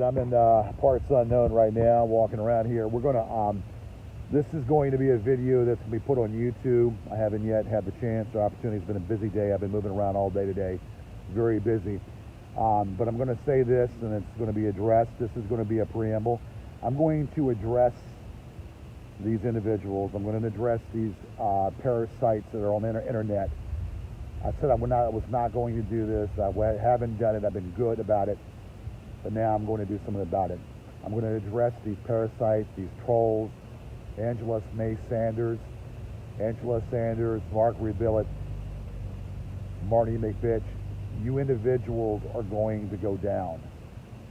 I'm in parts unknown right now, walking around here. We're gonna, this is going to be a video that's gonna be put on YouTube. I haven't yet had the chance or opportunity. It's been a busy day. I've been moving around all day today, very busy. But I'm gonna say this, and it's gonna be addressed. This is gonna be a preamble. I'm going to address these individuals. I'm going to address these parasites that are on the internet. I said I was not going to do this. I haven't done it. I've been good about it. But now I'm going to do something about it. I'm going to address these parasites, these trolls, Angela Sanders, Mark Rebillet, Marty McBitch. You individuals are going to go down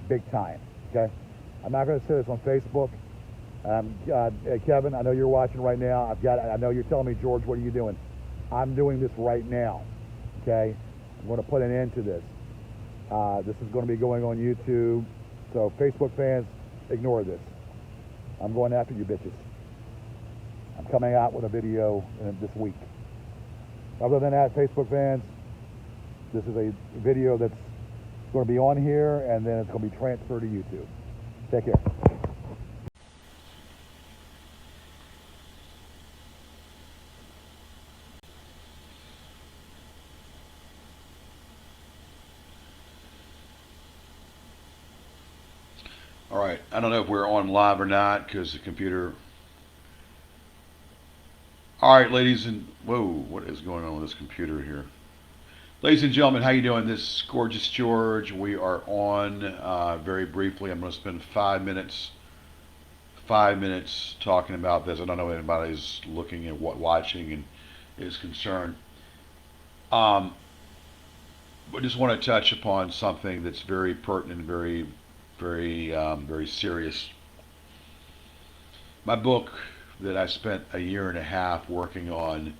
big time, okay? I'm not going to say this on Facebook. Kevin, I know you're watching right now. I know you're telling me, George, what are you doing? I'm doing this right now, okay? I'm going to put an end to this. This is going to be going on YouTube. So Facebook fans, ignore this. I'm going after you bitches. I'm coming out with a video this week. Other than that, Facebook fans, this is a video that's going to be on here, and then it's going to be transferred to YouTube. Take care. All right, I don't know if we're on live or not because the computer. All right, ladies and whoa, what is going on with this computer here? Ladies and gentlemen, how you doing? This is Gorgeous George. We are on very briefly. I'm going to spend 5 minutes talking about this. I don't know if anybody's looking at watching and is concerned. But just want to touch upon something that's very pertinent, very serious. My book that I spent a year and a half working on,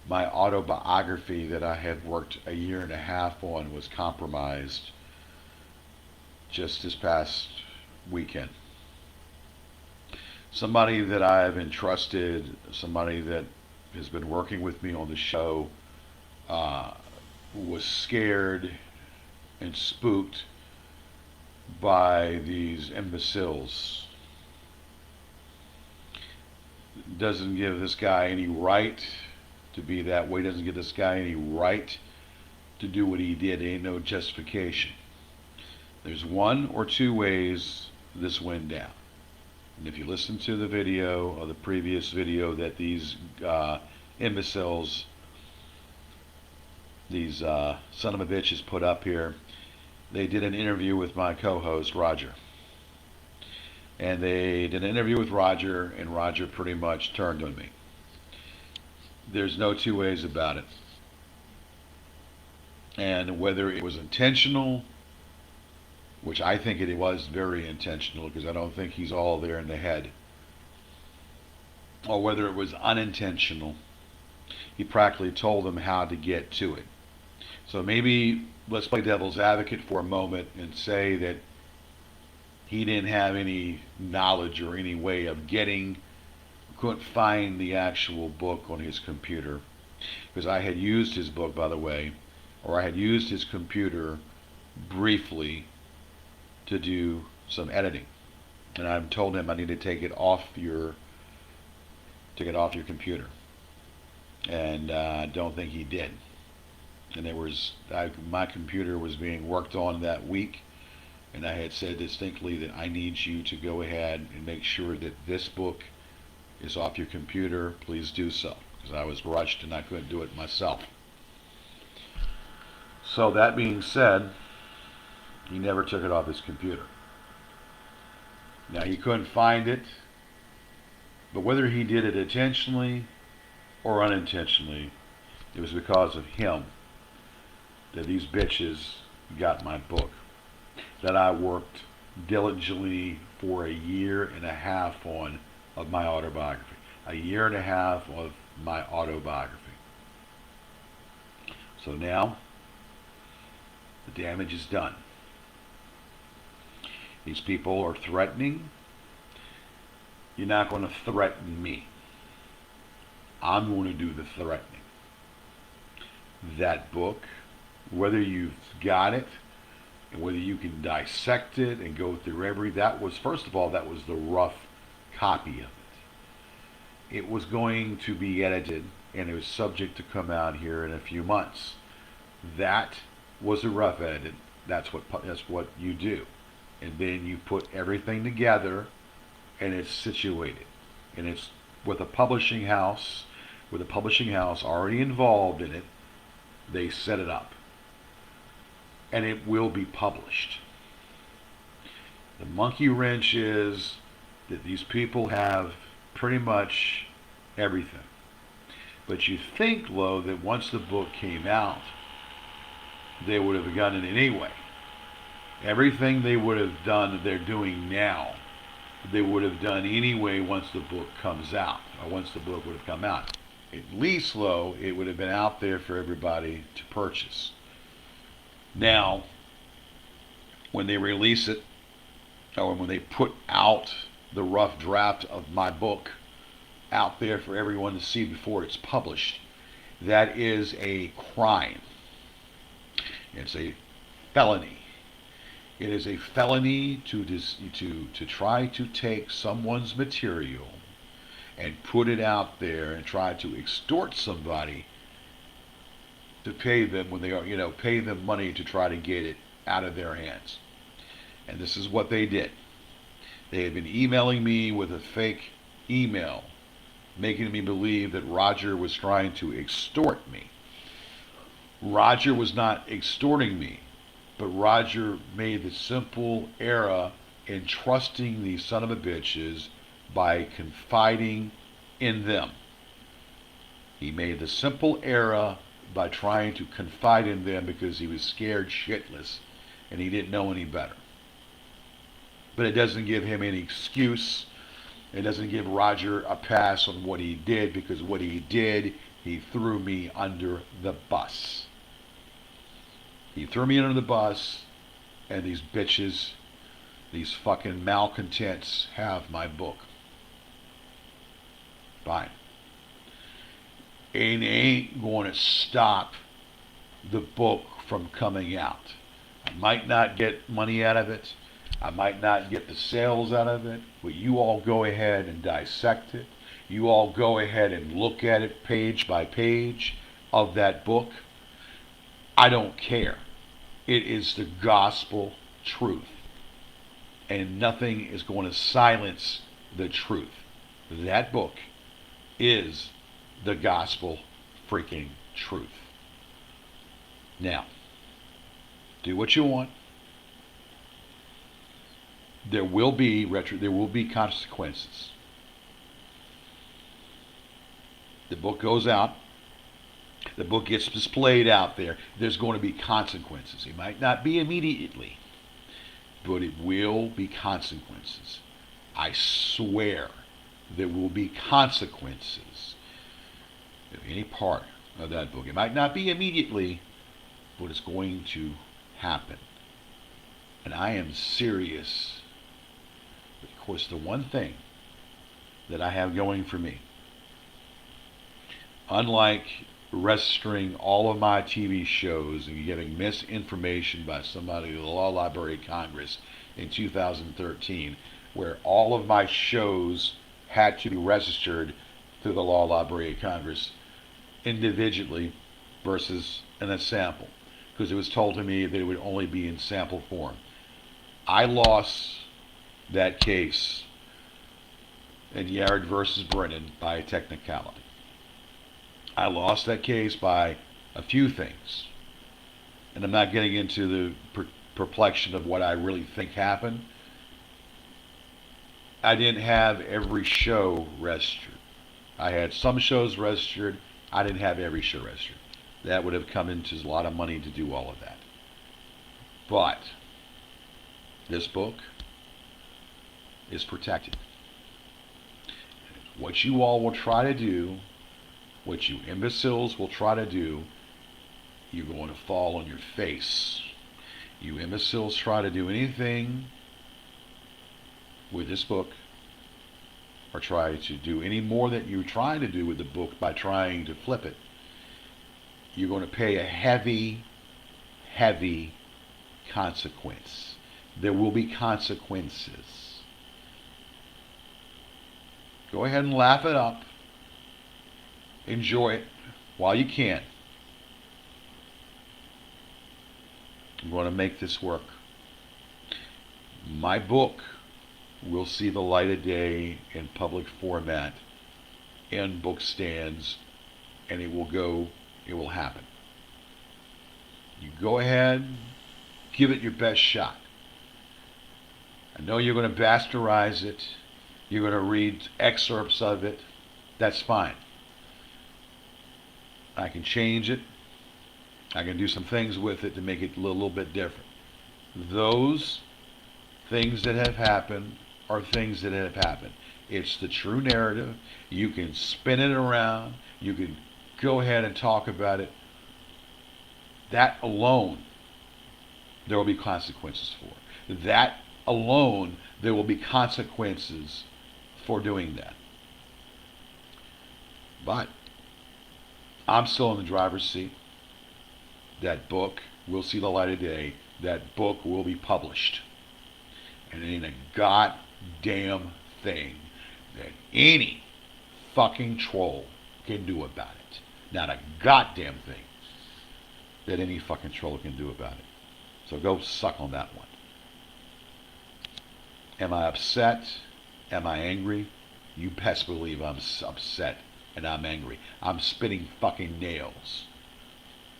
my autobiography that I had worked a year and a half on, was compromised just this past weekend. Somebody that I've entrusted, somebody that has been working with me on the show, was scared and spooked by these imbeciles. Doesn't give this guy any right to be that way. Doesn't give this guy any right to do what he did. Ain't no justification. There's one or two ways this went down. And if you listen to the video, or the previous video that these imbeciles, these son of a bitches put up here, they did an interview with my co-host, Roger. And they did an interview with Roger, and Roger pretty much turned on me. There's no two ways about it. And whether it was intentional, which I think it was very intentional, because I don't think he's all there in the head, or whether it was unintentional, he practically told them how to get to it. So maybe let's play devil's advocate for a moment and say that he didn't have any knowledge or any way of couldn't find the actual book on his computer. Because I had used his book, by the way, or I had used his computer briefly to do some editing. And I told him I need to take it off your computer. And I don't think he did. And my computer was being worked on that week, and I had said distinctly that I need you to go ahead and make sure that this book is off your computer. Please do so, because I was rushed and I couldn't do it myself. So that being said, he never took it off his computer. Now, he couldn't find it, but whether he did it intentionally or unintentionally, it was because of him that these bitches got my book, that I worked diligently for a year and a half on, of my autobiography. A year and a half of my autobiography. So now, the damage is done. These people are threatening. You're not going to threaten me. I'm going to do the threatening. That book, whether you've got it and whether you can dissect it and go through that was, first of all, that was the rough copy of it. It was going to be edited and it was subject to come out here in a few months. That was a rough edit. That's what you do. And then you put everything together and it's situated. And it's with a publishing house, already involved in it. They set it up. And it will be published. The monkey wrench is that these people have pretty much everything. But you think, though, that once the book came out, they would have done it anyway. Everything they would have done that they're doing now, they would have done anyway once the book comes out, or once the book would have come out. At least, though, it would have been out there for everybody to purchase. Now, when they release it, or when they put out the rough draft of my book out there for everyone to see before it's published, that is a crime. It's a felony. It is a felony to try to take someone's material and put it out there and try to extort somebody to pay them when they are, pay them money to try to get it out of their hands. And this is what they did. They had been emailing me with a fake email, making me believe that Roger was trying to extort me. Roger was not extorting me, but Roger made the simple error in trusting these son of a bitches by confiding in them. He made the simple error by trying to confide in them because he was scared shitless and he didn't know any better. But it doesn't give him any excuse. It doesn't give Roger a pass on what he did, because what he did, he threw me under the bus. He threw me under the bus, and these bitches, these fucking malcontents have my book. Fine. And they ain't going to stop the book from coming out. I might not get money out of it. I might not get the sales out of it, but you all go ahead and dissect it. You all go ahead and look at it page by page of that book. I don't care. It is the gospel truth. And nothing is going to silence the truth. That book is the gospel freaking truth. Now, do what you want. There will be consequences. The book goes out. The book gets displayed out there. There's going to be consequences. It might not be immediately, but it will be consequences. I swear there will be consequences of any part of that book. It might not be immediately, but it's going to happen. And I am serious. Of course, the one thing that I have going for me, unlike registering all of my TV shows and giving misinformation by somebody at the Law Library of Congress in 2013, where all of my shows had to be registered through the Law Library of Congress individually versus in a sample, because it was told to me that it would only be in sample form. I lost that case in Yarad versus Brennan by a technicality. I lost that case by a few things. And I'm not getting into the perplexion of what I really think happened. I didn't have every show registered. I had some shows registered. I didn't have every show registered. That would have come into a lot of money to do all of that. But this book is protected. What you all will try to do, what you imbeciles will try to do, you're going to fall on your face. You imbeciles try to do anything with this book, or try to do any more that you're trying to do with the book by trying to flip it, you're going to pay a heavy, heavy consequence. There will be consequences. Go ahead and laugh it up. Enjoy it while you can. I'm going to make this work. My book will see the light of day in public format, in book stands, and it will happen. You go ahead, give it your best shot. I know you're going to bastardize it. You're going to read excerpts of it. That's fine. I can change it. I can do some things with it to make it a little bit different. Those things that have happened are things that have happened. It's the true narrative. You can spin it around. You can go ahead and talk about it. That alone, there will be consequences for. That alone, there will be consequences for doing that. But I'm still in the driver's seat. That book will see the light of day. That book will be published. And it ain't a goddamn thing that any fucking troll can do about it. Not a goddamn thing that any fucking troll can do about it. So go suck on that one. Am I upset? Am I angry? You best believe I'm upset and I'm angry. I'm spitting fucking nails.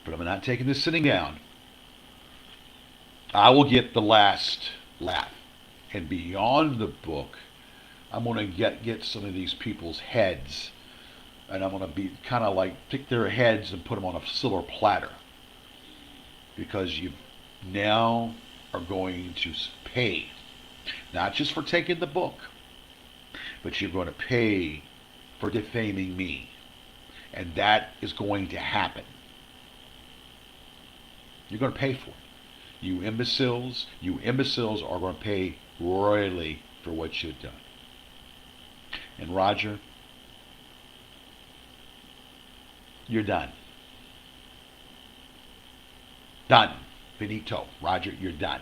But I'm not taking this sitting down. I will get the last laugh. And beyond the book, I'm going to get some of these people's heads. And I'm going to be kind of like take their heads and put them on a silver platter. Because you now are going to pay. Not just for taking the book. But you're going to pay for defaming me. And that is going to happen. You're going to pay for it. You imbeciles are going to pay royally for what you've done. And Roger, you're done. Done. Finito. Roger, you're done.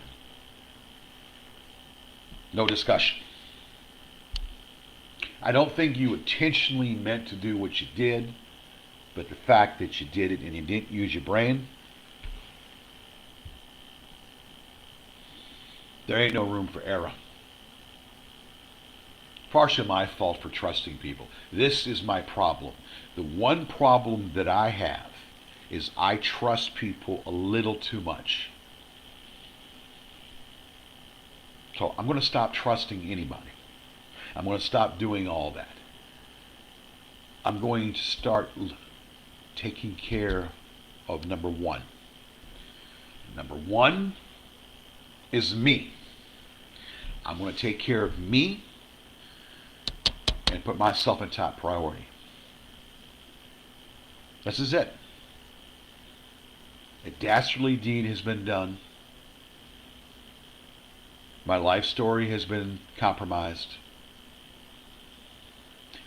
No discussion. I don't think you intentionally meant to do what you did, but the fact that you did it and you didn't use your brain, there ain't no room for error. Partially my fault for trusting people. This is my problem. The one problem that I have is I trust people a little too much. So I'm going to stop trusting anybody. I'm going to stop doing all that. I'm going to start taking care of number one. Number one is me. I'm going to take care of me and put myself in top priority. This is it. A dastardly deed has been done. My life story has been compromised.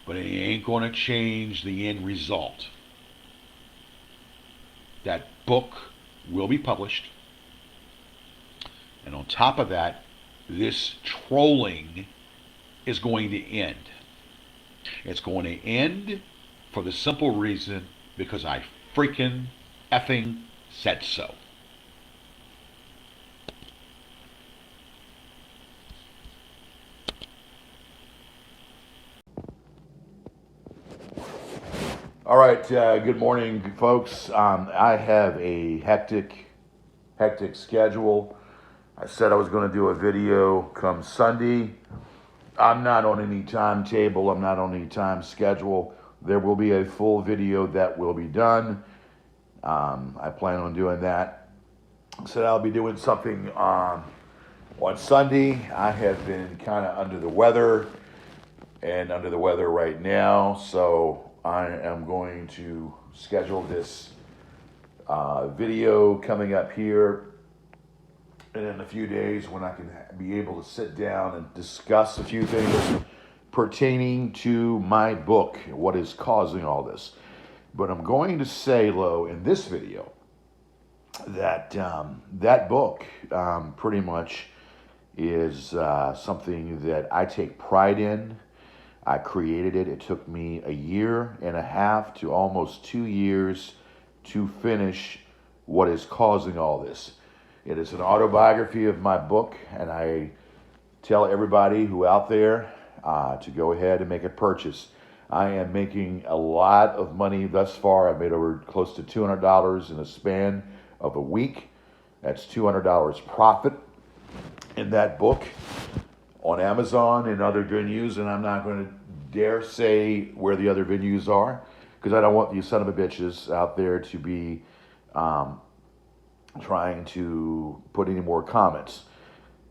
But it ain't going to change the end result. That book will be published. And on top of that, this trolling is going to end. It's going to end for the simple reason because I freaking effing said so. All right, good morning, folks. I have a hectic schedule. I said I was going to do a video come Sunday. I'm not on any timetable. I'm not on any time schedule. There will be a full video that will be done. I plan on doing that. So I'll be doing something on Sunday. I have been kind of under the weather right now. So I am going to schedule this video coming up here and in a few days when I can be able to sit down and discuss a few things pertaining to my book, what is causing all this. But I'm going to say, Lo, in this video, that book pretty much is something that I take pride in. I created it. It took me a year and a half to almost 2 years to finish what is causing all this. It is an autobiography of my book, and I tell everybody who out there to go ahead and make a purchase. I am making a lot of money thus far. I've made over close to $200 in a span of a week. That's $200 profit in that book on Amazon and other venues, and I'm not going to dare say where the other venues are because I don't want these son of a bitches out there to be trying to put any more comments.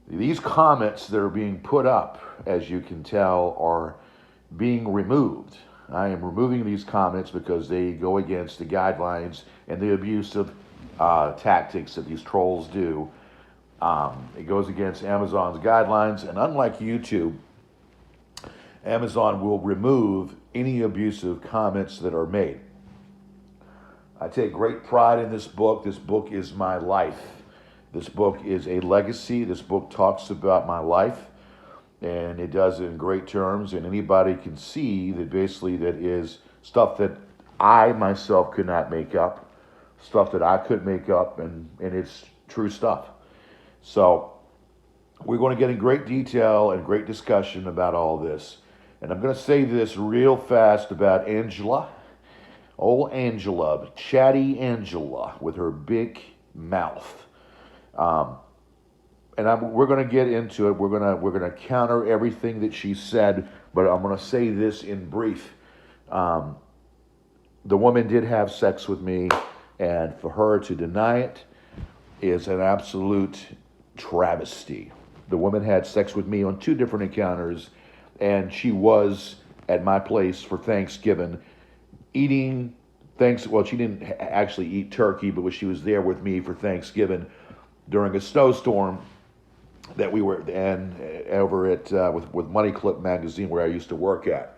These comments that are being put up, as you can tell, are being removed. I am removing these comments because they go against the guidelines and the abusive tactics that these trolls do. It goes against Amazon's guidelines, and unlike YouTube, Amazon will remove any abusive comments that are made. I take great pride in this book. This book is my life. This book is a legacy. This book talks about my life, and it does it in great terms, and anybody can see that basically that is stuff that I myself could not make up, stuff that I could make up, and it's true stuff. So we're going to get in great detail and great discussion about all this. And I'm going to say this real fast about Angela. Old Angela, chatty Angela with her big mouth. We're going to get into it. We're going to counter everything that she said, but I'm going to say this in brief. The woman did have sex with me, and for her to deny it is an absolute travesty. The woman had sex with me on 2 different encounters, and she was at my place for Thanksgiving eating well, she didn't actually eat turkey, but she was there with me for Thanksgiving during a snowstorm that we were over at with Money Clip magazine where I used to work at,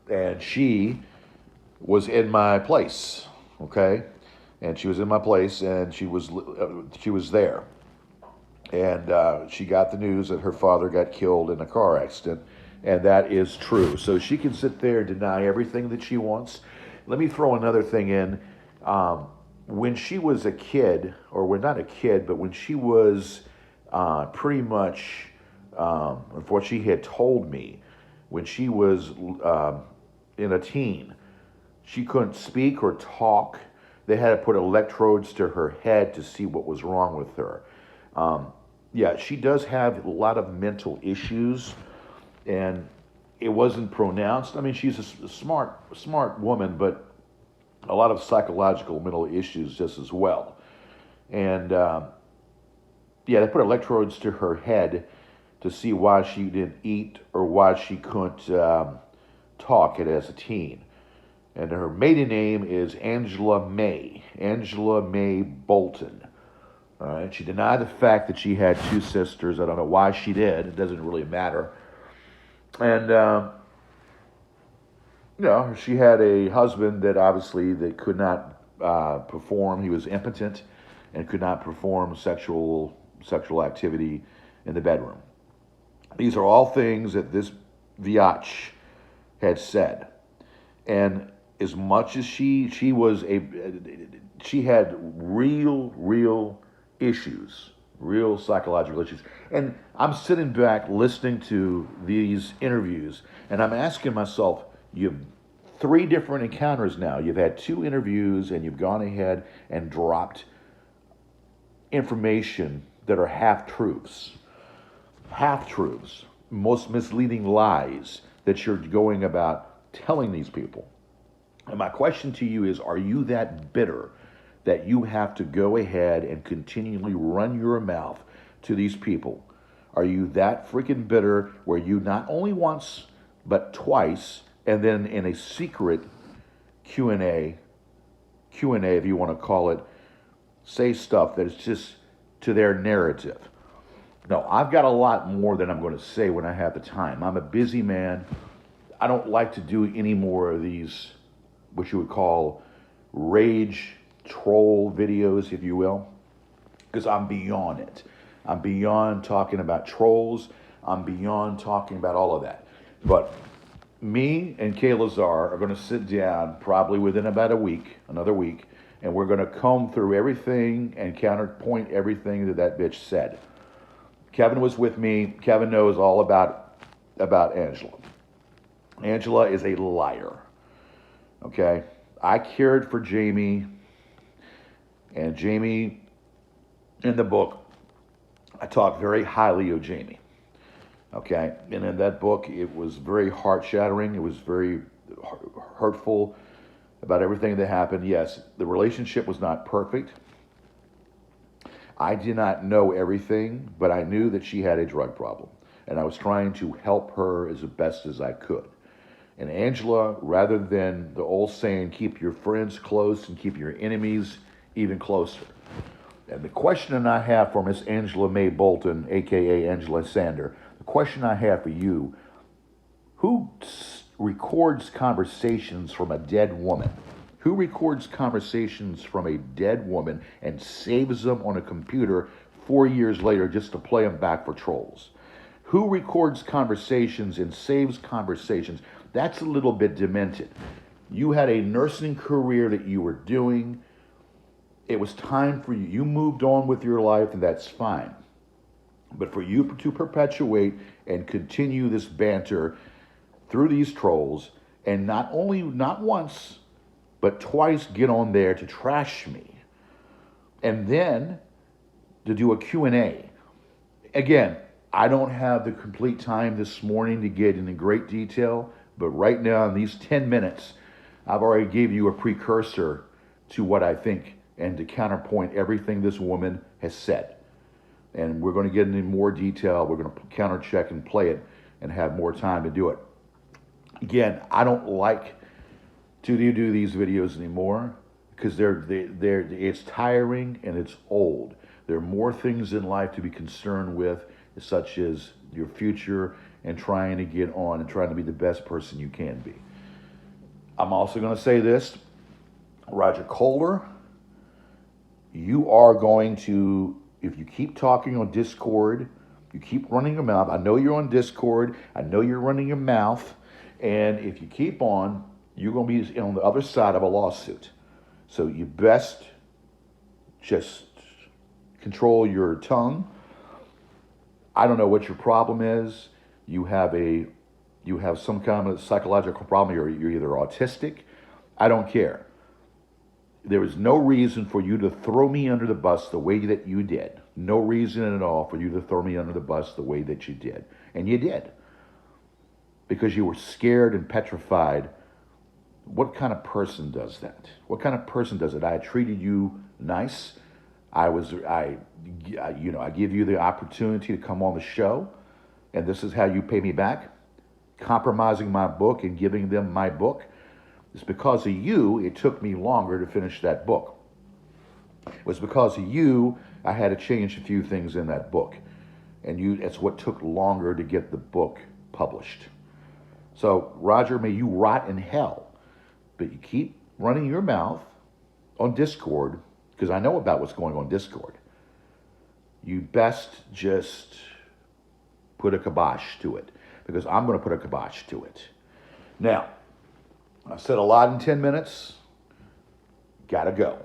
and she was in my place, okay, and she was in my place, and she was there, and she got the news that her father got killed in a car accident, and that is true. So she can sit there and deny everything that she wants. Let me throw another thing in. When she was a kid, or when not a kid, but when she was pretty much, what she had told me, when she was in a teen, she couldn't speak or talk. They had to put electrodes to her head to see what was wrong with her. Yeah, she does have a lot of mental issues, and it wasn't pronounced. I mean, she's a smart woman, but a lot of psychological mental issues just as well. And yeah, they put electrodes to her head to see why she didn't eat or why she couldn't talk as a teen. And her maiden name is Angela May Bolton. All right, she denied the fact that she had 2 sisters. I don't know why she did. It doesn't really matter. And she had a husband that obviously that could not perform. He was impotent and could not perform sexual activity in the bedroom. These are all things that this Viach had said. And as much as she had real issues, real psychological issues. And I'm sitting back listening to these interviews, and I'm asking myself, you've 3 different encounters now. You've had 2 interviews, and you've gone ahead and dropped information that are half-truths, most misleading lies that you're going about telling these people. And my question to you is, are you that bitter that you have to go ahead and continually run your mouth to these people? Are you that freaking bitter where you not only once, but twice, and then in a secret Q&A, if you want to call it, say stuff that is just to their narrative? No, I've got a lot more than I'm going to say when I have the time. I'm a busy man. I don't like to do any more of these, what you would call rage troll videos, if you will. because I'm beyond it. I'm beyond talking about trolls. I'm beyond talking about all of that. But me and Kay Lazar are going to sit down probably within about a week, another week, and we're going to comb through everything and counterpoint everything that bitch said. Kevin was with me. Kevin knows all about Angela. Angela is a liar. Okay? I cared for Jamie, and Jamie, in the book, I talk very highly of Jamie. Okay? And in that book, it was very heart-shattering. It was very hurtful about everything that happened. Yes, the relationship was not perfect. I did not know everything, but I knew that she had a drug problem. And I was trying to help her as best as I could. And Angela, rather than the old saying, keep your friends close and keep your enemies even closer. And the question I have for Miss Angela Mae Bolton, a.k.a. Angela Sander, the question I have for you, who records conversations from a dead woman? Who records conversations from a dead woman and saves them on a computer 4 years later just to play them back for trolls? Who records conversations and saves conversations? That's a little bit demented. You had a nursing career that you were doing. It was time for you. You moved on with your life, and that's fine. But for you to perpetuate and continue this banter through these trolls, and not once, but twice get on there to trash me, and then to do a Q&A. Again, I don't have the complete time this morning to get into great detail, but right now in these 10 minutes, I've already gave you a precursor to what I think and to counterpoint everything this woman has said. And we're going to get into more detail. We're going to counter check and play it and have more time to do it. Again, I don't like to do these videos anymore because it's tiring and it's old. There are more things in life to be concerned with, such as your future and trying to get on and trying to be the best person you can be. I'm also going to say this, Roger Kohler, you are going to, if you keep talking on Discord, you keep running your mouth. I know you're on Discord. I know you're running your mouth. And if you keep on, you're going to be on the other side of a lawsuit. So you best just control your tongue. I don't know what your problem is. You have some kind of psychological problem. You're either autistic. I don't care. There is no reason for you to throw me under the bus the way that you did. No reason at all for you to throw me under the bus the way that you did. And you did. Because you were scared and petrified. What kind of person does that? What kind of person does it? I treated you nice. I give you the opportunity to come on the show, and this is how you pay me back. Compromising my book and giving them my book. It's because of you, it took me longer to finish that book. It was because of you, I had to change a few things in that book. And it's what took longer to get the book published. So, Roger, may you rot in hell. But you keep running your mouth on Discord, because I know about what's going on Discord. You best just put a kibosh to it, because I'm going to put a kibosh to it. Now, I've said a lot in 10 minutes. Gotta go.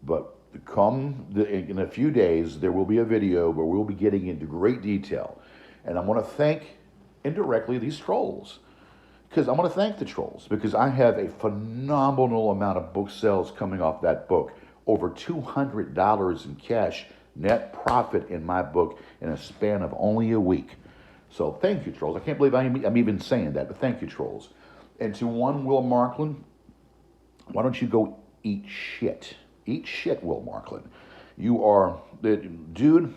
But in a few days, there will be a video where we'll be getting into great detail. And I want to thank indirectly these trolls. Because I want to thank the trolls, because I have a phenomenal amount of book sales coming off that book. Over $200 in cash net profit in my book in a span of only a week. So thank you, trolls. I can't believe I'm even saying that, but thank you, trolls. And to one Will Marklin, why don't you go eat shit? Eat shit, Will Marklin. You are, dude,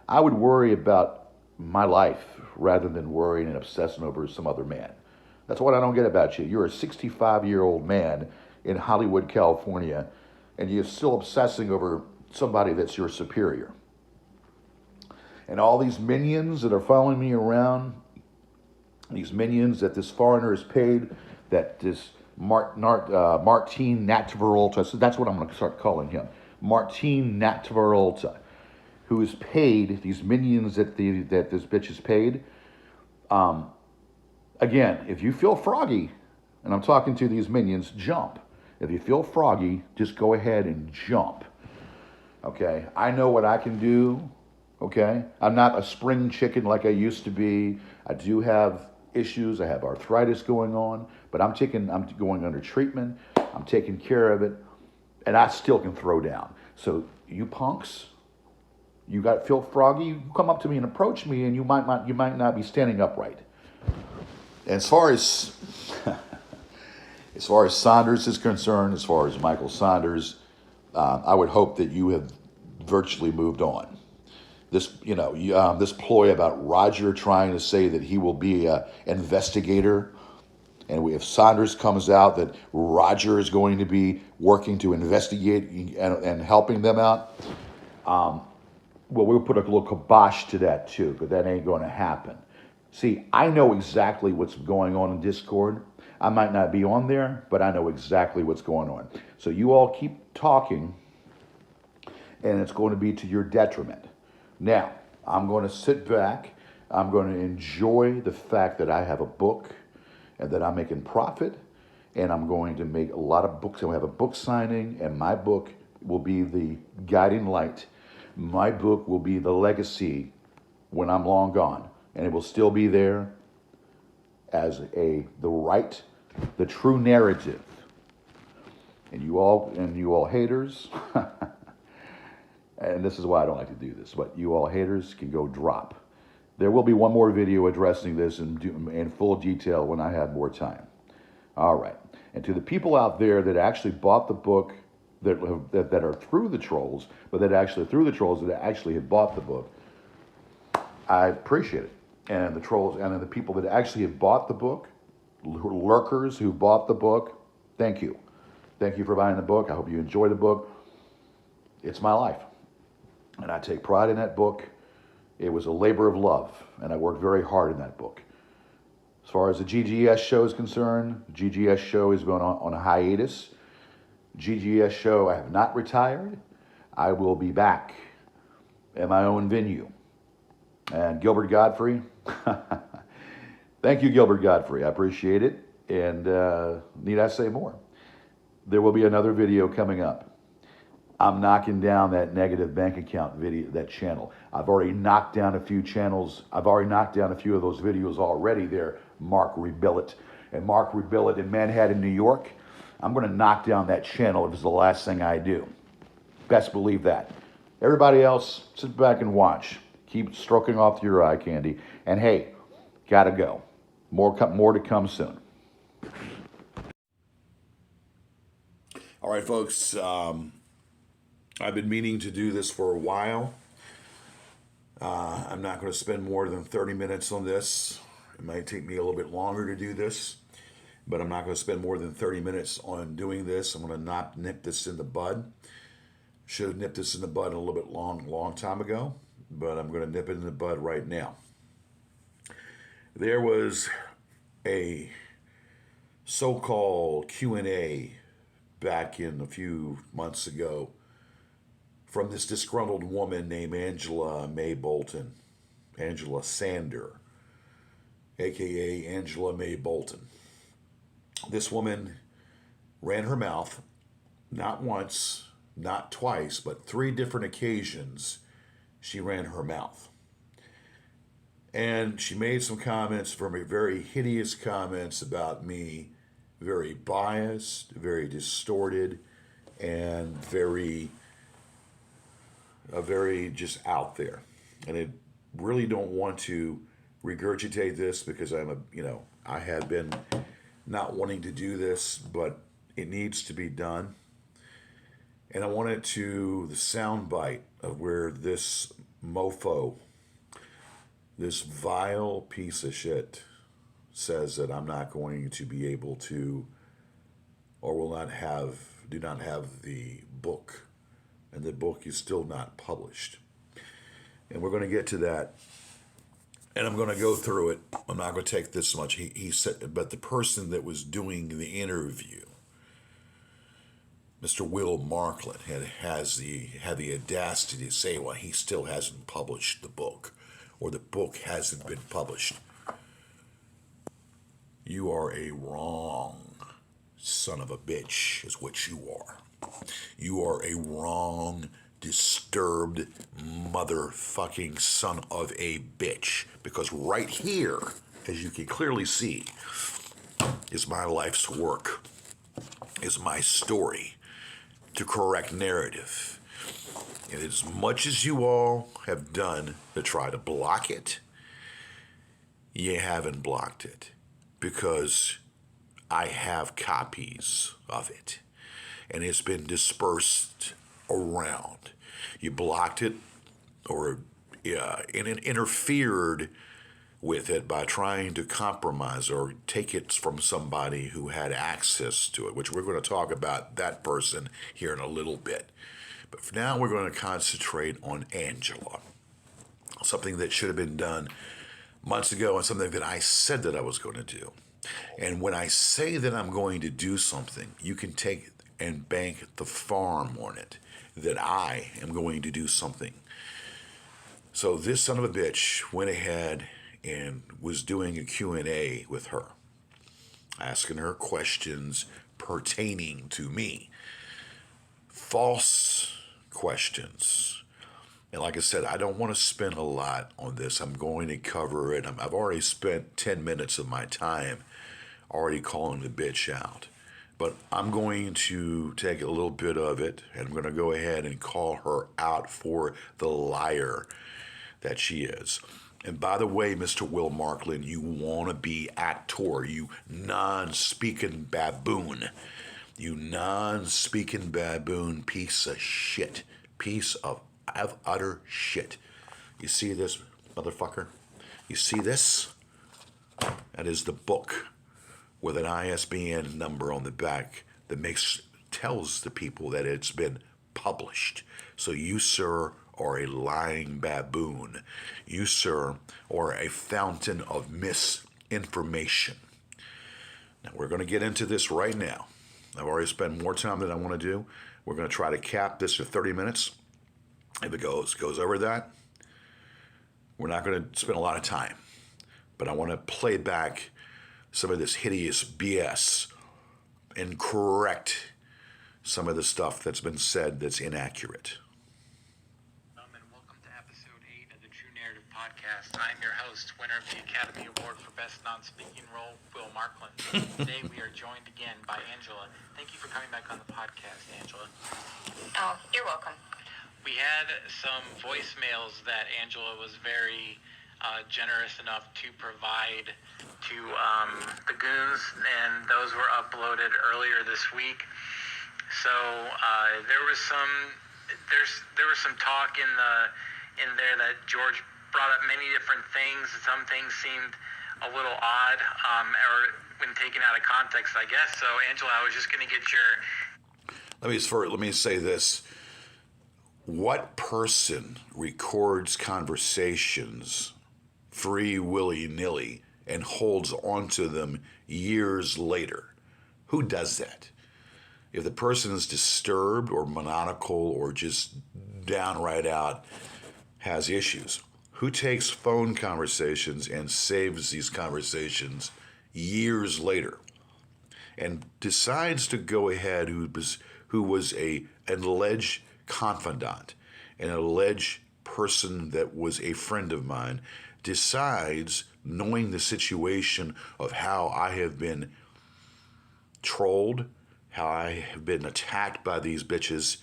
I would worry about my life rather than worrying and obsessing over some other man. That's what I don't get about you. You're a 65-year-old man in Hollywood, California, and you're still obsessing over somebody that's your superior. And all these minions that are following me around, these minions that this foreigner has paid, that this Martin Natverol, that's what I'm going to start calling him. Martine Natvarolta, who is paid, these minions that this bitch is paid. Again, if you feel froggy, and I'm talking to these minions, jump. If you feel froggy, just go ahead and jump. Okay? I know what I can do. Okay? I'm not a spring chicken like I used to be. I do have issues. I have arthritis going on, but I'm going under treatment. I'm taking care of it, and I still can throw down. So you punks, you got feel froggy, you come up to me and approach me, and you might not be standing upright. As far as as far as Saunders is concerned, as far as Michael Saunders, I would hope that you have virtually moved on. This, this ploy about Roger trying to say that he will be an investigator, and if Saunders comes out that Roger is going to be working to investigate and helping them out, well, we'll put a little kibosh to that too, but that ain't going to happen. See, I know exactly what's going on in Discord. I might not be on there, but I know exactly what's going on. So you all keep talking, and it's going to be to your detriment. Now, I'm going to sit back. I'm going to enjoy the fact that I have a book and that I'm making profit, and I'm going to make a lot of books. I'll have a book signing, and my book will be the guiding light. My book will be the legacy when I'm long gone, and it will still be there as the true narrative. And you all haters, and this is why I don't like to do this, but you all haters can go drop. There will be one more video addressing this in full detail when I have more time. All right. And to the people out there that actually bought the book, that are through the trolls, but that actually have bought the book, I appreciate it. And the trolls and the people that actually have bought the book, lurkers who bought the book, thank you. Thank you for buying the book. I hope you enjoy the book. It's my life. And I take pride in that book. It was a labor of love, and I worked very hard in that book. As far as the GGS show is concerned, the GGS show is going on a hiatus. GGS show, I have not retired. I will be back at my own venue. And Gilbert Godfrey, thank you, Gilbert Godfrey. I appreciate it. And need I say more? There will be another video coming up. I'm knocking down that negative bank account video, that channel. I've already knocked down a few channels. I've already knocked down a few of those videos already there, Mark Rebillet. And Mark Rebillet in Manhattan, New York. I'm going to knock down that channel if it's the last thing I do. Best believe that. Everybody else, sit back and watch. Keep stroking off your eye candy. And hey, gotta go. More to come soon. All right, folks. I've been meaning to do this for a while. I'm not going to spend more than 30 minutes on this. It might take me a little bit longer to do this, but I'm not going to spend more than 30 minutes on doing this. I'm going to nip this in the bud. Should have nipped this in the bud a little bit long time ago, but I'm going to nip it in the bud right now. There was a so-called Q&A back in a few months ago from this disgruntled woman named Angela May Bolton, Angela Sander, aka Angela May Bolton. This woman ran her mouth not once, not twice, but 3 different occasions she ran her mouth. And she made some comments, very hideous comments about me, very biased, very distorted, and very just out there. And I really don't want to regurgitate this because I have been not wanting to do this, but it needs to be done. And I want it to the sound bite of where this mofo, this vile piece of shit, says that I'm not going to be able to, or do not have the book, and the book is still not published. And we're going to get to that, and I'm going to go through it. I'm not going to take this much. He said, but the person that was doing the interview Mr. Will Marklin had the audacity to say, well, he still hasn't published the book, or the book hasn't been published. You are a wrong son of a bitch, is what you are. You are a wrong, disturbed motherfucking son of a bitch. Because right here, as you can clearly see, is my life's work, is my story to correct narrative. And as much as you all have done to try to block it, you haven't blocked it, because I have copies of it, and it's been dispersed around. You blocked it, or and it interfered with it by trying to compromise or take it from somebody who had access to it, which we're going to talk about that person here in a little bit. But for now, we're going to concentrate on Angela, something that should have been done months ago and something that I said that I was going to do. And when I say that I'm going to do something, you can take and bank the farm on it, that I am going to do something. So this son of a bitch went ahead and was doing a Q&A with her, asking her questions pertaining to me. False questions. And like I said, I don't want to spend a lot on this. I'm going to cover it. I've already spent 10 minutes of my time already calling the bitch out. But I'm going to take a little bit of it, and I'm going to go ahead and call her out for the liar that she is. And by the way, Mr. Will Marklin, you wannabe actor, you non-speaking baboon. You non-speaking baboon piece of shit. Piece of utter shit. You see this, motherfucker? You see this? That is the book with an ISBN number on the back that tells the people that it's been published. So you, sir, are a lying baboon. You, sir, are a fountain of misinformation. Now, we're going to get into this right now. I've already spent more time than I want to do. We're going to try to cap this to 30 minutes. If it goes over that, we're not going to spend a lot of time. But I want to play back some of this hideous BS and correct some of the stuff that's been said that's inaccurate. And welcome to episode 8 of the True Narrative Podcast. I'm your host, winner of the Academy Award for Best Non-Speaking Role, Will Marklin. Today we are joined again by Angela. Thank you for coming back on the podcast, Angela. Oh, you're welcome. We had some voicemails that Angela was very generous enough to provide to the goons, and those were uploaded earlier this week. So there was some talk in there that George brought up many different things. Some things seemed a little odd, or when taken out of context, I guess. So Angela, I was just going to get your. Let me say this. What person records conversations free willy-nilly and holds onto them years later? Who does that? If the person is disturbed or maniacal or just downright out has issues, who takes phone conversations and saves these conversations years later and decides to go ahead, who was an alleged confidant, an alleged person that was a friend of mine, decides, knowing the situation of how I have been trolled, how I have been attacked by these bitches,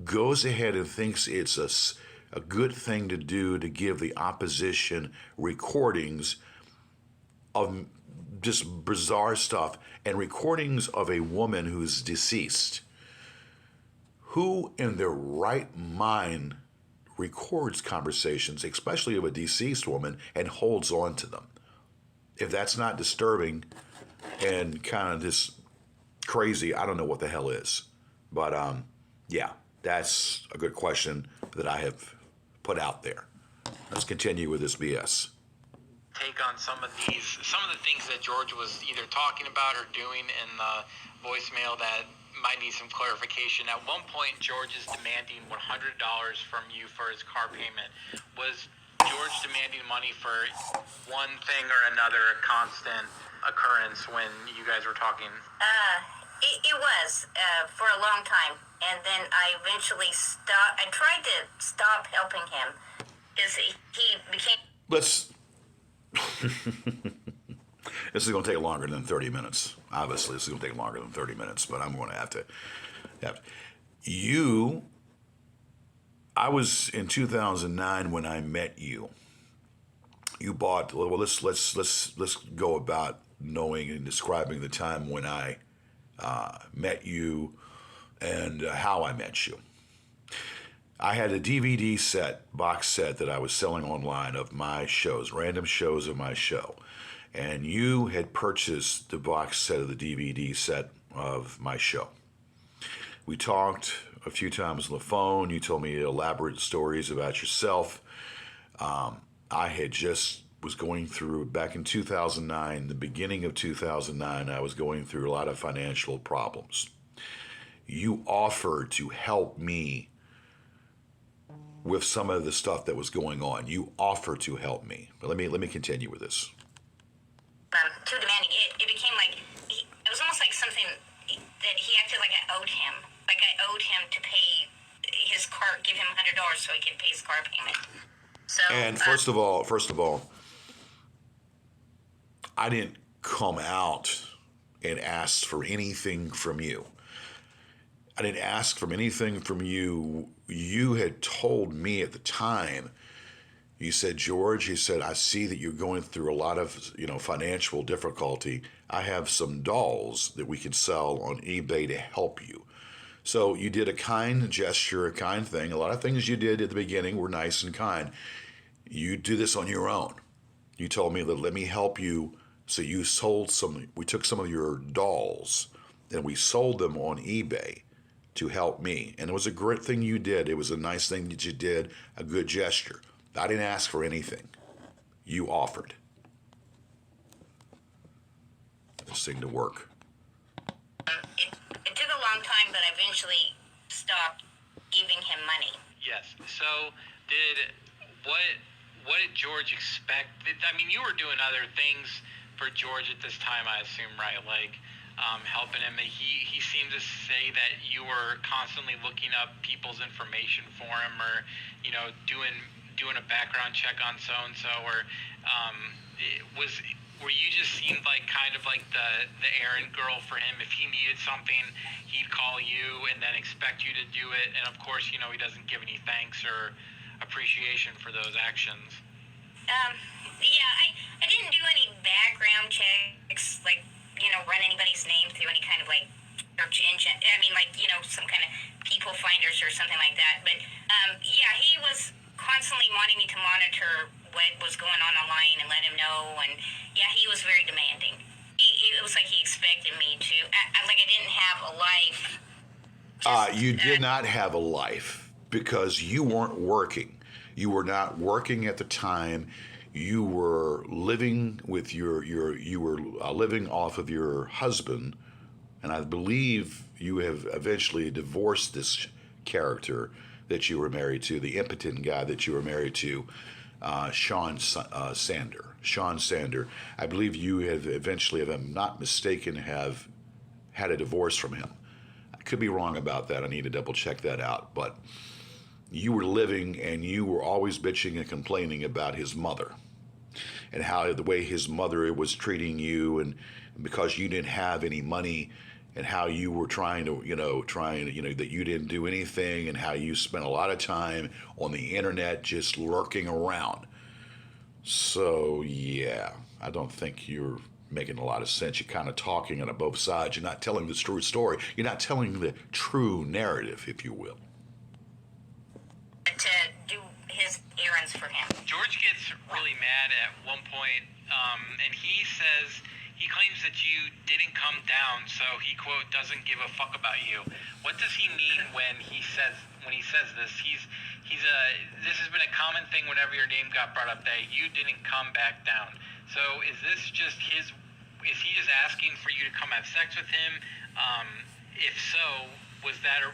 goes ahead and thinks it's a good thing to do to give the opposition recordings of just bizarre stuff and recordings of a woman who's deceased. Who in their right mind records conversations, especially of a deceased woman, and holds on to them? If that's not disturbing and kind of just crazy, I don't know what the hell is. But yeah, that's a good question that I have put out there. Let's continue with this BS. Take on some of the things that George was either talking about or doing in the voicemail that might need some clarification. At one point, George is demanding $100 from you for his car payment. Was George demanding money for one thing or another a constant occurrence when you guys were talking? It was for a long time, and then I eventually stopped. I tried to stop helping him because he became. Let's. This is going to take longer than 30 minutes. Obviously, this is going to take longer than 30 minutes, but I'm going to have to. I was in 2009 when I met you. You bought. Well, let's go about knowing and describing the time when I met you and how I met you. I had a DVD box set that I was selling online of my shows, random shows of my show. And you had purchased the box set of the DVD set of my show. We talked a few times on the phone. You told me elaborate stories about yourself. I had just was going through, back in 2009, the beginning of 2009, I was going through a lot of financial problems. You offered to help me with some of the stuff that was going on. You offered to help me. But let me continue with this. Too demanding. It became like it was almost like something that he acted like I owed him. Like I owed him to pay his car, give him $100 so he could pay his car payment. So. And first of all, I didn't come out and ask for anything from you. I didn't ask for anything from you. You had told me at the time. You said, George, you said, I see that you're going through a lot of, financial difficulty. I have some dolls that we can sell on eBay to help you. So you did a kind gesture, a kind thing. A lot of things you did at the beginning were nice and kind. You do this on your own. You told me that let me help you. So you sold we took some of your dolls and we sold them on eBay to help me. And it was a great thing you did. It was a nice thing that you did, a good gesture. I didn't ask for anything. You offered. This thing to work. It took a long time, but I eventually stopped giving him money. Yes. So what did George expect? I mean, you were doing other things for George at this time, I assume, right? Like helping him. He seemed to say that you were constantly looking up people's information for him, or doing a background check on so and so, or were you just seemed like kind of like the errand girl for him? If he needed something, he'd call you and then expect you to do it, and of course, he doesn't give any thanks or appreciation for those actions. Yeah, I didn't do any background checks, like run anybody's name through any kind of like search engine. I mean, like some kind of people finders or something like that. But yeah, he was constantly wanting me to monitor what was going on online and let him know. And yeah, he was very demanding. It was like he expected me to, like I didn't have a life. You did not have a life because you weren't working. You were not working at the time. You were living with you were living off of your husband, and I believe you have eventually divorced this character that you were married to, the impotent guy that you were married to, Sean Sander. I believe you have eventually, if I'm not mistaken, have had a divorce from him. I could be wrong about that. I need to double check that out. But you were living and you were always bitching and complaining about his mother and how the way his mother was treating you, and because you didn't have any money, and how you were trying that you didn't do anything, and how you spent a lot of time on the internet just lurking around. So yeah, I don't think you're making a lot of sense. You're kind of talking on both sides. You're not telling the true story. You're not telling the true narrative, if you will. To do his errands for him. George gets really mad at one point, and he claims that you didn't come down, so he, quote, doesn't give a fuck about you. What does he mean when he says this? This has been a common thing whenever your name got brought up, that you didn't come back down. So is he just asking for you to come have sex with him? if so, was that a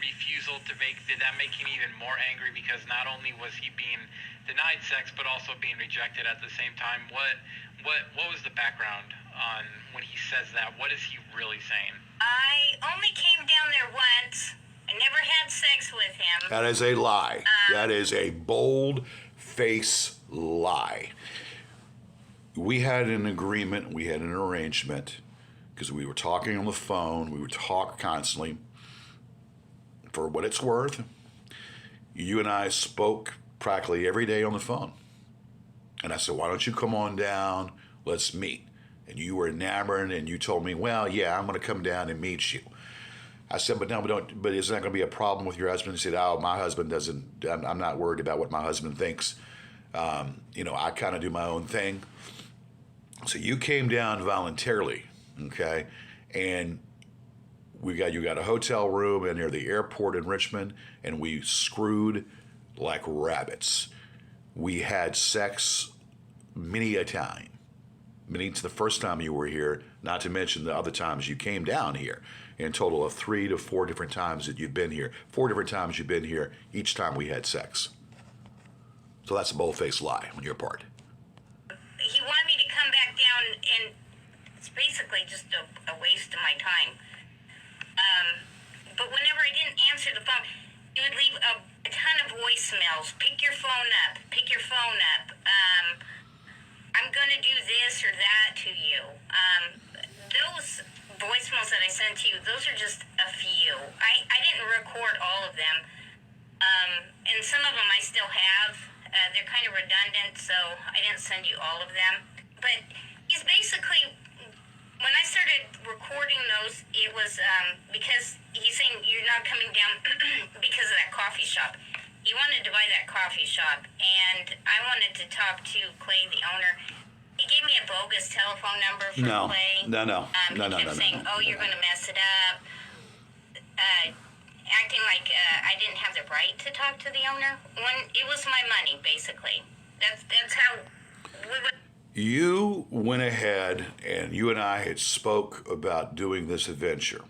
refusal to make? Did that make him even more angry because not only was he being denied sex but also being rejected at the same time? What was the background on when he says that? What is he really saying? I only came down there once. I never had sex with him. That is a lie. That is a bold face lie. We had an agreement, we had an arrangement, because we were talking on the phone, we would talk constantly. For what it's worth, you and I spoke practically every day on the phone. And I said, why don't you come on down, let's meet. And you were enamored and you told me, well, yeah, I'm going to come down and meet you. I said, but no, but is that going to be a problem with your husband? He said, oh, my husband doesn't, I'm not worried about what my husband thinks. I kind of do my own thing. So you came down voluntarily, okay? And you got a hotel room near the airport in Richmond, and we screwed like rabbits. We had sex many a time. Many to the first time you were here, not to mention the other times you came down here. In total of 3 to 4 different times that you've been here. 4 different times you've been here, each time we had sex. So that's a bold-faced lie on your part. He wanted me to come back down, and it's basically just a waste of my time. But whenever I didn't answer the phone, he would leave a ton of voicemails. Pick your phone up. Pick your phone up. I'm going to do this or that to you. Those voicemails that I sent to you, those are just a few. I didn't record all of them. And some of them I still have. They're kind of redundant, so I didn't send you all of them. But he's basically, when I started recording those, it was because he's saying you're not coming down because of that coffee shop. He wanted to buy that coffee shop, and I wanted to talk to Clay, the owner. He gave me a bogus telephone number for Clay. No. He kept saying, oh, you're going to mess it up. Acting like I didn't have the right to talk to the owner when it was my money, basically. That's how we would. You went ahead and you and I had spoke about doing this adventure.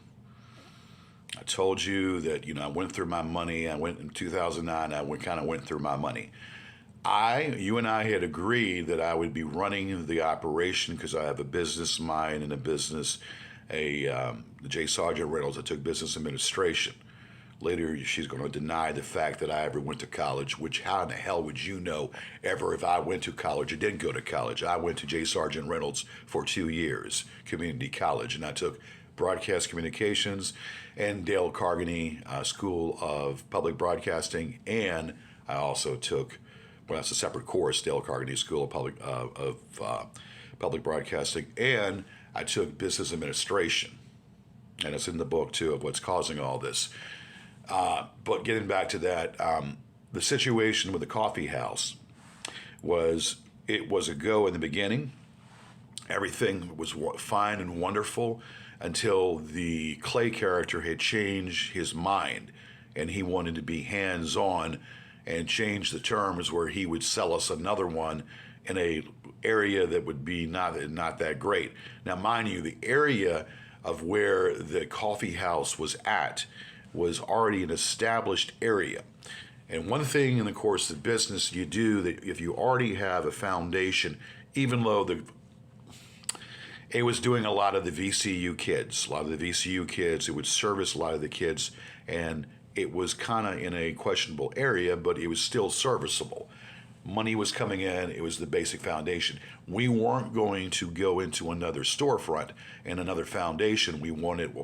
I told you that, I went through my money. I went in 2009, I kind of went through my money. You and I had agreed that I would be running the operation because I have a business mind and a business, the J. Sargent Reynolds. I took business administration. Later, she's going to deny the fact that I ever went to college, which how in the hell would you know ever if I went to college or didn't go to college? I went to J. Sargent Reynolds for 2 years, community college, and I took broadcast communications and Dale Carnegie School of Public Broadcasting, and I also took, well, that's a separate course, Dale Carnegie School of Public Broadcasting, and I took business administration, and it's in the book too of what's causing all this. But getting back to that, the situation with the coffee house was a go in the beginning. Everything was fine and wonderful until the Clay character had changed his mind and he wanted to be hands-on and change the terms where he would sell us another one in a area that would be not that great. Now, mind you, the area of where the coffee house was at was already an established area. And one thing in the course of business you do, that if you already have a foundation, even though it was doing a lot of the VCU kids, it would service a lot of the kids, and it was kind of in a questionable area, but it was still serviceable. Money was coming in, it was the basic foundation. We weren't going to go into another storefront and another foundation.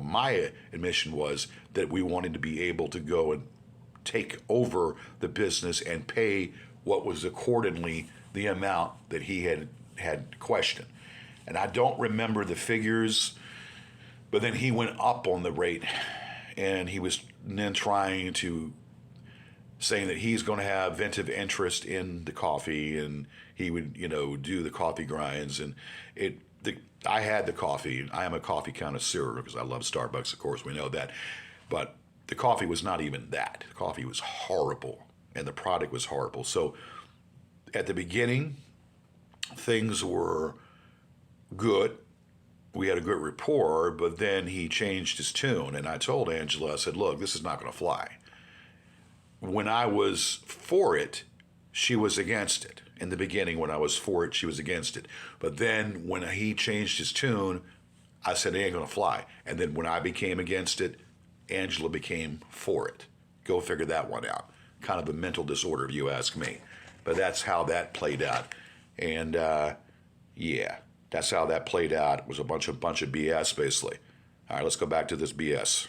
My admission was that we wanted to be able to go and take over the business and pay what was accordingly the amount that he had questioned. And I don't remember the figures, but then he went up on the rate, and he was then trying to saying that he's going to have inventive interest in the coffee, and he would, do the coffee grinds. And I had the coffee. I am a coffee connoisseur because I love Starbucks, of course, we know that. But the coffee was not even that. The coffee was horrible, and the product was horrible. So at the beginning, things were good. we had a good rapport, but then he changed his tune. And I told Angela, I said, look, this is not going to fly. When I was for it, she was against it. In the beginning, when I was for it, she was against it. But then when he changed his tune, I said, it ain't going to fly. And then when I became against it, Angela became for it. Go figure that one out. Kind of a mental disorder, if you ask me. But that's how that played out. And yeah, that's how that played out. It was a bunch of BS, basically. All right, let's go back to this BS.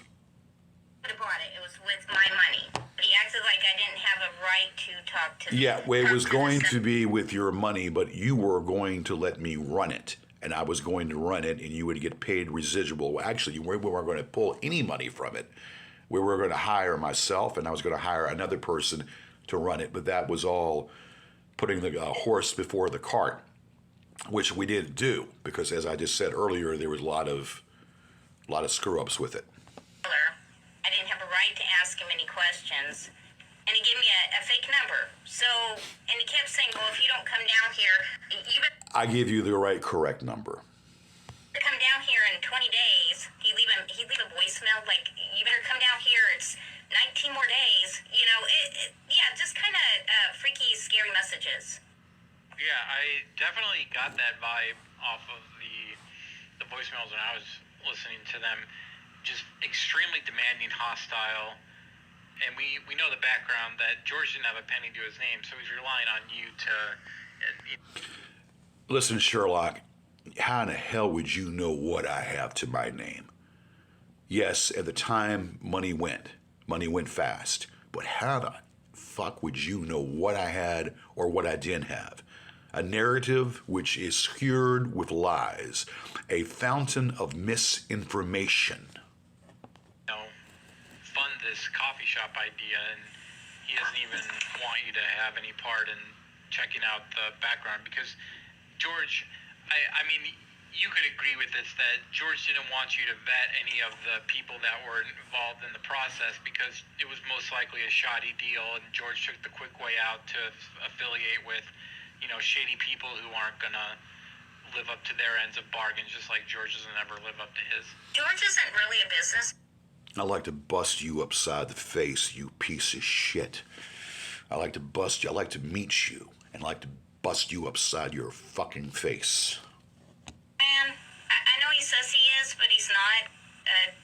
I bought it. It was with my money. But he acted like I didn't have a right to talk to. Yeah, well, it was going to be with your money, but you were going to let me run it. And I was going to run it, and you would get paid residual. Well, actually, we weren't going to pull any money from it. We were going to hire myself, and I was going to hire another person to run it. But that was all putting the horse before the cart, which we didn't do because, as I just said earlier, there was a lot of screw-ups with it. I didn't have a right to ask him any questions. And he gave me a fake number. So, and he kept saying, well, if you don't come down here, you better I give you the correct number. come down here in 20 days. He'd leave a voicemail like, you better come down here. It's 19 more days. You know, yeah, just kind of freaky, scary messages. Yeah, I definitely got that vibe off of the voicemails when I was listening to them. Just extremely demanding, hostile. And we know the background that George didn't have a penny to his name, so he's relying on you to... Listen, Sherlock, how in the hell would you know what I have to my name? Yes, at the time, money went fast. But how the fuck would you know what I had or what I didn't have? A narrative which is skewed with lies, a fountain of misinformation. Fund this coffee shop idea, and he doesn't even want you to have any part in checking out the background because George, I mean, you could agree with this that George didn't want you to vet any of the people that were involved in the process because it was most likely a shoddy deal, and George took the quick way out to affiliate with, you know, shady people who aren't gonna live up to their ends of bargains, just like George doesn't ever live up to his. George isn't really a business. I like to bust you upside the face, you piece of shit. I like to bust you. I like to meet you and like to bust you upside your fucking face. Man, I know he says he is, but he's not.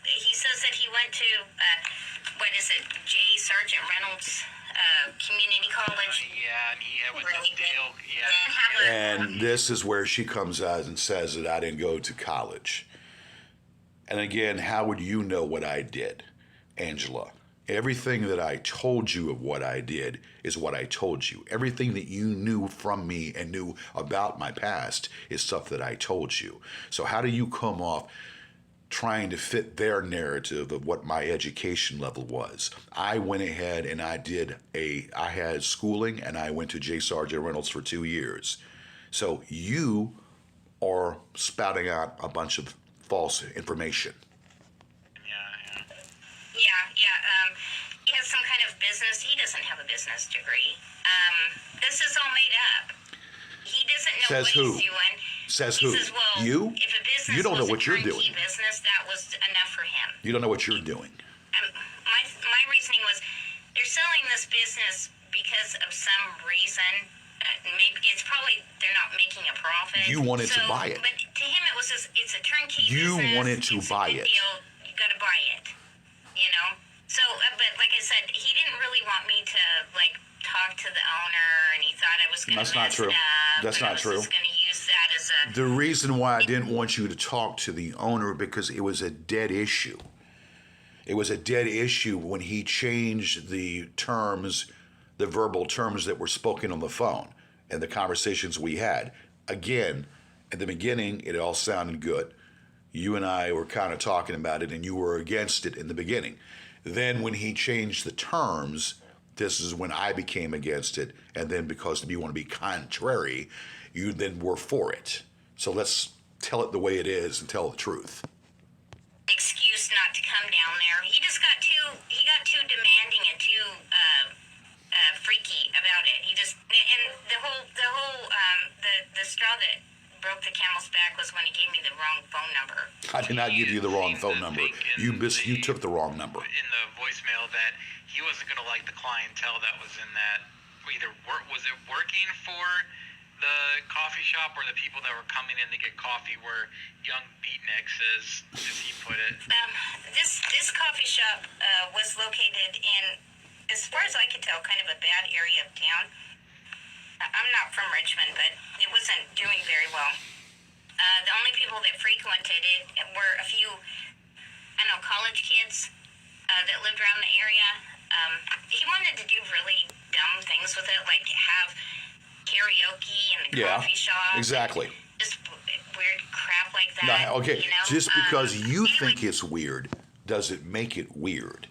He says that he went to, J. Sargent Reynolds Community College. Yeah, and he was Really a Dale. didn't Yeah. have a... And this is where she comes out and says that I didn't go to college. And again, how would you know what I did, Angela? Everything that I told you of what I did is what I told you. Everything that you knew from me and knew about my past is stuff that I told you. So how do you come off trying to fit their narrative of what my education level was? I went ahead and I had schooling and I went to J. Sargent Reynolds for 2 years. So you are spouting out a bunch of false information. He has some kind of business. He doesn't have a business degree. This is all made up. He doesn't know Says what who? he's doing. Says He who? says, well, You? if a business You don't know was what you're a turnkey doing. business, that was enough for him. You don't know what you're doing. My reasoning was they're selling this business because of some reason. Maybe it's probably they're not making a profit. You wanted to buy it. But to him, it was just, it's a turnkey You business. wanted to It's buy a good it. Deal. You got to buy it. You know. So, but like I said, he didn't really want me to talk to the owner, and he thought I was going to That's not mess true. it up. That's and not I was true. just going to use that as a... The reason why I didn't want you to talk to the owner because it was a dead issue. It was a dead issue when he changed the terms, the verbal terms that were spoken on the phone and the conversations we had. Again, at the beginning, it all sounded good. You and I were kind of talking about it, and you were against it in the beginning. Then when he changed the terms, this is when I became against it. And then because you want to be contrary, you then were for it. So let's tell it the way it is and tell the truth. Excuse not to come down there. He just got too demanding and too freaky about it. He just, and the straw that broke the camel's back was when he gave me the wrong phone number. I did not give you the wrong phone number. You took the wrong number. In the voicemail that he wasn't going to like the clientele that was in that. Was it working for the coffee shop, or the people that were coming in to get coffee were young beatniks, as he put it? This coffee shop was located in, as far as I could tell, kind of a bad area of town. I'm not from Richmond, but it wasn't doing very well. The only people that frequented it were a few, college kids that lived around the area. He wanted to do really dumb things with it, like have karaoke in the coffee shop. Exactly. Just weird crap like that. Now, okay, just because you anyway. think it's weird doesn't make it weird.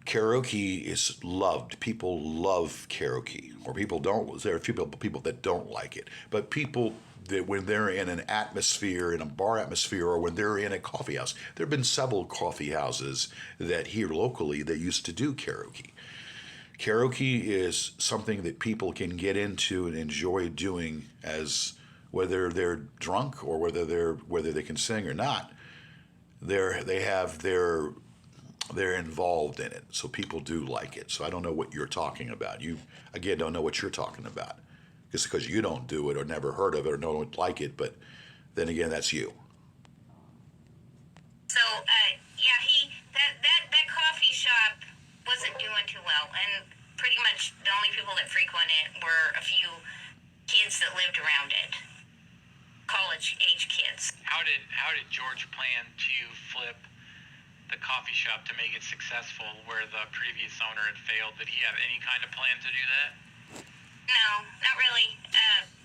Karaoke is loved. People love karaoke, or people don't. There are a few people that don't like it, but people that when they're in an atmosphere, in a bar atmosphere, or when they're in a coffee house, there have been several coffee houses that here locally that used to do karaoke. Karaoke is something that people can get into and enjoy doing, as whether they're drunk or whether they can sing or not. They're involved in it, so people do like it. So I don't know what you're talking about. You again don't know what you're talking about, just because you don't do it or never heard of it or don't like it. But then again, that's you. So that coffee shop wasn't doing too well, and pretty much the only people that frequent it were a few kids that lived around it, college age kids. How did George plan to flip the coffee shop to make it successful where the previous owner had failed? Did he have any kind of plan to do that? No, not really.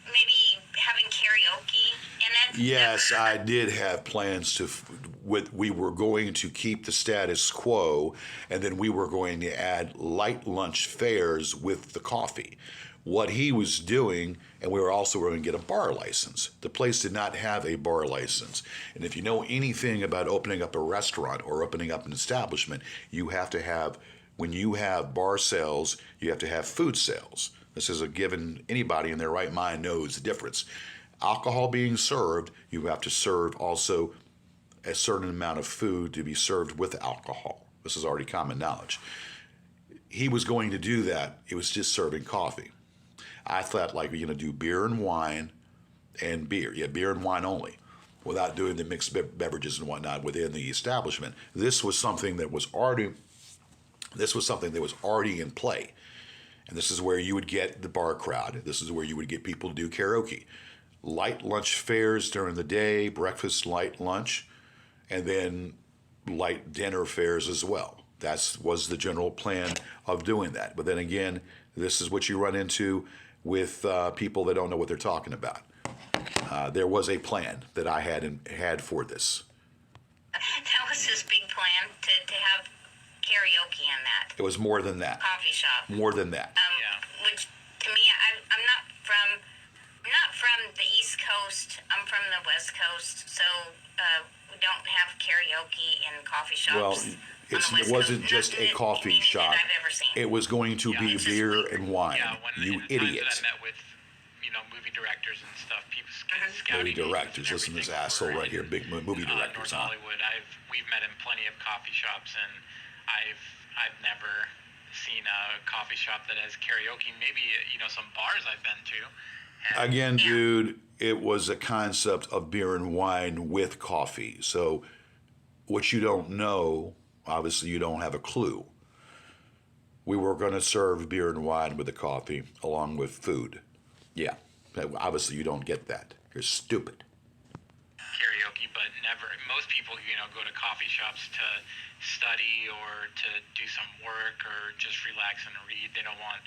Maybe having karaoke in it. Yes, I did have plans to. We were going to keep the status quo, and then we were going to add light lunch fares with the coffee. What he was doing, and we were also going to get a bar license. The place did not have a bar license. And if you know anything about opening up a restaurant or opening up an establishment, you have to have, when you have bar sales, you have to have food sales. This is a given. Anybody in their right mind knows the difference. Alcohol being served, you have to serve also a certain amount of food to be served with alcohol. This is already common knowledge. He was going to do that. It was just serving coffee. I thought, like, we're going to do beer and wine and beer. Yeah, beer and wine only, without doing the mixed beverages and whatnot within the establishment. This was something that was already in play. And this is where you would get the bar crowd. This is where you would get people to do karaoke. Light lunch fares during the day, breakfast, light lunch, and then light dinner fares as well. That was the general plan of doing that. But then again, this is what you run into with people that don't know what they're talking about. There was a plan that I had for this. That was his big plan, to have karaoke in that. It was more than that. Coffee shop. More than that. Which to me, I'm not from the East Coast. I'm from the West Coast, so we don't have karaoke in coffee shops. Well, it wasn't just a coffee shop. That I've ever seen. It was going to be beer and wine. Yeah, You in the idiot. times that I met with, movie directors and stuff, people Movie directors. Listen to this asshole right here. Big movie directors, North huh? Hollywood. We've met in plenty of coffee shops, and I've never seen a coffee shop that has karaoke. Maybe some bars I've been to. Again, dude, it was a concept of beer and wine with coffee. So what you don't know, obviously you don't have a clue. We were going to serve beer and wine with the coffee along with food. Yeah, obviously you don't get that. You're stupid. Karaoke, but never. Most people, go to coffee shops to study or to do some work or just relax and read. They don't want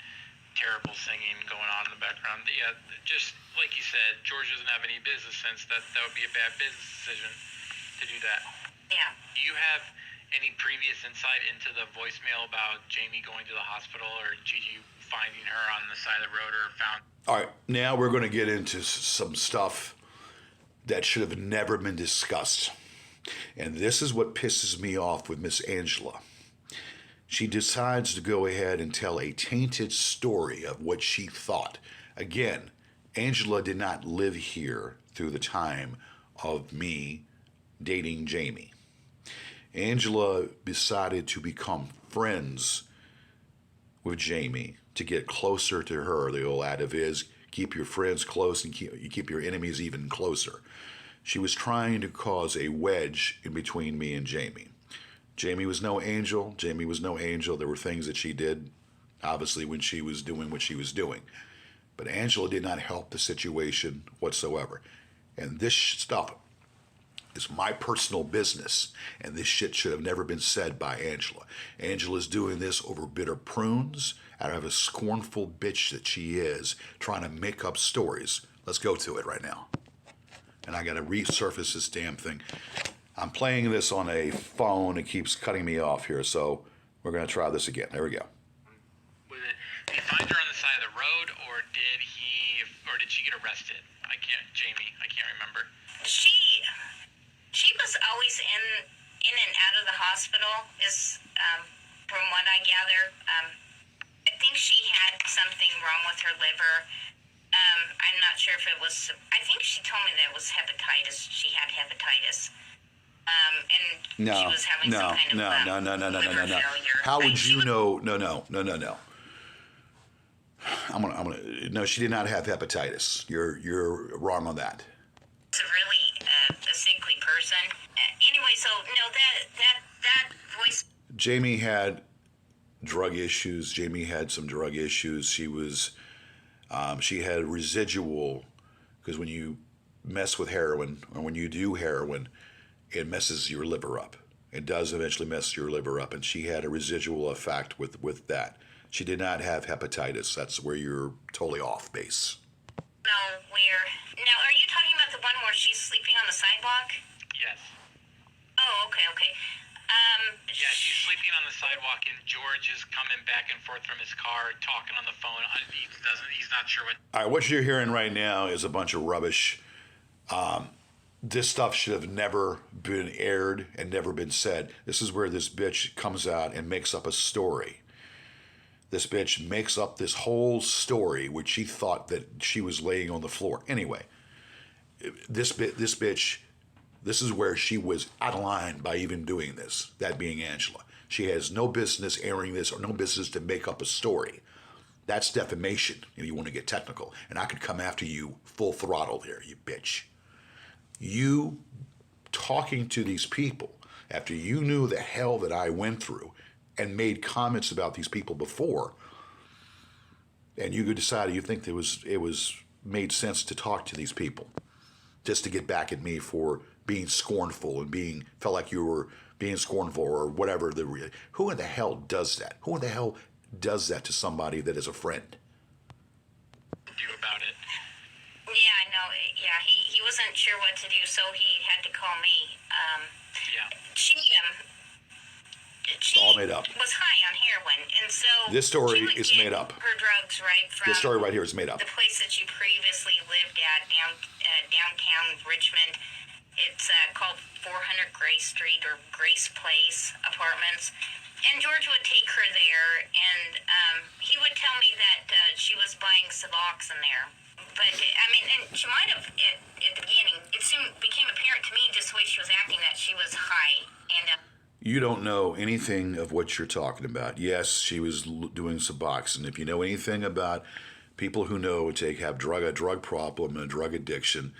terrible singing going on in the background. Yeah, just like you said, George doesn't have any business sense. That would be a bad business decision to do that. Yeah. Do you have any previous insight into the voicemail about Jamie going to the hospital or Gigi finding her on the side of the road or found? All right, now we're going to get into some stuff that should have never been discussed. And this is what pisses me off with Miss Angela. She decides to go ahead and tell a tainted story of what she thought. Again, Angela did not live here through the time of me dating Jamie. Angela decided to become friends with Jamie to get closer to her. The old adage is, keep your friends close and keep your enemies even closer. She was trying to cause a wedge in between me and Jamie. Jamie was no angel. Jamie was no angel. There were things that she did, obviously, when she was doing what she was doing. But Angela did not help the situation whatsoever. And this stuff is my personal business, and this shit should have never been said by Angela. Angela's doing this over bitter prunes, out of a scornful bitch that she is, trying to make up stories. Let's go to it right now. And I gotta resurface this damn thing. I'm playing this on a phone. It keeps cutting me off here, so we're gonna try this again. There we go. Did he find her on the side of the road, or did she get arrested? Jamie, I can't remember. She was always in and out of the hospital, is from what I gather. I think she had something wrong with her liver. I'm not sure if it was. I think she told me that it was hepatitis. She had hepatitis. And she was having some kind of liver failure. How would you know? No. I'm gonna. No, she did not have hepatitis. You're wrong on that. It's a really a sickly person. Anyway, so no, that voice. Jamie had drug issues. Jamie had some drug issues. She had residual, because when you mess with heroin, or when you do heroin, it messes your liver up. It does eventually mess your liver up, and she had a residual effect with that. She did not have hepatitis. That's where you're totally off base. No, now, are you talking about the one where she's sleeping on the sidewalk? Yes. Oh, okay. Yeah, she's sleeping on the sidewalk, and George is coming back and forth from his car, talking on the phone. He's not sure what. All right, what you're hearing right now is a bunch of rubbish. This stuff should have never been aired and never been said. This is where this bitch comes out and makes up a story. This bitch makes up this whole story, which she thought that she was laying on the floor. Anyway, this bitch, this is where she was out of line by even doing this, that being Angela. She has no business airing this, or no business to make up a story. That's defamation, if you want to get technical. And I could come after you full throttle here, you bitch. You talking to these people after you knew the hell that I went through and made comments about these people before, and you decided you think it was made sense to talk to these people just to get back at me for being scornful and felt like you were being scornful or whatever. Who in the hell does that? Who in the hell does that to somebody that is a friend? Do about it. Yeah, I know. Yeah, he wasn't sure what to do, so he had to call me. Yeah. She all made up. Was high on heroin, and so this story she would is get made up. Her drugs right from this story right here is made up. The place that she previously lived at downtown Richmond. It's called 400 Grace Street or Grace Place Apartments. And George would take her there, and he would tell me that she was buying Suboxone there. But, I mean, and she might have, at the beginning, it soon became apparent to me just the way she was acting that she was high. And you don't know anything of what you're talking about. Yes, she was doing Suboxone. If you know anything about people who know have a drug problem and a drug addiction,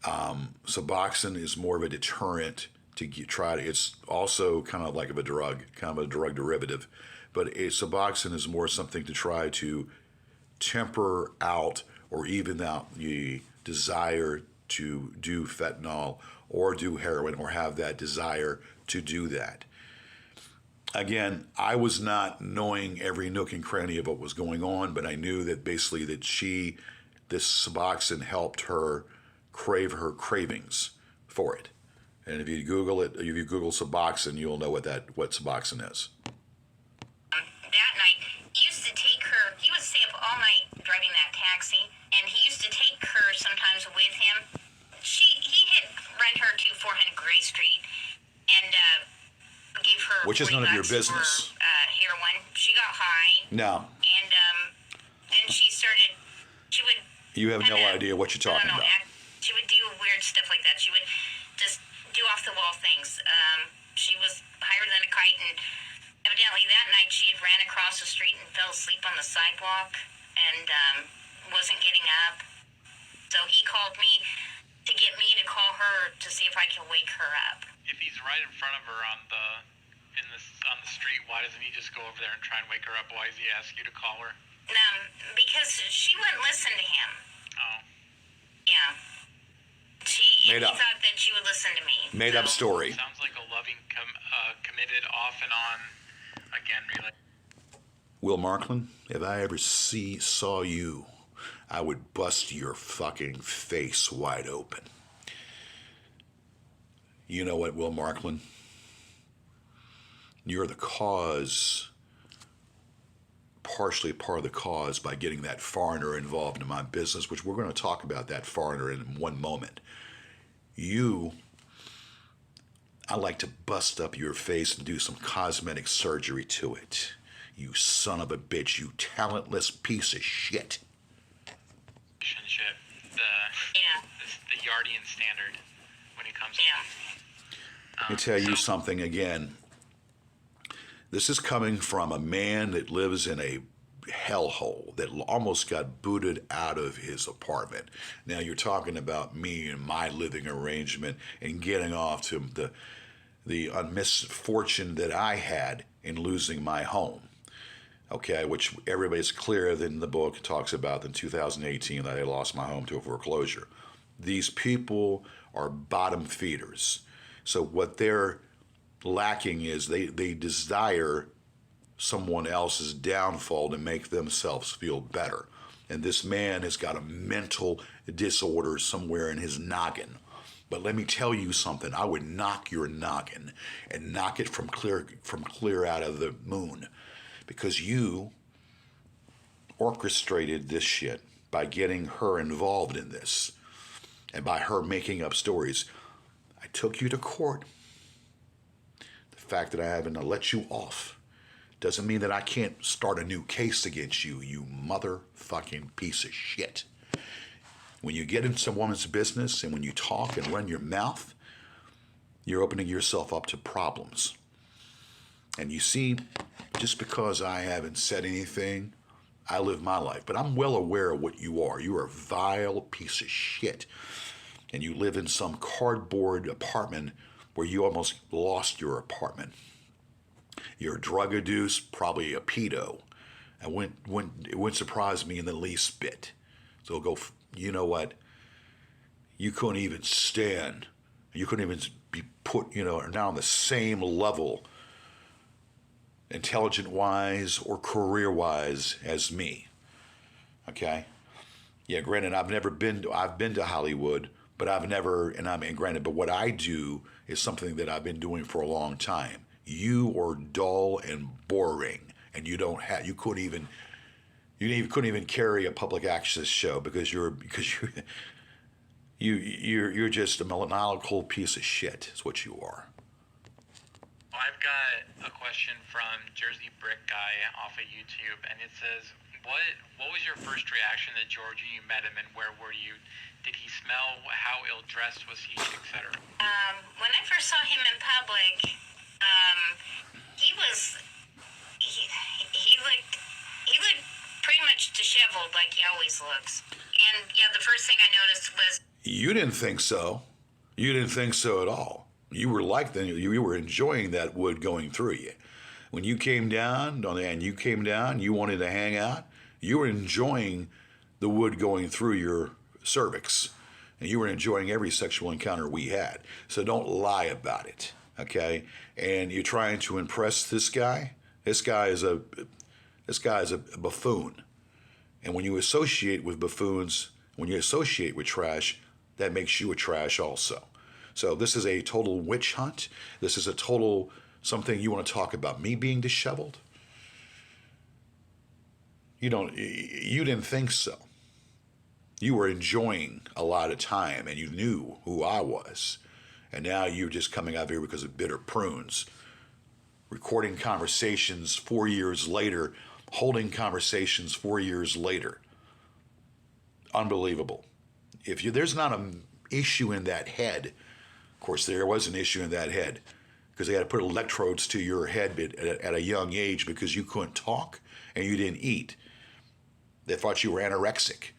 Suboxone is more of a deterrent to it's also kind of like a drug derivative, but Suboxone is more something to try to temper out or even out the desire to do fentanyl or do heroin or have that desire to do that. Again, I was not knowing every nook and cranny of what was going on, but I knew that basically that this Suboxone helped her crave her cravings for it. And if you Google Suboxone, you'll know what Suboxone is. That night, he used to take her, he would stay up all night driving that taxi, and he used to take her sometimes with him. He had rent her to 400 Gray Street and gave her which is none of your business. For, heroin. She got high. No. And then she would. You have no idea what you're talking about. She would She would just do off the wall things. She was higher than a kite, and evidently that night she had ran across the street and fell asleep on the sidewalk and wasn't getting up. So he called me to get me to call her to see if I could wake her up. If he's right in front of her on the street, why doesn't he just go over there and try and wake her up? Why does he ask you to call her? Because she wouldn't listen to him. Oh. Yeah. He Made up. thought that she would listen to me. Made up story. Sounds like a loving, committed, off and on, again, really. Will Marklin, if I ever saw you, I would bust your fucking face wide open. You know what, Will Marklin? You're the cause, partially part of the cause, by getting that foreigner involved in my business, which we're going to talk about that foreigner in one moment. I like to bust up your face and do some cosmetic surgery to it. You son of a bitch, you talentless piece of shit. Relationship, the Yardian standard when it comes to. Yeah. Let me tell you something again. This is coming from a man that lives in a hellhole, that almost got booted out of his apartment. Now you're talking about me and my living arrangement and getting off to the misfortune that I had in losing my home. Okay, which everybody's clear in the book talks about in 2018 that I lost my home to a foreclosure. These people are bottom feeders. So what they're lacking is they desire someone else's downfall to make themselves feel better. And this man has got a mental disorder somewhere in his noggin. But let me tell you something. I would knock your noggin and knock it from clear out of the moon, because you orchestrated this shit by getting her involved in this and by her making up stories. I took you to court. The fact that I haven't let you off doesn't mean that I can't start a new case against you, you motherfucking piece of shit. When you get into some woman's business and when you talk and run your mouth, you're opening yourself up to problems. And you see, just because I haven't said anything, I live my life. But I'm well aware of what you are. You are a vile piece of shit. And you live in some cardboard apartment where you almost lost your apartment. You're a drug adduced, probably a pedo. It wouldn't surprise me in the least bit. So go, you know what? You couldn't even stand. You couldn't even be put, not on the same level, intelligent-wise or career-wise, as me. Okay? Yeah, granted, I've been to Hollywood, but but what I do is something that I've been doing for a long time. You are dull and boring, and you couldn't even carry a public access show because you're just a maniacal piece of shit. Is what you are. I've got a question from Jersey Brick Guy off of YouTube, and it says, "What was your first reaction to George when you met him, and where were you? Did he smell? How ill dressed was he, etc.?" When I first saw him in public, he looked pretty much disheveled, like he always looks. And yeah, the first thing I noticed was, You didn't think so. You didn't think so at all. You were you were enjoying that wood going through you. When you came down, you wanted to hang out, you were enjoying the wood going through your cervix. And you were enjoying every sexual encounter we had. So don't lie about it, okay? And you're trying to impress this guy. This guy is a buffoon. And when you associate with buffoons, when you associate with trash, that makes you a trash also. So this is a total witch hunt. This is a total something you want to talk about. Me being disheveled? You didn't think so. You were enjoying a lot of time and you knew who I was. And now you're just coming out here because of bitter prunes. Recording conversations 4 years later, holding conversations 4 years later. Unbelievable. There's not issue in that head. Of course, there was an issue in that head because they had to put electrodes to your head at a young age because you couldn't talk and you didn't eat. They thought you were anorexic.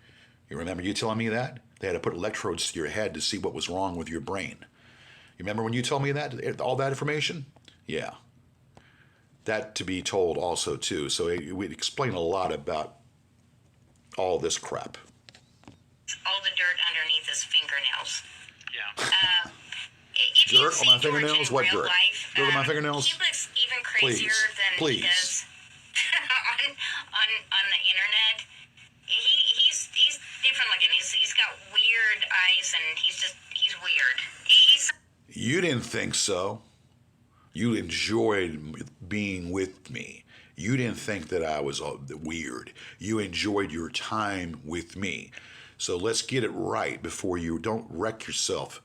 You remember you telling me that? They had to put electrodes to your head to see what was wrong with your brain. You remember when you told me that, all that information? Yeah. That to be told also, too. So it would explain a lot about all this crap. All the dirt underneath his fingernails. Yeah. If you Dirt see on my George fingernails? in What real dirt? life, Dirt on my fingernails? he looks even crazier than Please. he does on the internet. He's different looking. He's got weird eyes and he's weird. He's You didn't think so. You enjoyed being with me. You didn't think that I was weird. You enjoyed your time with me. So let's get it right before you don't wreck yourself.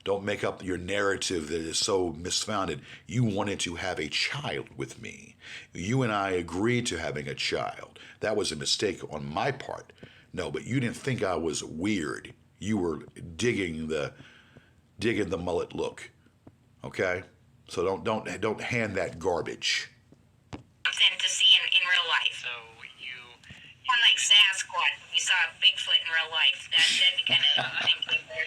Don't make up your narrative that is so misfounded. You wanted to have a child with me. You and I agreed to having a child. That was a mistake on my part. No, but you didn't think I was weird. You were digging the mullet look. Okay? So don't hand that garbage. something to see in real life. So you Kind of like Sasquatch. If you saw Bigfoot in real life, that'd be kind of same thing there.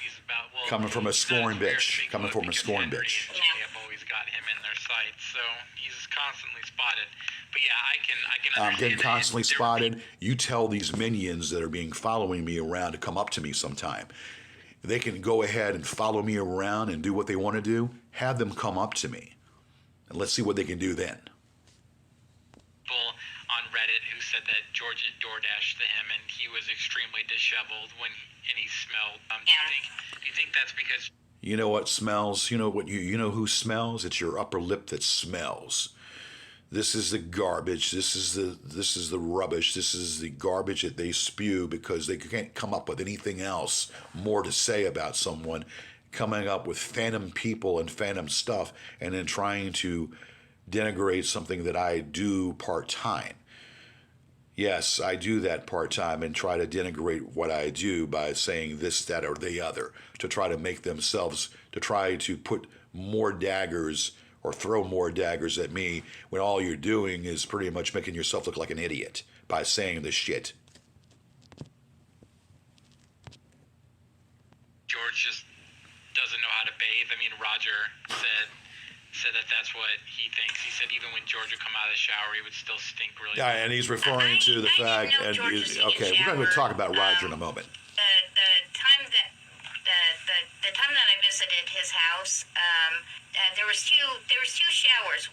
he's about Coming from a scorn bitch. Coming from a scorn Henry bitch. and Jay have always got him in their sights, so he's constantly spotted. But yeah, I can I'm understand getting that constantly there- spotted. You tell these minions that are being following me around to come up to me sometime. They can go ahead and follow me around and do what they want to do. Have them come up to me. And let's see what they can do then. people on Reddit who said that George had DoorDashed to him and he was extremely disheveled and he smelled. Do you think that's because You know what smells? You know who smells? It's your upper lip that smells. This is the garbage. This is the rubbish. This is the garbage that they spew because they can't come up with anything else more to say about someone, coming up with phantom people and phantom stuff and then trying to denigrate something that I do part-time. Yes, I do that part-time and try to denigrate what I do by saying this, that, or the other to try to make themselves, to try to put more daggers or throw more daggers at me when all you're doing is pretty much making yourself look like an idiot by saying this shit. George just doesn't know how to bathe? I mean, Roger said that that's what he thinks. He said even when George would come out of the shower, he would still stink really Yeah, bad. and he's referring to the I fact, didn't know and George was taking okay, a we're going to shower. talk about Roger in a moment. The time that I visited his house, there was two showers.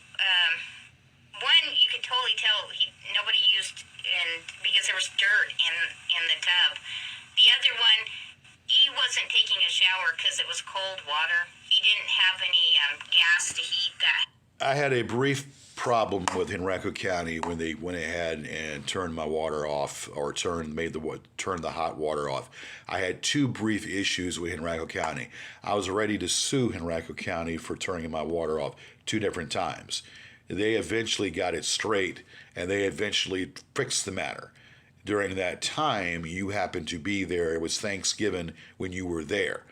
One you could totally tell nobody used, and because there was dirt in the tub. The other one, he wasn't taking a shower because it was cold water. He didn't have any gas to heat that. I had a brief problem with Henrico County when they went ahead and turned my water off, or turned the hot water off. I had two brief issues with Henrico County. I was ready to sue Henrico County for turning my water off 2 different times. They eventually got it straight, and they eventually fixed the matter. During that time, you happened to be there. It was Thanksgiving when you were there.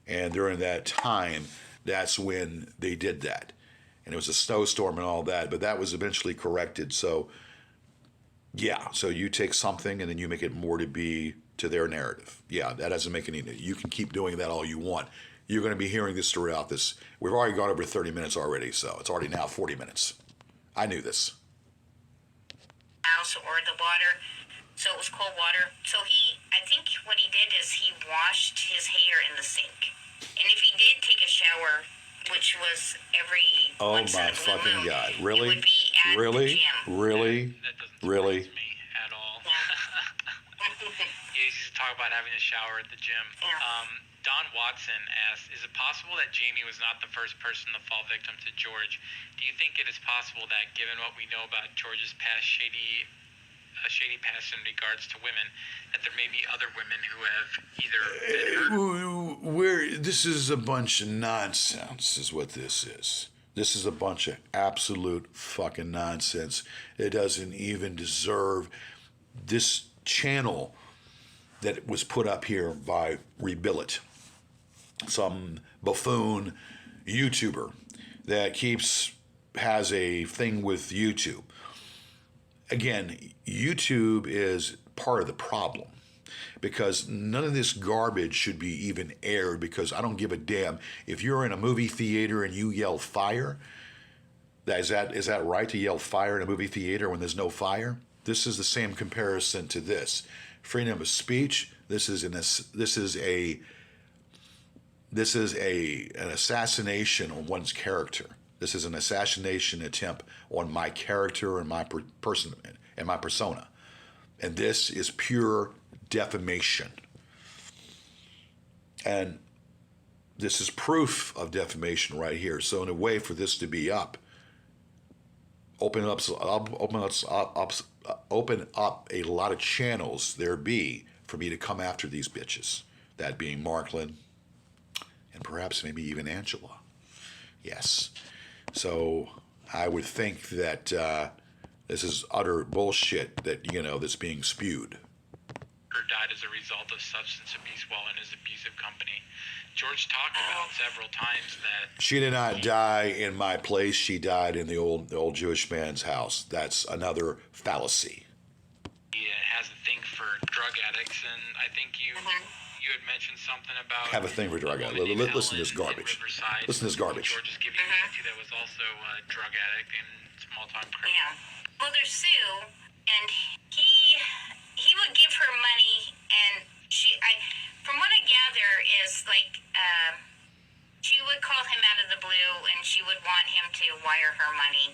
And during that time, that's when they did that. And it was a snowstorm and all that, but that was eventually corrected. So, yeah, so you take something and then you make it more to be to their narrative. Yeah, that doesn't make any, you can keep doing that all you want. You're going to be hearing this throughout this. We've already gone over 30 minutes already, so it's already now 40 minutes. I knew this. House or the water, so it was cold water. So I think what he did is he washed his hair in the sink. And if he did take a shower, which was every Oh once in my a blue fucking moon, God. it Really? would be at the Really? gym. Really? That doesn't Really? surprise me at all. Yeah. He used to talk about having a shower at the gym. Yeah. Don Watson asked, is it possible that Jamie was not the first person to fall victim to George? Do you think it is possible that, given what we know about George's past shady past in regards to women, that there may be other women who have either been hurt? This is a bunch of nonsense, is what this is. This is a bunch of absolute fucking nonsense. It doesn't even deserve this channel. that was put up here by Rebillet, some buffoon YouTuber that has a thing with YouTube. Again, YouTube is part of the problem because none of this garbage should be even aired, because I don't give a damn if you're in a movie theater and you yell fire. Is that right to yell fire in a movie theater when there's no fire? This is the same comparison to this. Freedom of speech. This is an assassination on one's character. This is an assassination attempt on my character and my person and my persona. And this is pure defamation. And this is proof of defamation right here. So in a way for this to be up, open up a lot of channels there be for me to come after these bitches. That being Marklin and perhaps maybe even Angela. Yes. So I would think that this is utter bullshit that's being spewed. Her died as a result of substance abuse while in his abusive company. George talked about several times that she did not die in my place. She died in the old Jewish man's house. That's another fallacy. he has a thing for drug addicts, and I think you had mentioned something about Have a thing for drug addicts. Listen to this garbage. Listen to this garbage. George is giving to that was also a drug addict and small-time criminal. Yeah. Well, there's Sue, and he would give her money, and from what I gather, is like she would call him out of the blue, and she would want him to wire her money.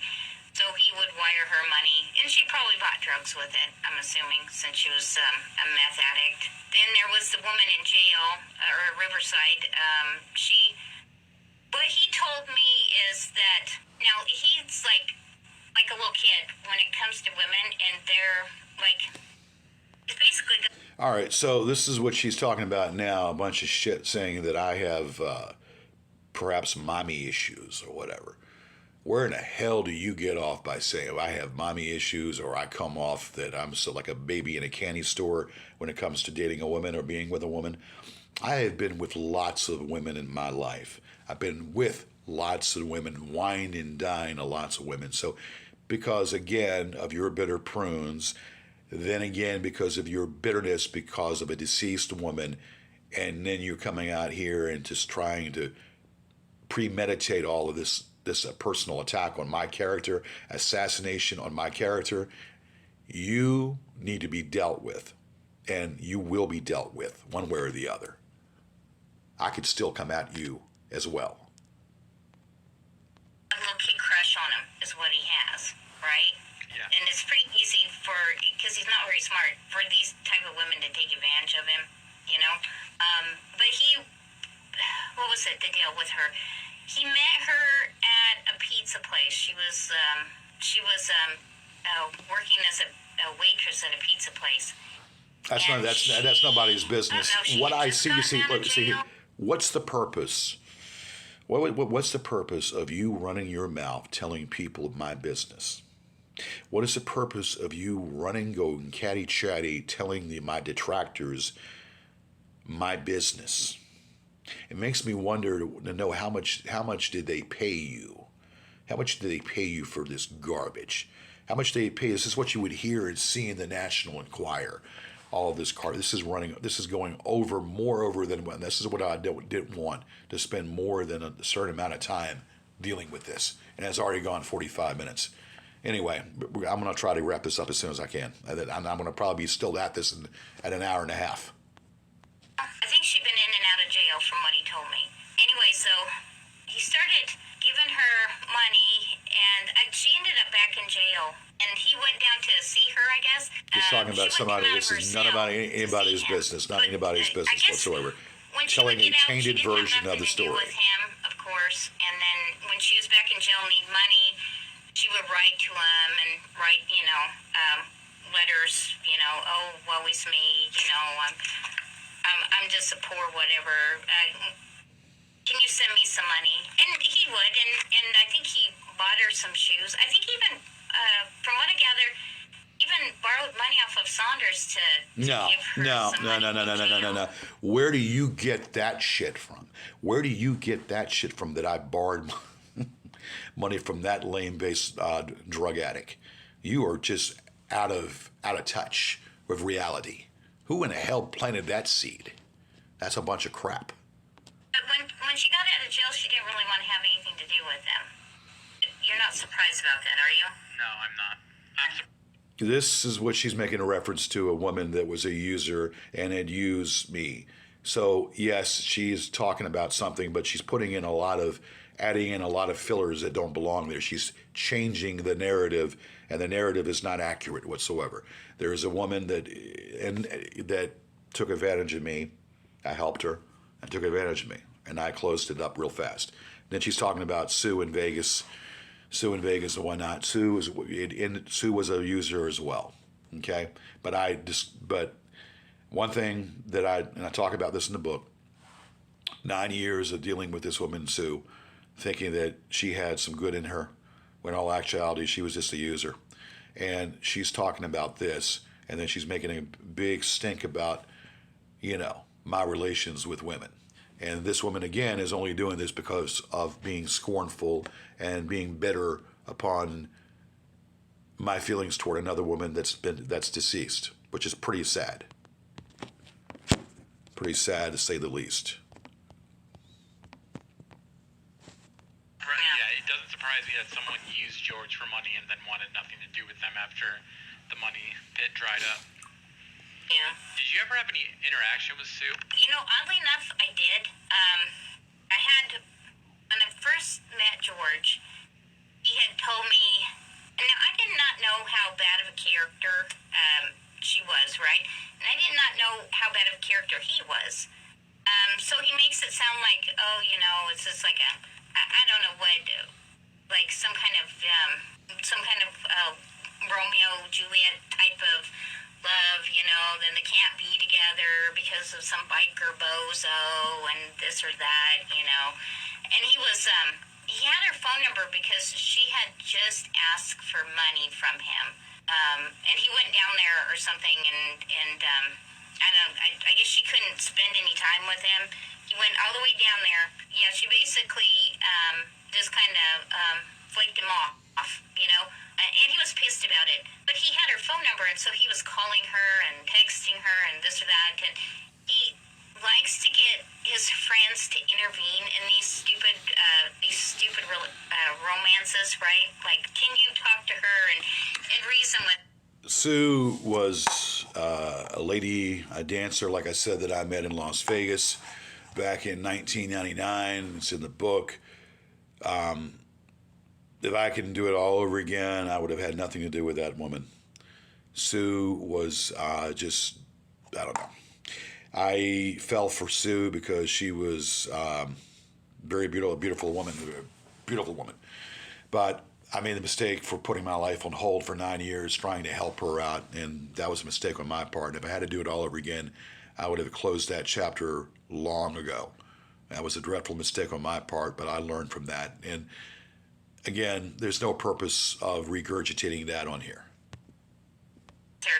So he would wire her money, and she probably bought drugs with it, I'm assuming, since she was a meth addict. Then there was the woman in jail, or Riverside. What he told me is that, now he's like a little kid when it comes to women, and they're like, it's basically... All right, so this is what she's talking about now, a bunch of shit saying that I have perhaps mommy issues or whatever. Where in the hell do you get off by saying I have mommy issues, or I come off that I'm so like a baby in a candy store when it comes to dating a woman or being with a woman? I have been with lots of women in my life. I've been with lots of women, wined and dined lots of women. So because, again, of your bitter prunes, then again because of your bitterness because of a deceased woman, and then you're coming out here and just trying to premeditate all of this personal attack on my character, assassination on my character, you need to be dealt with, and you will be dealt with one way or the other. I could still come at you as well. A little kid crush on him is what he has, right? Yeah. And it's pretty easy because he's not very smart, for these type of women to take advantage of him, you know? But what was it, the deal with her? He met her at a pizza place. She was working as a waitress at a pizza place. That's nobody's business. What I see, see, what's the purpose? What's the purpose of you running your mouth telling people my business? What is the purpose of you going catty-chatty telling my detractors my business? It makes me wonder to know how much did they pay you? How much did they pay you for this garbage? How much did they pay? This is what you would hear and see in the National Enquirer. All of this this is going more over than one. This is what I didn't want, to spend more than a certain amount of time dealing with this. And it's already gone 45 minutes. Anyway, I'm going to try to wrap this up as soon as I can. I'm going to probably be still at this at an hour and a half. I think she'd been in and out of jail from what he told me. Anyway, so he started giving her money, and she ended up back in jail. And he went down to see her, I guess. He's talking about somebody. This is none about anybody's business. Not anybody's business whatsoever. Telling a tainted version of the story. With him, of course. And then when she was back in jail, need money, she would write to him and write, letters. Oh, woe is me. I'm just a poor whatever. Can you send me some money? And he would, and I think he bought her some shoes. I think even, from what I gather, even borrowed money off of Saunders to No, give her no, some no, money no, no, in no, no, no, no, jail. no. Where do you get that shit from? Where do you get that shit from that I borrowed money from that lame-based drug addict? You are just out of touch with reality. Who in the hell planted that seed? That's a bunch of crap. But when she got out of jail, she didn't really want to have anything to do with them. You're not surprised about that, are you? No, I'm not. This is what she's making a reference to, a woman that was a user and had used me. So yes, she's talking about something, but she's adding in a lot of fillers that don't belong there. She's changing the narrative, and the narrative is not accurate whatsoever. There is a woman that took advantage of me. I helped her and took advantage of me, and I closed it up real fast. Then she's talking about Sue in Vegas and whatnot. Sue was a user as well. Okay, but one thing that I talk about this in the book. 9 years of dealing with this woman Sue, thinking that she had some good in her, when in all actuality she was just a user, and she's talking about this, and then she's making a big stink about, my relations with women. And this woman, again, is only doing this because of being scornful and being bitter upon my feelings toward another woman that's deceased, which is pretty sad. Pretty sad, to say the least. Right, yeah, it doesn't surprise me that someone used George for money and then wanted nothing to do with them after the money pit dried up. Yeah. Did you ever have any interaction with Sue? Oddly enough, I did. I had, when I first met George, he had told me, now I did not know how bad of a character she was, right? And I did not know how bad of a character he was. So he makes it sound like, it's just like I don't know what, like some kind of Romeo Juliet type of love, then they can't be together because of some biker bozo and this or that, And he was, he had her phone number because she had just asked for money from him. And he went down there or something and I guess she couldn't spend any time with him. He went all the way down there. Yeah, she basically just kind of flaked him off, and he was pissed about it. But he had her phone number, and so he was calling her and texting her and this or that. And he likes to get his friends to intervene in these stupid romances, right? Like, can you talk to her and reason with? Sue was a dancer, like I said, that I met in Las Vegas back in 1999. It's in the book. If I could do it all over again, I would have had nothing to do with that woman. Sue was I don't know. I fell for Sue because she was very beautiful woman. But I made the mistake for putting my life on hold for 9 years trying to help her out, and that was a mistake on my part. And if I had to do it all over again, I would have closed that chapter long ago. That was a dreadful mistake on my part, but I learned from that. And again, there's no purpose of regurgitating that on here. And,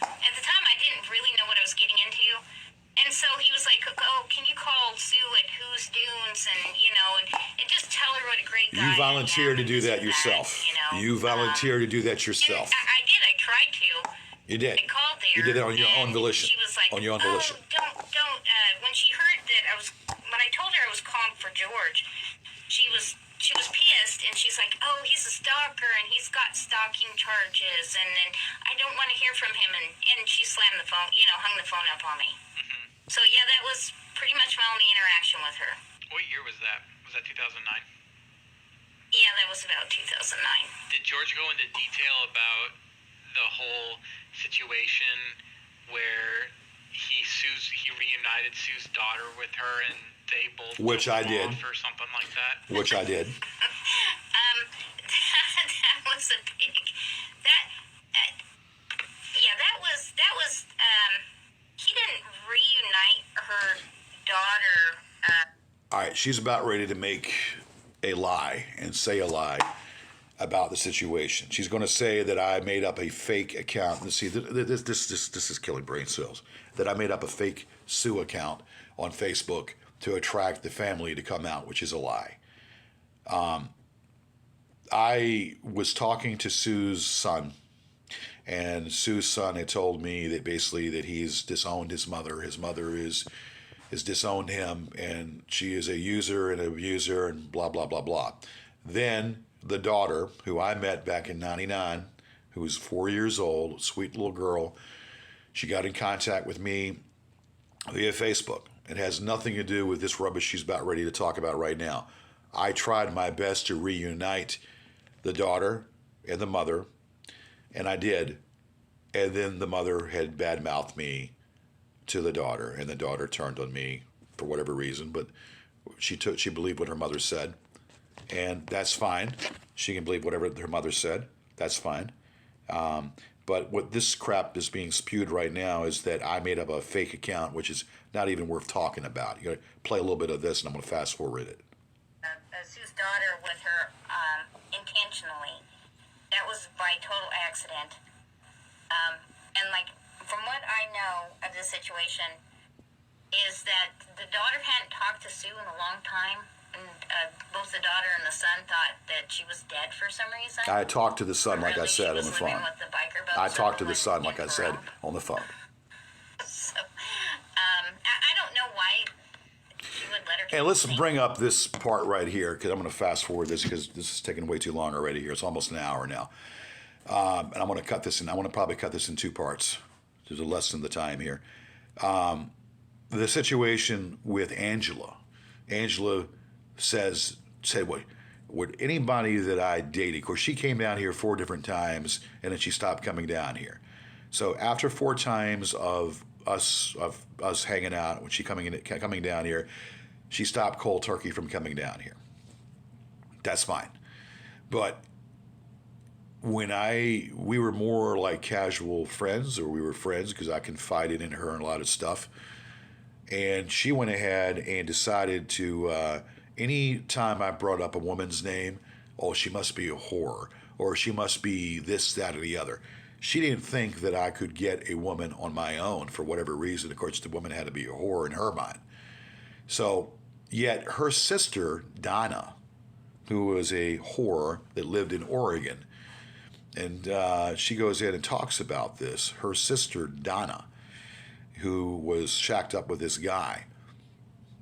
at the time I didn't really know what I was getting into. And so he was like, oh, can you call Sue at Who's Dunes and just tell her what a great guy You volunteered to do that yourself. You volunteered to do that yourself. I did. I tried to. You did. I called there. You did it on your own volition. She was like, on your own volition. don't. When she heard that when I told her I was calling for George, she was pissed, and she's like, oh, he's a stalker, and he's got stalking charges, and then I don't want to hear from him, and she slammed the phone, hung the phone up on me. Mm-hmm. So, yeah, that was pretty much my only interaction with her. What year was that? Was that 2009? Yeah, that was about 2009. Did George go into detail about the whole situation where he reunited Sue's daughter with her, and they both Which I did. or something like that? Which I did. That was a big. That was. He didn't reunite her daughter. All right, she's about ready to make a lie and say a lie. about the situation. She's going to say that I made up a fake account. And see, this is killing brain cells. That I made up a fake Sue account on Facebook to attract the family to come out, which is a lie. I was talking to Sue's son, and Sue's son had told me that basically that he's disowned his mother. His mother has disowned him, and she is a user and an abuser, and blah blah blah blah. Then the daughter, who I met back in '99, who was 4 years old, sweet little girl, she got in contact with me via Facebook. It has nothing to do with this rubbish she's about ready to talk about right now. I tried my best to reunite the daughter and the mother, and I did. And then the mother had badmouthed me to the daughter, and the daughter turned on me for whatever reason, but she believed what her mother said, and that's fine. She can believe whatever her mother said. That's fine. But what this crap is being spewed right now is that I made up a fake account, which is not even worth talking about. You got to play a little bit of this, and I'm going to fast forward it. Sue's daughter with her intentionally. That was by total accident. And like, from what I know of the situation, is that the daughter hadn't talked to Sue in a long time. And both the daughter and the son thought that she was dead for some reason. I talked to the son, like I said, on the phone. I talked to the son, like I said, on the phone. So, I don't know why she would let her. And let's bring up this part right here, because I'm going to fast forward this, because this is taking way too long already here. It's almost an hour now. And I'm going to cut this in. I want to probably cut this in two parts. There's less than the time here. The situation with Angela. Angela said what? Would anybody that I dated, of course, she came down here 4 different times, and then she stopped coming down here. So after 4 times of us hanging out, when she coming down here, she stopped cold turkey from coming down here. That's fine. But when we were more like casual friends, or we were friends because I confided in her in a lot of stuff, and she went ahead and decided to, any time I brought up a woman's name, oh, she must be a whore, or she must be this, that, or the other. She didn't think that I could get a woman on my own for whatever reason. Of course, the woman had to be a whore in her mind. So, yet her sister, Donna, who was a whore that lived in Oregon, and she goes in and talks about this. Her sister, Donna, who was shacked up with this guy,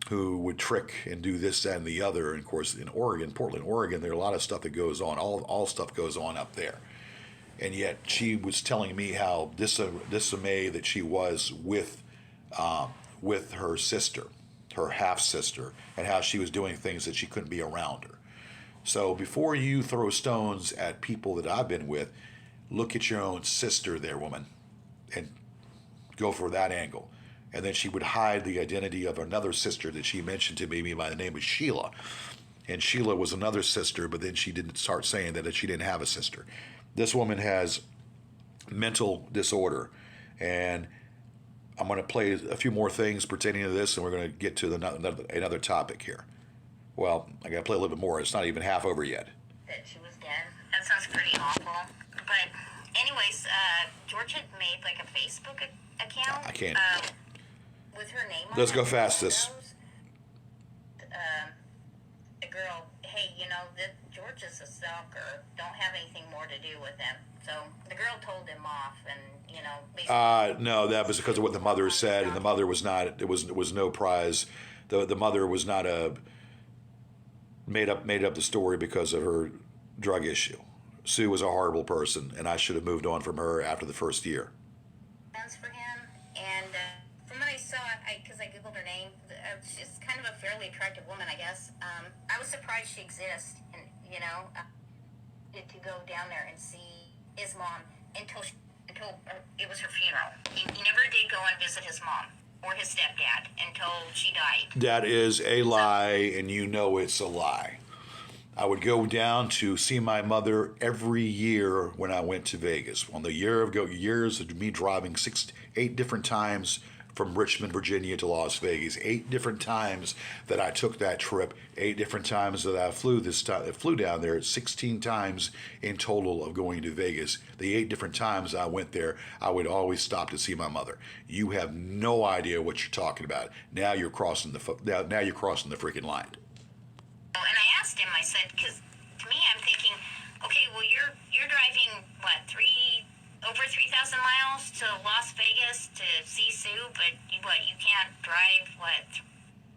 who would trick and do this, that, and the other. And of course, in Oregon, Portland, Oregon, there's a lot of stuff that goes on. All stuff goes on up there. And yet she was telling me how dismayed that she was with her sister, her half-sister, and how she was doing things that she couldn't be around her. So before you throw stones at people that I've been with, look at your own sister there, woman, and go for that angle. And then she would hide the identity of another sister that she mentioned to me by the name of Sheila. And Sheila was another sister, but then she didn't start saying that she didn't have a sister. This woman has mental disorder. And I'm going to play a few more things pertaining to this, and we're going to get to another topic here. Well, I got to play a little bit more. It's not even half over yet. That she was dead. That sounds pretty awful. But anyways, George had made like a Facebook account. I can't. With her name on Let's it, go fastest. The girl, hey, that George is a stalker. Don't have anything more to do with him. So the girl told him off, and basically. No, that was because of what the mother said, and the mother was not. It was no prize. The mother was not made up the story because of her drug issue. Sue was a horrible person, and I should have moved on from her after the first year. For him, and from what I saw, because I googled her name, she's kind of a fairly attractive woman, I guess. I was surprised she exists, and to go down there and see his mom until it was her funeral. He never did go and visit his mom or his stepdad until she died. That is a lie, and you know it's a lie. I would go down to see my mother every year when I went to Vegas. On the years of me driving 6-8 different times from Richmond, Virginia to Las Vegas. 8 different times that I took that trip. 8 different times that I flew down there. 16 times in total of going to Vegas. The 8 different times I went there, I would always stop to see my mother. You have no idea what you're talking about. Now you're crossing now you're crossing the freaking line. And I asked him. I said, because to me, I'm thinking, okay, well, you're driving what over 3,000 miles to Las Vegas to see Sue, but you can't drive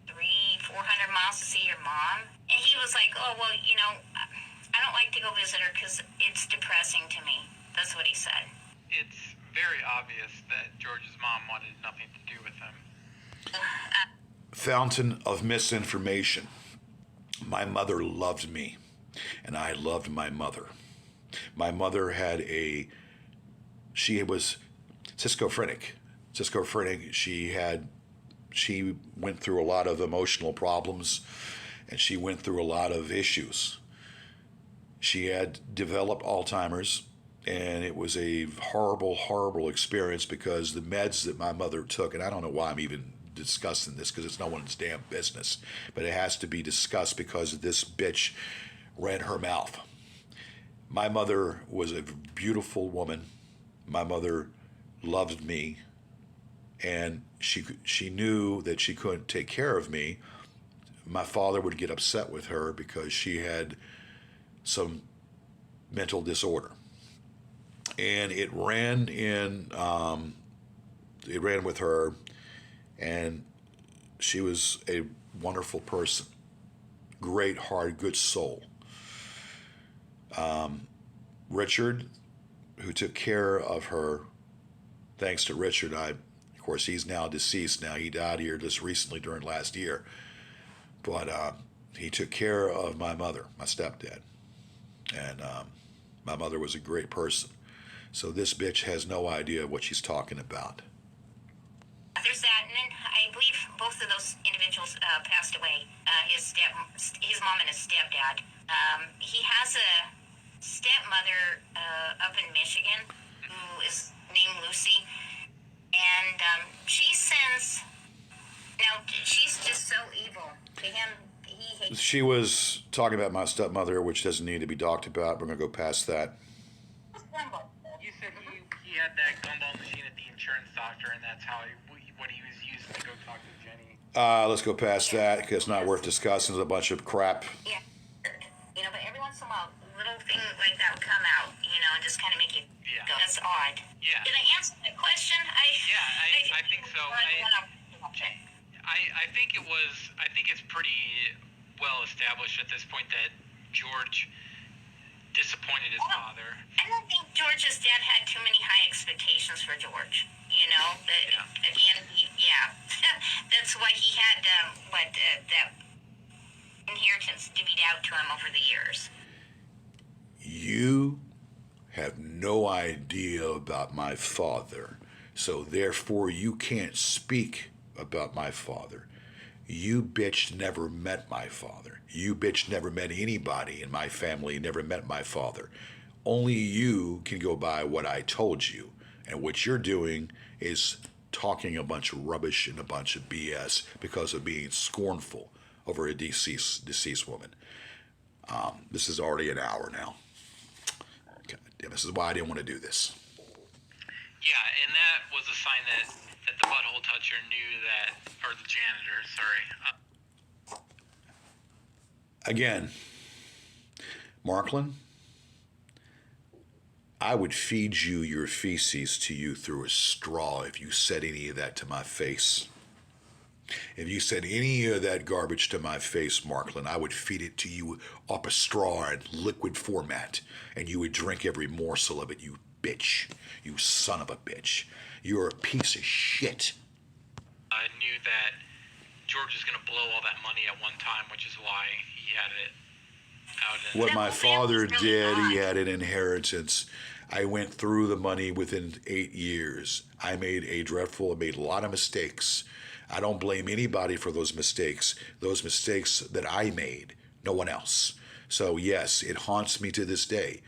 300-400 miles to see your mom? And he was like, oh well, I don't like to go visit her because it's depressing to me. That's what he said. It's very obvious that George's mom wanted nothing to do with him. Fountain of misinformation. My mother loved me, and I loved my mother. My mother she was schizophrenic. She went through a lot of emotional problems, and she went through a lot of issues. She had developed Alzheimer's, and it was a horrible, horrible experience because the meds that my mother took, and I don't know why I'm even discussing this because it's no one's damn business, but it has to be discussed because this bitch ran her mouth. My mother was a beautiful woman. My mother loved me, and she knew that she couldn't take care of me. My father would get upset with her because she had some mental disorder, and it ran with her, and she was a wonderful person, great heart, good soul. Richard, who took care of her, thanks to Richard, of course, he's now deceased now. He died here just recently during last year. But he took care of my mother, my stepdad. And my mother was a great person. So this bitch has no idea what she's talking about. There's that, and then I believe both of those individuals passed away. His mom and his stepdad. He has a stepmother up in Michigan who is named Lucy, and she's just so evil to him. He hates. She was talking about my stepmother, which doesn't need to be talked about. We're going to go past that. You said he had that gumball machine at the insurance doctor, and that's what he was using to go talk to Jenny. Let's go past that because it's not worth discussing. There's a bunch of crap. Yeah. But every once in a while, little things like that would come out, and just kind of make you go, that's odd. Yeah. Did I answer that question? I think so. I think it's pretty well established at this point that George disappointed his father. I don't think George's dad had too many high expectations for George. At the end, that's why he had that inheritance divvied out to him over the years. You have no idea about my father, so therefore you can't speak about my father. You bitch never met my father. You bitch never met anybody in my family, never met my father. Only you can go by what I told you. And what you're doing is talking a bunch of rubbish and a bunch of BS because of being scornful over a deceased woman. This is already an hour now. God damn, this is why I didn't want to do this. Yeah, and that was a sign that the butthole toucher knew that, or the janitor, sorry. Again, Marklin, I would feed you your feces to you through a straw if you said any of that to my face. If you said any of that garbage to my face, Marklin, I would feed it to you up a straw in liquid format, and you would drink every morsel of it, you bitch. You son of a bitch. You're a piece of shit. I knew that George was going to blow all that money at one time, which is why he had it out. What my father did, he had an inheritance. I went through the money within 8 years. I made a lot of mistakes. I don't blame anybody for those mistakes. Those mistakes that I made, no one else. So yes, it haunts me to this day.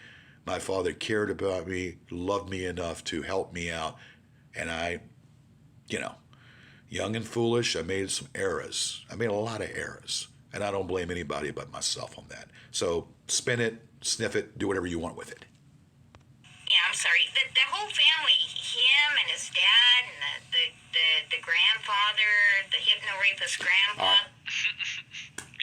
My father cared about me, loved me enough to help me out, and Young and foolish, I made some errors. I made a lot of errors. And I don't blame anybody but myself on that. So spin it, sniff it, do whatever you want with it. Yeah, I'm sorry. The whole family, him and his dad, and the grandfather, the hypno rapist grandpa.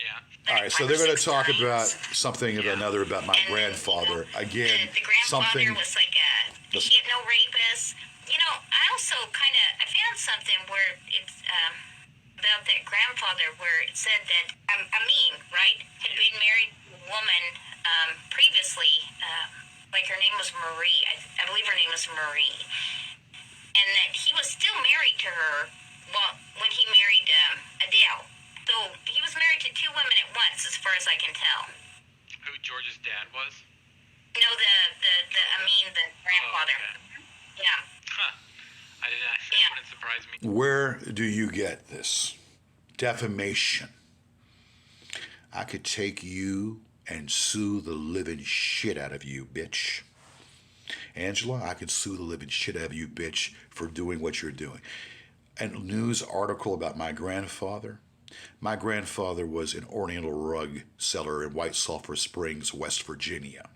Yeah. All right, so they're going to talk about something or another about my grandfather. Again, the grandfather something. was like a hypno rapist. You know, I also I found something where it's about that grandfather where it said that Amin, right, had been married to a woman previously, like her name was Marie. I believe her name was Marie. And that he was still married to her when he married Adele. So he was married to two women at once, as far as I can tell. Who George's dad was? No, the grandfather. Oh, okay. Yeah. Huh. I didn't. That Yeah. wouldn't surprise me. Where do you get this? Defamation. I could take you and sue the living shit out of you, bitch. Angela, I could sue the living shit out of you, bitch, for doing what you're doing. A news article about my grandfather. My grandfather was an Oriental rug seller in White Sulphur Springs, West Virginia.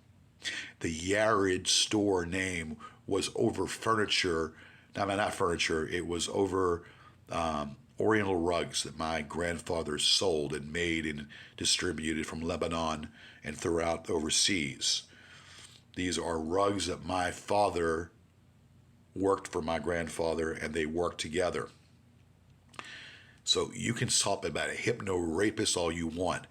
The Yared store name was over furniture. I mean, not furniture. It was over Oriental rugs that my grandfather sold and made and distributed from Lebanon and throughout overseas. These are rugs that my father worked for my grandfather, and they worked together. So you can talk about a hypno rapist all you want,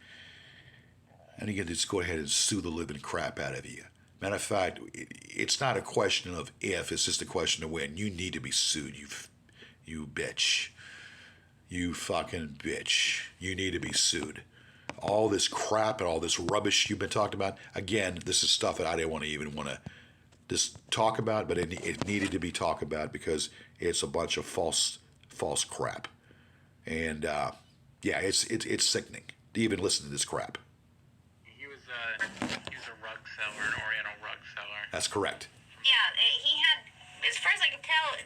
and you can just go ahead and sue the living crap out of you. Matter of fact, it's not a question of if, it's just a question of when. You need to be sued, you bitch. You fucking bitch. You need to be sued. All this crap and all this rubbish you've been talking about, again, this is stuff that I didn't want to just talk about, but it needed to be talked about because it's a bunch of false crap. And yeah, it's sickening to even listen to this crap. He was a rug seller, an Oriental rug seller. That's correct. Yeah, he had, as far as I can tell,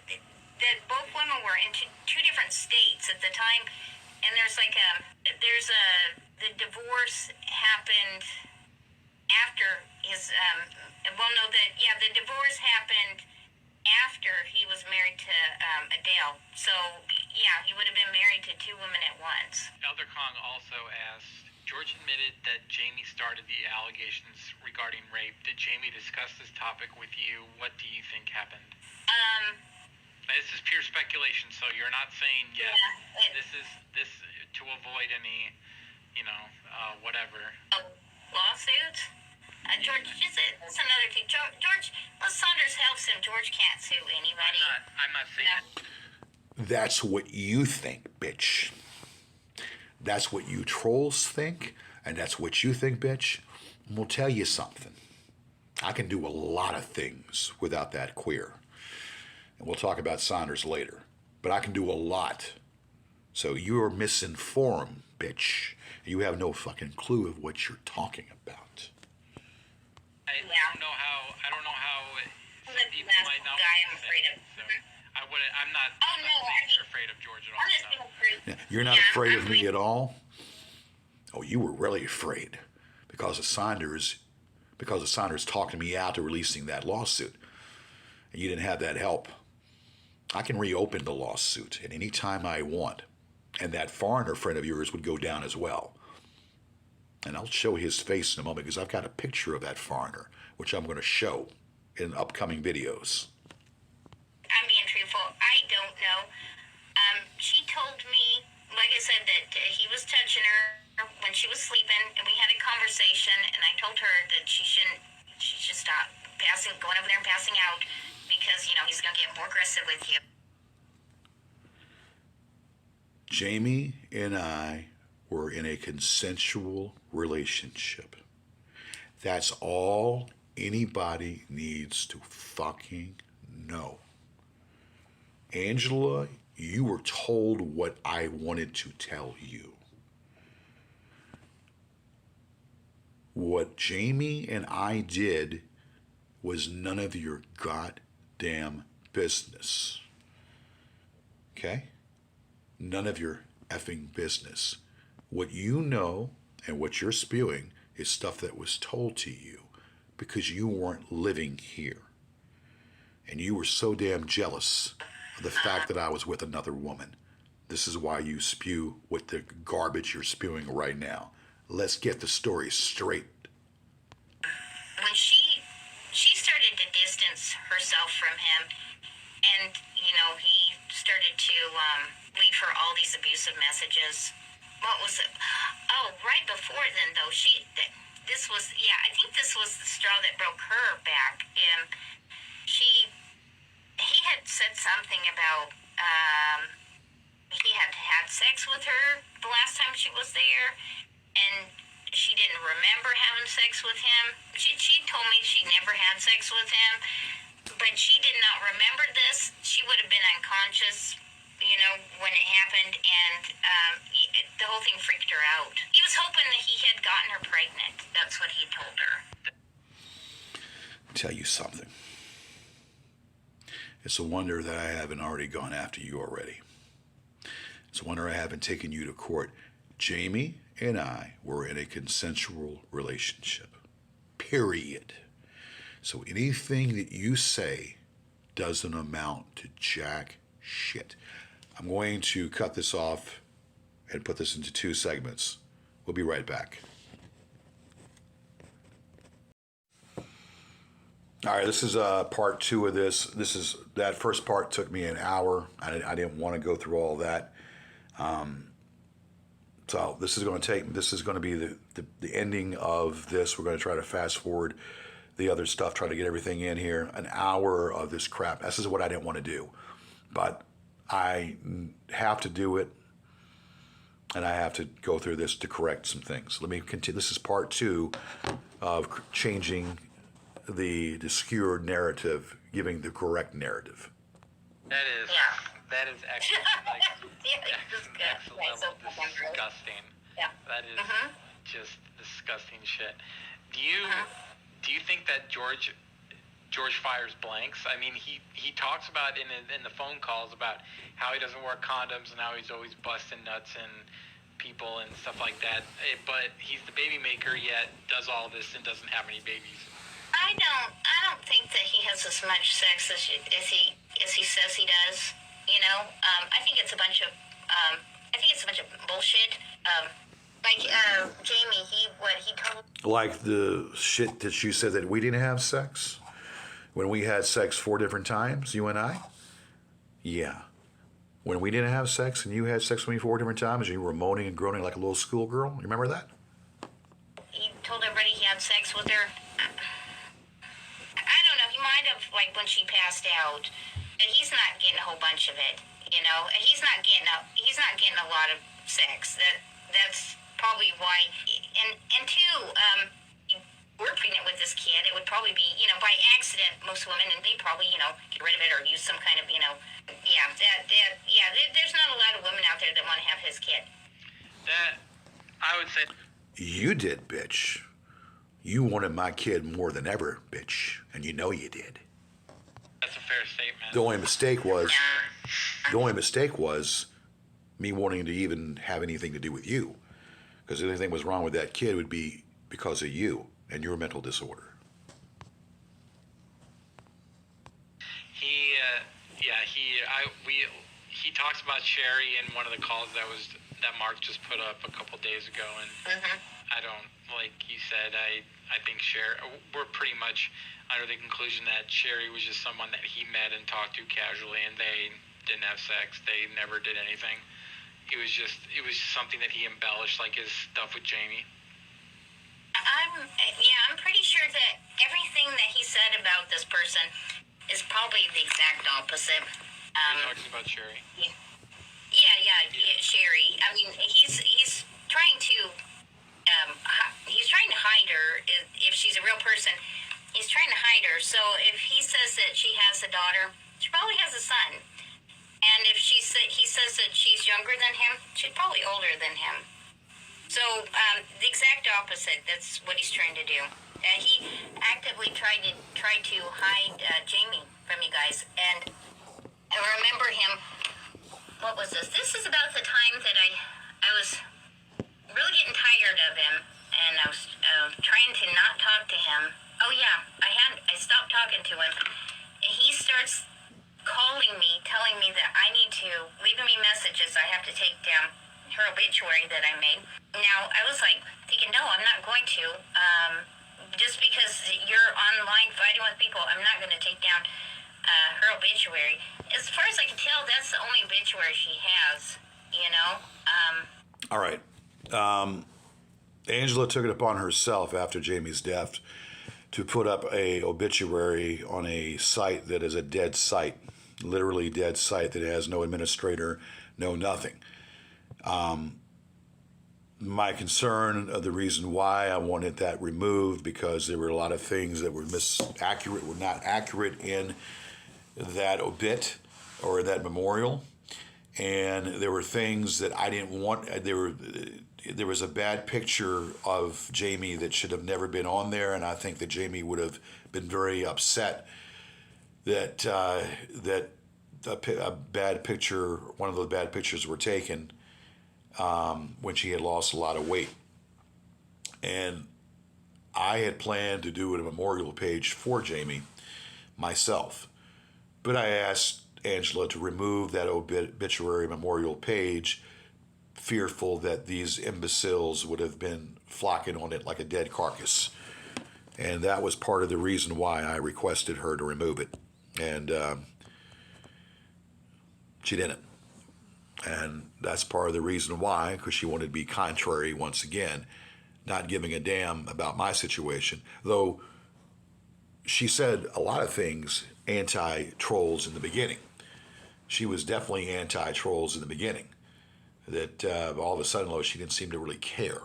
that both women were in two different states at the time, and the divorce happened after his, the divorce happened after he was married to Adele. So, yeah, he would have been married to two women at once. Elder Kong also asked, George admitted that Jamie started the allegations regarding rape. Did Jamie discuss this topic with you? What do you think happened? This is pure speculation, so you're not saying yes. Yeah, this to avoid any, whatever. Lawsuit? George, that's another thing. George, unless Saunders helps him, George can't sue anybody. I'm not saying that. That's what you think, bitch. That's what you trolls think, and that's what you think, bitch. And we'll tell you something. I can do a lot of things without that queer. And we'll talk about Saunders later. But I can do a lot. So you're misinformed, bitch. You have no fucking clue of what you're talking about. I don't know how some people might not guy I'm afraid of. So I'm not afraid of George at all. I'm just being afraid. Yeah, you're not afraid of me at all? Oh, you were really afraid because of Saunders talking me out to releasing that lawsuit. And you didn't have that help. I can reopen the lawsuit at any time I want. And that foreigner friend of yours would go down as well. And I'll show his face in a moment because I've got a picture of that foreigner, which I'm going to show in upcoming videos. I'm being truthful. I don't know. She told me, like I said, that he was touching her when she was sleeping, and we had a conversation, and I told her that she should stop going over there and passing out because, he's going to get more aggressive with you. Jamie and I were in a consensual relationship. That's all anybody needs to fucking know. Angela, you were told what I wanted to tell you. What Jamie and I did was none of your goddamn business. Okay? None of your effing business. What you know and what you're spewing is stuff that was told to you because you weren't living here. And you were so damn jealous of the fact that I was with another woman. This is why you spew with the garbage you're spewing right now. Let's get the story straight. When she started to distance herself from him, and he started to leave her all these abusive messages. What was it? Oh, right before then, though, I think this was the straw that broke her back. He had said something about he had had sex with her the last time she was there, and she didn't remember having sex with him. She told me she never had sex with him, but she did not remember this. She would have been unconscious, when it happened, and the whole thing freaked her out. He was hoping that he had gotten her pregnant. That's what he told her. Tell you something. It's a wonder that I haven't already gone after you already. It's a wonder I haven't taken you to court. Jamie and I were in a consensual relationship. Period. So anything that you say doesn't amount to jack shit. I'm going to cut this off and put this into 2 segments. We'll be right back. All right, this is part 2 of this. That first part took me an hour. I didn't want to go through all that. So this is going to be the ending of this. We're going to try to fast forward the other stuff, try to get everything in here. An hour of this crap. This is what I didn't want to do, but I have to do it, and I have to go through this to correct some things. Let me continue. This is part 2 of changing the skewed narrative, giving the correct narrative. That is actually like next level disgusting. Yeah. That is just disgusting shit. Do you think that George fires blanks? I mean, he talks about in the phone calls about how he doesn't wear condoms and how he's always busting nuts and people and stuff like that. But he's the baby maker, yet does all this and doesn't have any babies. I don't think that he has as much sex as he says he does. I think it's a bunch of bullshit. Jamie, he told. Like the shit that you said that we didn't have sex when we had sex 4 different times, you and I. Yeah, when we didn't have sex and you had sex with me 4 different times, and you were moaning and groaning like a little schoolgirl. You remember that? He told everybody he had sex with her. I don't know. He might have, when she passed out. And he's not getting a whole bunch of it, He's not getting a lot of sex. That's probably why. And two, we're pregnant with this kid. It would probably be, by accident. Most women, and they probably, get rid of it or use some kind of, There's not a lot of women out there that want to have his kid. That I would say. You did, bitch. You wanted my kid more than ever, bitch, and you know you did. That's a fair statement. The only mistake was me wanting to even have anything to do with you, because if anything was wrong with that kid, it would be because of you and your mental disorder. He talks about Sherry in one of the calls that Mark just put up a couple days ago, and I don't, like you said, I think we're pretty much under the conclusion that Sherry was just someone that he met and talked to casually, and they didn't have sex. They never did anything. It was something that he embellished, like his stuff with Jamie. I'm pretty sure that everything that he said about this person is probably the exact opposite. Are you talking about Sherry? Yeah, Sherry. I mean, he's trying to hide her. If she's a real person, he's trying to hide her. So if he says that she has a daughter, she probably has a son. And if he says that she's younger than him, she's probably older than him. So the exact opposite. That's what he's trying to do. He actively tried to hide Jamie from you guys. And I remember him what was this? This is about the time that I was really getting tired of him, and I was trying to not talk to him. Oh yeah, I stopped talking to him, and he starts calling me, telling me that I need to, leaving me messages. I have to take down her obituary that I made. Now I was like thinking, no, I'm not going to. Just because you're online fighting with people, I'm not going to take down her obituary. As far as I can tell, that's the only obituary she has. You know. All right. Angela took it upon herself after Jamie's death to put up a obituary on a site that is a dead site, literally dead site that has no administrator, no nothing. My concern of the reason why I wanted that removed, because there were a lot of things that were were not accurate in that obit or that memorial, and there were things that I didn't want. There was a bad picture of Jamie that should have never been on there, and I think that Jamie would have been very upset that a bad picture, one of the bad pictures, were taken when she had lost a lot of weight. And I had planned to do a memorial page for Jamie myself, but I asked Angela to remove that obituary memorial page, fearful that these imbeciles would have been flocking on it like a dead carcass. And that was part of the reason why I requested her to remove it. And she didn't. And that's part of the reason why, because she wanted to be contrary once again, not giving a damn about my situation. Though she said a lot of things anti-trolls in the beginning. She was definitely anti-trolls in the beginning. That all of a sudden, though, she didn't seem to really care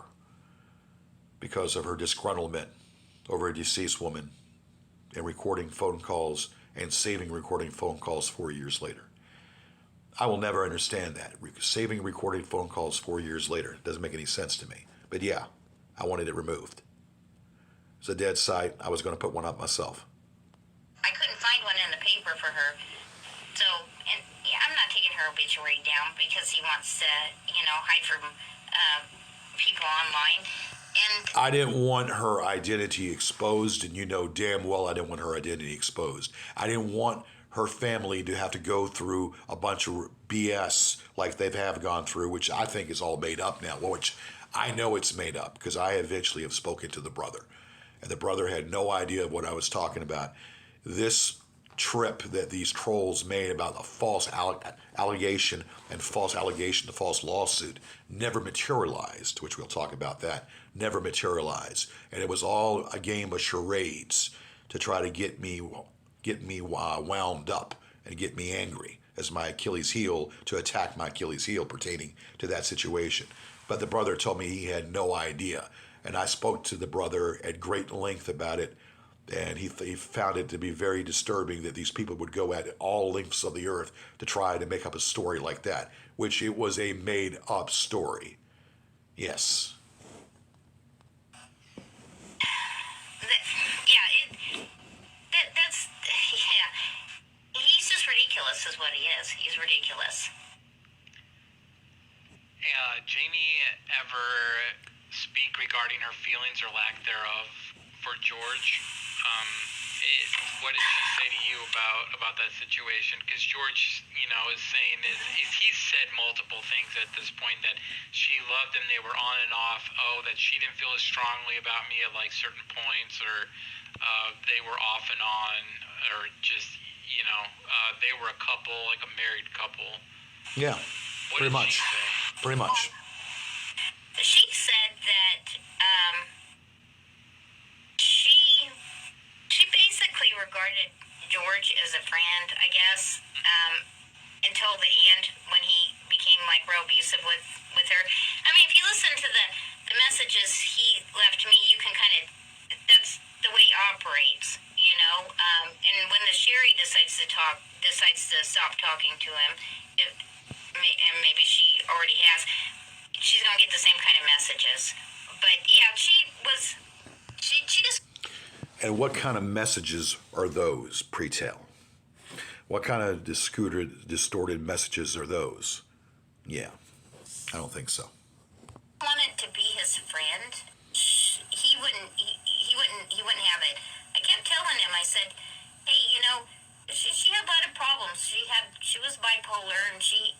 because of her disgruntlement over a deceased woman and recording phone calls and saving recording phone calls 4 years later. I will never understand that. Saving recorded phone calls 4 years later doesn't make any sense to me. But yeah, I wanted it removed. It's a dead site. I was going to put one up myself. I couldn't find one in the paper for her. So, and yeah, I'm not taking her obituary down because he wants to, hide from people online. And I didn't want her identity exposed, and you know damn well I didn't want her identity exposed. I didn't want her family to have to go through a bunch of BS like they have gone through, which I think is all made up now, which I know it's made up because I eventually have spoken to the brother. And the brother had no idea of what I was talking about. This trip that these trolls made about a false allegation, the false lawsuit, never materialized, which we'll talk about that, never materialized. And it was all a game of charades to try to get me wound up and get me angry as my Achilles heel, to attack my Achilles heel pertaining to that situation. But the brother told me he had no idea. And I spoke to the brother at great length about it, and he found it to be very disturbing that these people would go at all lengths of the earth to try to make up a story like that, which it was a made-up story. Yes. He's just ridiculous is what he is. He's ridiculous. Jamie ever speak regarding her feelings or lack thereof for George? What did she say to you about that situation? Because George, is saying he's said multiple things at this point, that she loved him, they were on and off. That she didn't feel as strongly about me at like certain points, or they were off and on, or just they were a couple, like a married couple. Yeah. Pretty much. Pretty much. She said that she basically regarded George as a friend, I guess, until the end when he became like real abusive with her. I mean, if you listen to the messages he left me, you can kind of, that's the way he operates, and when the Sherry decides to stop talking to him, and maybe she already has, she's gonna get the same kind of messages. But yeah, she just. And what kind of messages are those, pre-tell? What kind of distorted messages are those? Yeah, I don't think so. Wanted to be his friend. He wouldn't have it. I kept telling him. I said, "Hey, she had a lot of problems. She was bipolar, and she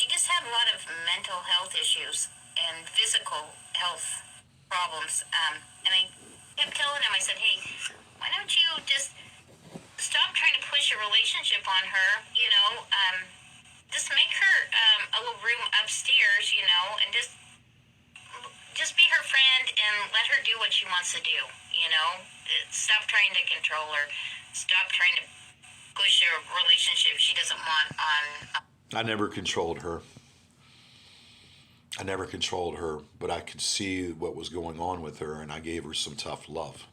just had a lot of mental health issues and physical health problems. And I kept telling him. I said, hey, why don't you just stop trying to push a relationship on her? Just make her a little room upstairs, and just be her friend and let her do what she wants to do. Stop trying to control her. Stop trying to push a relationship she doesn't want on." I never controlled her. But I could see what was going on with her, and I gave her some tough love.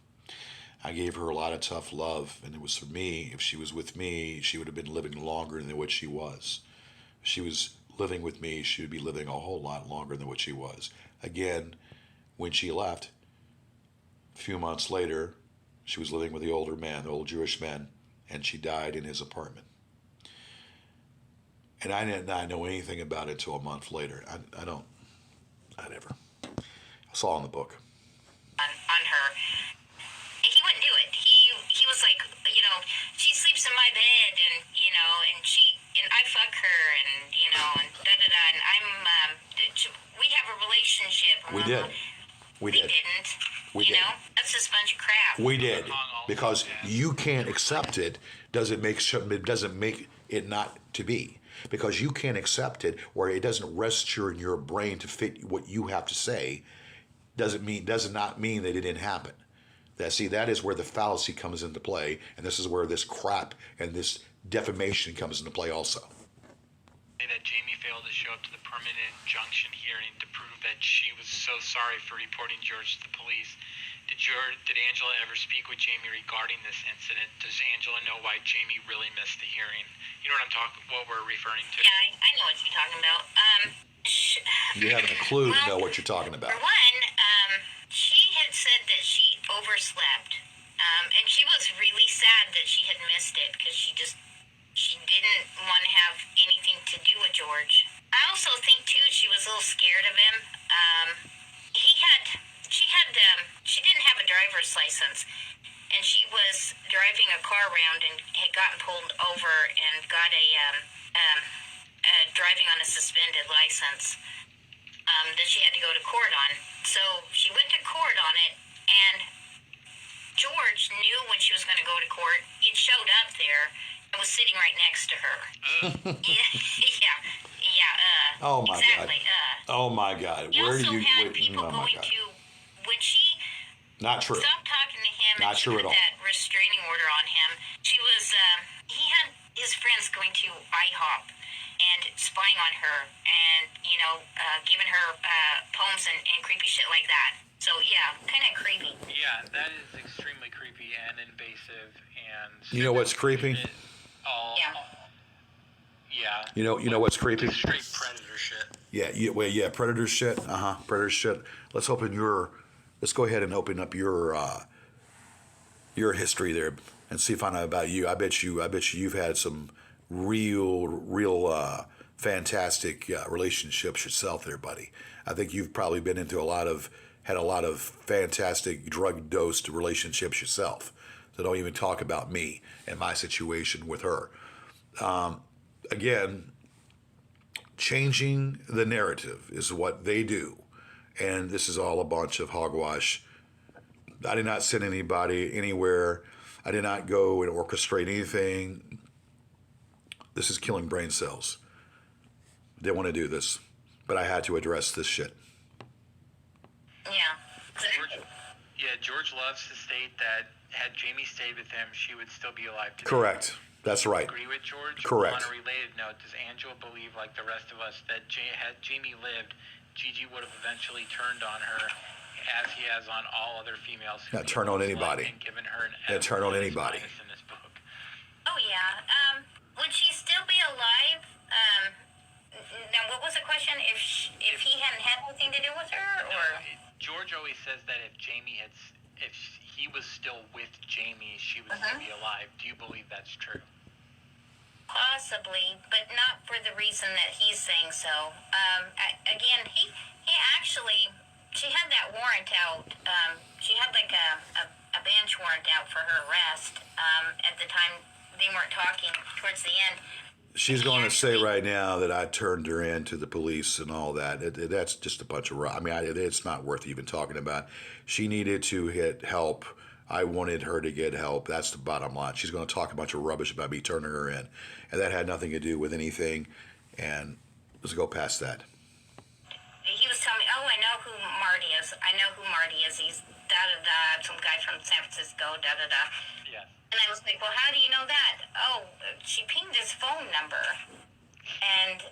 I gave her a lot of tough love, and it was for me. If she was with me, she would have been living longer than what she was. If she was living with me, she would be living a whole lot longer than what she was. Again, when she left, a few months later, she was living with the older man, the old Jewish man, and she died in his apartment. And I did not know anything about it until a month later. I never. I saw in the book. On her. And he wouldn't do it. He was like, she sleeps in my bed, and I fuck her, and and da da da. And we have a relationship. We did. We didn't. We did. That's just a bunch of crap. We did, because you can't accept it. Doesn't make it not to be. Because you can't accept it, or it doesn't register in your brain to fit what you have to say, does not mean that it didn't happen. That is where the fallacy comes into play, and this is where this crap and this defamation comes into play also. That Jamie failed to show up to the permanent injunction hearing to prove that she was so sorry for reporting George to the police. Did Angela ever speak with Jamie regarding this incident? Does Angela know why Jamie really missed the hearing? You know what we're referring to? Yeah, I know what you're talking about. You haven't a clue to know what you're talking about. For one, she had said that she overslept, and she was really sad that she had missed it because she didn't want to have anything to do with George. I also think too she was a little scared of him. She didn't have a driver's license, and she was driving a car around and had gotten pulled over and got a driving on a suspended license that she had to go to court on. So she went to court on it, and George knew when she was going to go to court. He showed up there and was sitting right next to her. Yeah. Oh my exactly, God. Oh my God. He also had people going to, when she Not true. stopped talking to him Not and she true put at all. that restraining order on him, he had his friends going to IHOP and spying on her and, giving her poems and creepy shit like that. So, yeah, kind of creepy. Yeah, that is extremely creepy and invasive. And You know what's creepy? Yeah. You know what's creepy? Just straight predator shit. Yeah, predator shit. Predator shit. Let's go ahead and open up your history there and see if I know about you. I bet you've had some real fantastic relationships yourself there, buddy. I think you've probably been into had a lot of fantastic drug-dosed relationships yourself. So don't even talk about me and my situation with her. Again, changing the narrative is what they do. And this is all a bunch of hogwash. I did not send anybody anywhere. I did not go and orchestrate anything. This is killing brain cells. Didn't want to do this, but I had to address this shit. Yeah. George loves to state that had Jamie stayed with him, she would still be alive today. Correct. That's right. Agree with George? Correct. On a related note, does Angela believe, like the rest of us, that had Jamie lived, Gigi would have eventually turned on her, as he has on all other females? Not turn on anybody. And given her turn on anybody. In this book. Oh, yeah. Would she still be alive? Now, what was the question? If he hadn't had anything to do with her, or? George always says that if Jamie had if he was still with Jamie, she would still be alive. Do you believe that's true? Possibly, but not for the reason that he's saying so. Again, he actually, she had that warrant out. She had like a bench warrant out for her arrest. At the time, they weren't talking towards the end. She's going to say right now that I turned her in to the police and all that. That's just a bunch of. I mean, it's not worth even talking about. She needed to get help. I wanted her to get help. That's the bottom line. She's going to talk a bunch of rubbish about me turning her in, and that had nothing to do with anything. And let's go past that. He was telling me, "Oh, I know who Marty is. I know who Marty is. He's da da da. Some guy from San Francisco. Da da da." Yes. And I was like, "Well, how do you know that?" Oh, she pinged his phone number, and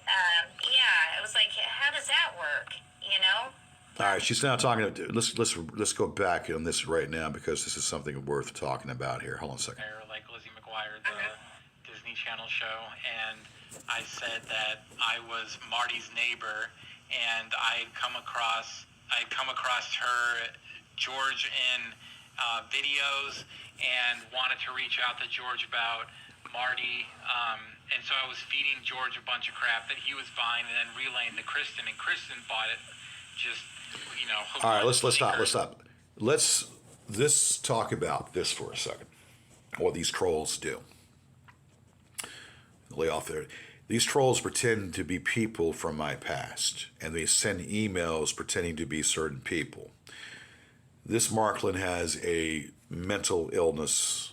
yeah, it was like, how does that work? You know? All right, she's now talking. Let's go back on this right now because this is something worth talking about here. Hold on a second. Like Lizzie McGuire, the Disney Channel show, and I said that I was Marty's neighbor, and I'd come across her, George, in videos, and wanted to reach out to George about Marty, and so I was feeding George a bunch of crap that he was buying, and then relaying to Kristen, and Kristen bought it. Just, all right, let's stop. Let's talk about this for a second. What these trolls do. Lay off there. These trolls pretend to be people from my past, and they send emails pretending to be certain people. This Marklin has a mental illness,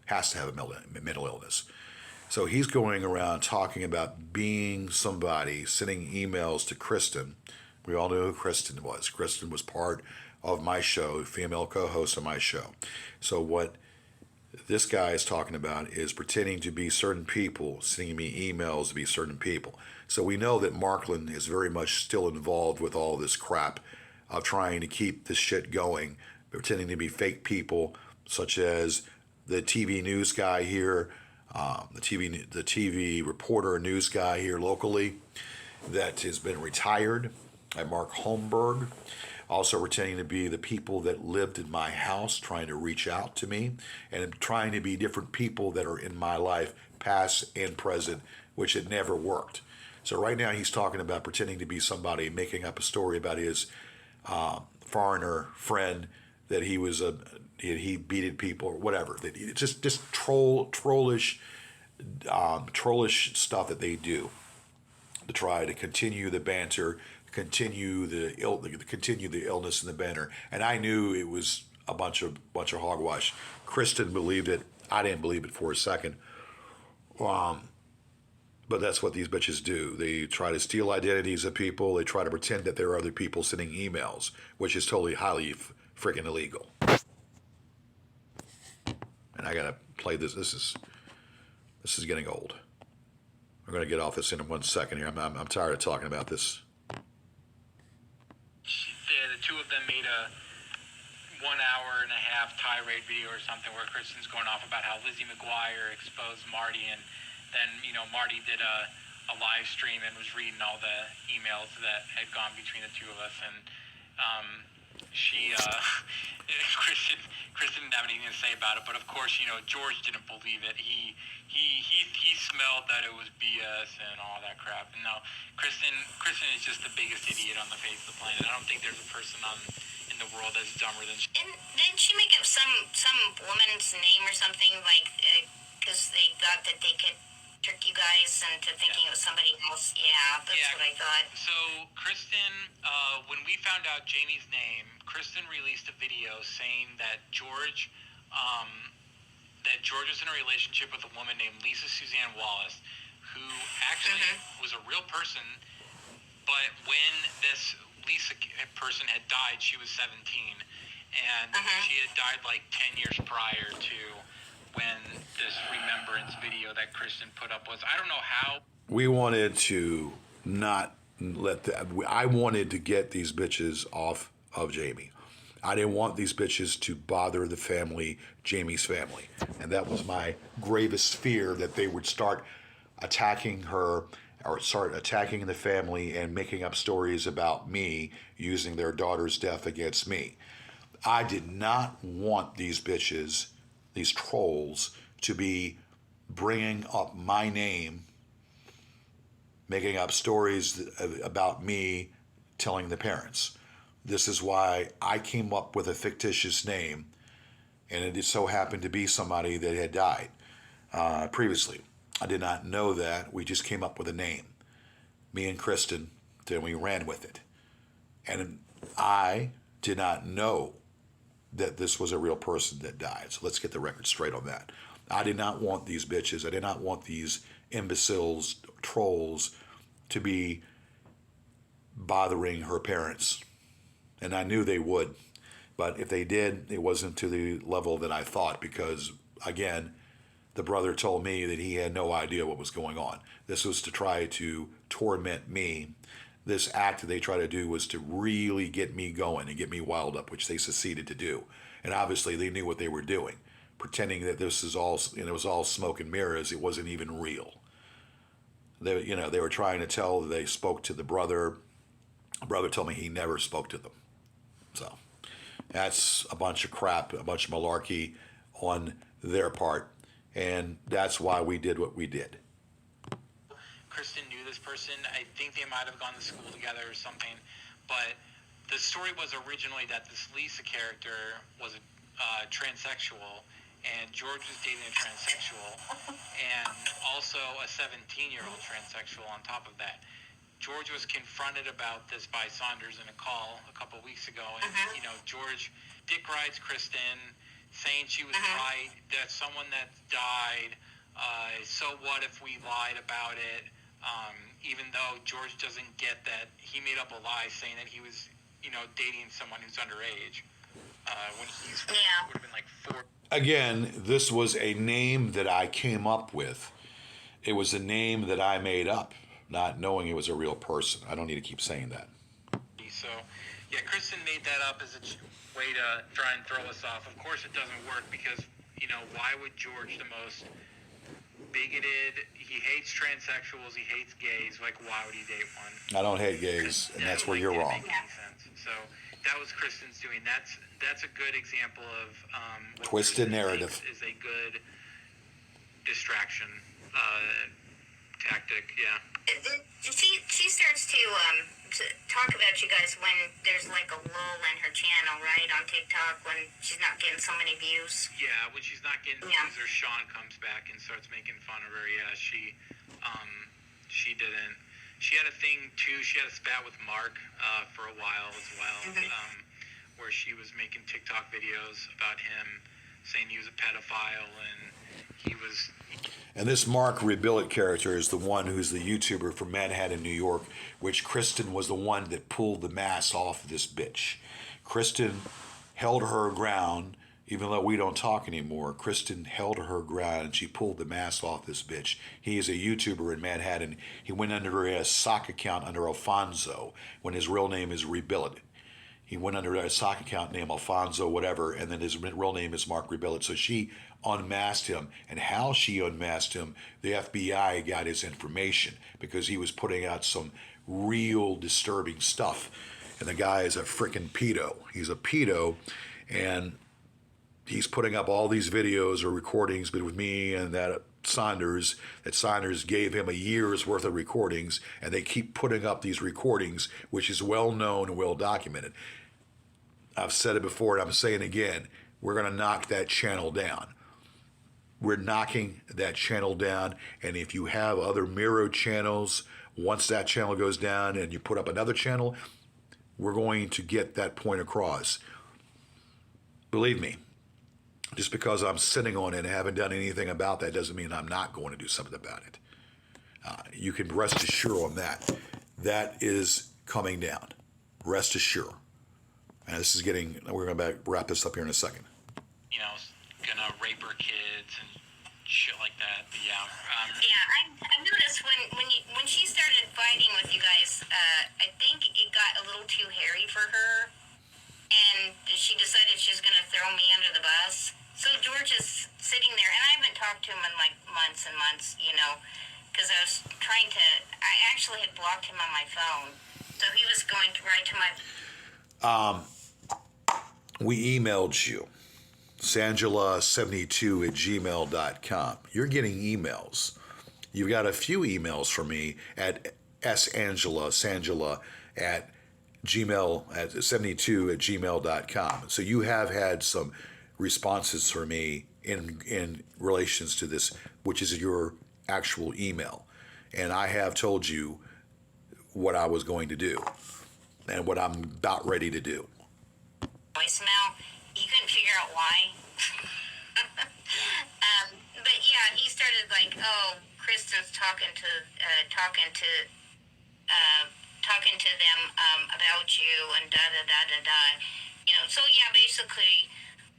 has to have a mental illness. So he's going around talking about being somebody, sending emails to Kristen. We all know who Kristen was. Kristen was part of my show, female co-host of my show. So what this guy is talking about is pretending to be certain people, sending me emails to be certain people. So we know that Marklin is very much still involved with all this crap of trying to keep this shit going, pretending to be fake people, such as the TV news guy here, the TV reporter news guy here locally that has been retired, and Mark Holmberg, also pretending to be the people that lived in my house, trying to reach out to me, and trying to be different people that are in my life, past and present, which had never worked. So right now he's talking about pretending to be somebody, making up a story about his foreigner friend that he was he beated people or whatever. It's just trollish stuff that they do to try to continue the banter, continue the illness and the banter. And I knew it was a bunch of hogwash. Kristen believed it. I didn't believe it for a second. But that's what these bitches do. They try to steal identities of people. They try to pretend that there are other people sending emails, which is totally highly freaking illegal. And I gotta play this. This is getting old. We're gonna get off this in 1 second here. I'm tired of talking about this. The two of them made a 1 hour and a half tirade video or something where Kristen's going off about how Lizzie McGuire exposed Marty, and then Marty did a live stream and was reading all the emails that had gone between the two of us, and Kristen didn't have anything to say about it, but of course George didn't believe it. He smelled that it was BS and all that crap. And no, Kristen is just the biggest idiot on the face of the planet. I don't think there's a person in the world that's dumber than she. And didn't she make up some woman's name or something, like because they thought that they could trick you guys into thinking it was somebody else? Yeah, that's what I thought. So Kristen, when we found out Jamie's name, Kristen released a video saying that George was in a relationship with a woman named Lisa Suzanne Wallace, who actually was a real person, but when this Lisa person had died, she was 17, and she had died like 10 years prior to when this remembrance video that Kristen put up was. I don't know how. We wanted to not let that. I wanted to get these bitches off of Jamie. I didn't want these bitches to bother the family, Jamie's family. And that was my gravest fear, that they would start attacking her or start attacking the family and making up stories about me, using their daughter's death against me. I did not want these bitches, these trolls, to be bringing up my name, making up stories about me, telling the parents. This is why I came up with a fictitious name, and it so happened to be somebody that had died previously. I did not know that. We just came up with a name, me and Kristen, then we ran with it. And I did not know that this was a real person that died. So let's get the record straight on that. I did not want these bitches, I did not want these imbeciles, trolls, to be bothering her parents. And I knew they would. But if they did, it wasn't to the level that I thought, because, again, the brother told me that he had no idea what was going on. This was to try to torment me. This act that they tried to do was to really get me going and get me wild up, which they succeeded to do. And obviously they knew what they were doing, pretending that this is all, it was all smoke and mirrors. It wasn't even real. They were trying to tell that they spoke to the brother. The brother told me he never spoke to them. So that's a bunch of crap, a bunch of malarkey on their part. And that's why we did what we did. Kristen knew this person. I think they might have gone to school together or something. But the story was originally that this Lisa character was a transsexual, and George was dating a transsexual, and also a 17-year-old transsexual on top of that. George was confronted about this by Saunders in a call a couple weeks ago, and George dick rides Kristen, saying she was right, that someone that died. So what if we lied about it? Even though George doesn't get that, he made up a lie saying that he was, dating someone who's underage. When he's would have been like 4. Again, this was a name that I came up with. It was a name that I made up, not knowing it was a real person. I don't need to keep saying that. So, yeah, Kristen made that up as a way to try and throw us off. Of course, it doesn't work because, why would George, the most bigoted, he hates transsexuals, he hates gays, like, why would he date one? I don't hate gays, and that's where you're wrong. Make any sense. So that was Kristen's doing. That's a good example of what twisted Kristen narrative thinks is a good distraction tactic. Yeah. She starts to talk about you guys when there's like a lull in her channel, right, on TikTok, when she's not getting so many views. Yeah, when she's not getting views, or Sean comes back and starts making fun of her. Yeah, she didn't. She had a thing too. She had a spat with Mark for a while as well, where she was making TikTok videos about him, saying he was a pedophile and he was. And this Mark Rebillet character is the one who's the YouTuber from Manhattan, New York, which Kristen was the one that pulled the mask off of this bitch. Kristen held her ground, even though we don't talk anymore. Kristen held her ground and she pulled the mask off this bitch. He is a YouTuber in Manhattan. He went under a sock account under Alfonso when his real name is Rebillet. He went under a sock account named Alfonso whatever, and then his real name is Mark Rebillet. So she unmasked him, and how she unmasked him, the FBI got his information because he was putting out some real disturbing stuff. And the guy is a freaking pedo. He's a pedo, and he's putting up all these videos or recordings with me and that Saunders gave him a year's worth of recordings, and they keep putting up these recordings, which is well known and well documented. I've said it before and I'm saying it again, we're going to knock that channel down. We're knocking that channel down, and if you have other mirror channels, once that channel goes down and you put up another channel, we're going to get that point across. Believe me. Just because I'm sitting on it and haven't done anything about that doesn't mean I'm not going to do something about it. You can rest assured on that. That is coming down. Rest assured. And this is we're going to wrap this up here in a second. Gonna rape her kids and shit like that. But yeah. I noticed when she started fighting with you guys, I think it got a little too hairy for her. And she decided she was going to throw me under the bus. So George is sitting there, and I haven't talked to him in like months and months, because I was I actually had blocked him on my phone. So he was going right to my. We emailed you, sangela72@gmail.com. You're getting emails. You've got a few emails from me at sangela at gmail at 72@gmail.com. So you have had some responses from me in relations to this, which is your actual email. And I have told you what I was going to do and what I'm about ready to do. Voicemail. He couldn't figure out why. But yeah, he started like, oh, Kristen's talking to them about you and da da da da da. So yeah, basically,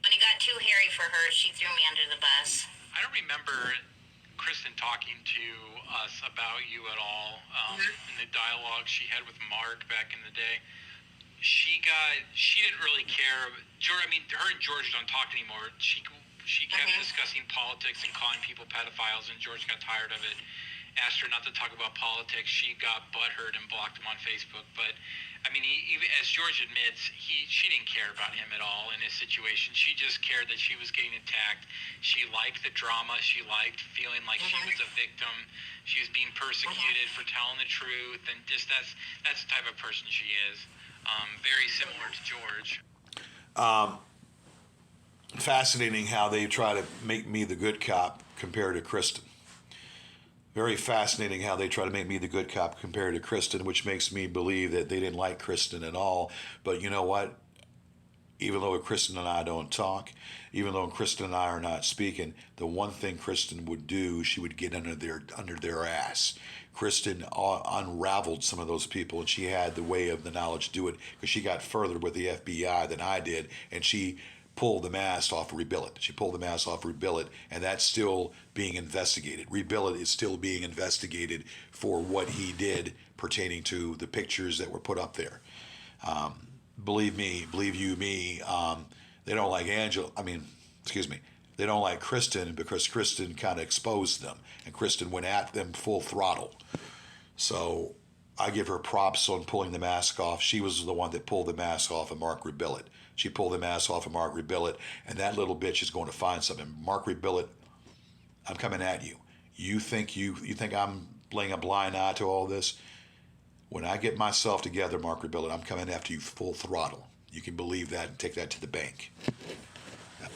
when it got too hairy for her, she threw me under the bus. I don't remember Kristen talking to us about you at all in the dialogue she had with Mark back in the day. She didn't really care. Her and George don't talk anymore. She kept discussing politics and calling people pedophiles, and George got tired of it. Asked her not to talk about politics. She got butthurt and blocked him on Facebook. But even as George admits, she didn't care about him at all in his situation. She just cared that she was getting attacked. She liked the drama. She liked feeling like she was a victim. She was being persecuted for telling the truth, and just that's the type of person she is. Very similar to George. Fascinating how they try to make me the good cop compared to Kristen. Very fascinating how they try to make me the good cop compared to Kristen, which makes me believe that they didn't like Kristen at all. But you know what? Even though Kristen and I don't talk, even though Kristen and I are not speaking, the one thing Kristen would do, she would get under their ass. Kristen unraveled some of those people, and she had the way of the knowledge to do it because she got further with the FBI than I did, and she pulled the mask off of Rebillet. She pulled the mask off of Rebillet, and that's still being investigated. Rebillet is still being investigated for what he did pertaining to the pictures that were put up there. Believe me, they don't like they don't like Kristen because Kristen kind of exposed them, and Kristen went at them full throttle. So I give her props on pulling the mask off. She was the one that pulled the mask off of Mark Rebillet. She pulled the mask off of Mark Rebillet, and that little bitch is going to find something. Mark Rebillet, I'm coming at you. You think I'm laying a blind eye to all this? When I get myself together, Mark Rebillet, I'm coming after you full throttle. You can believe that and take that to the bank.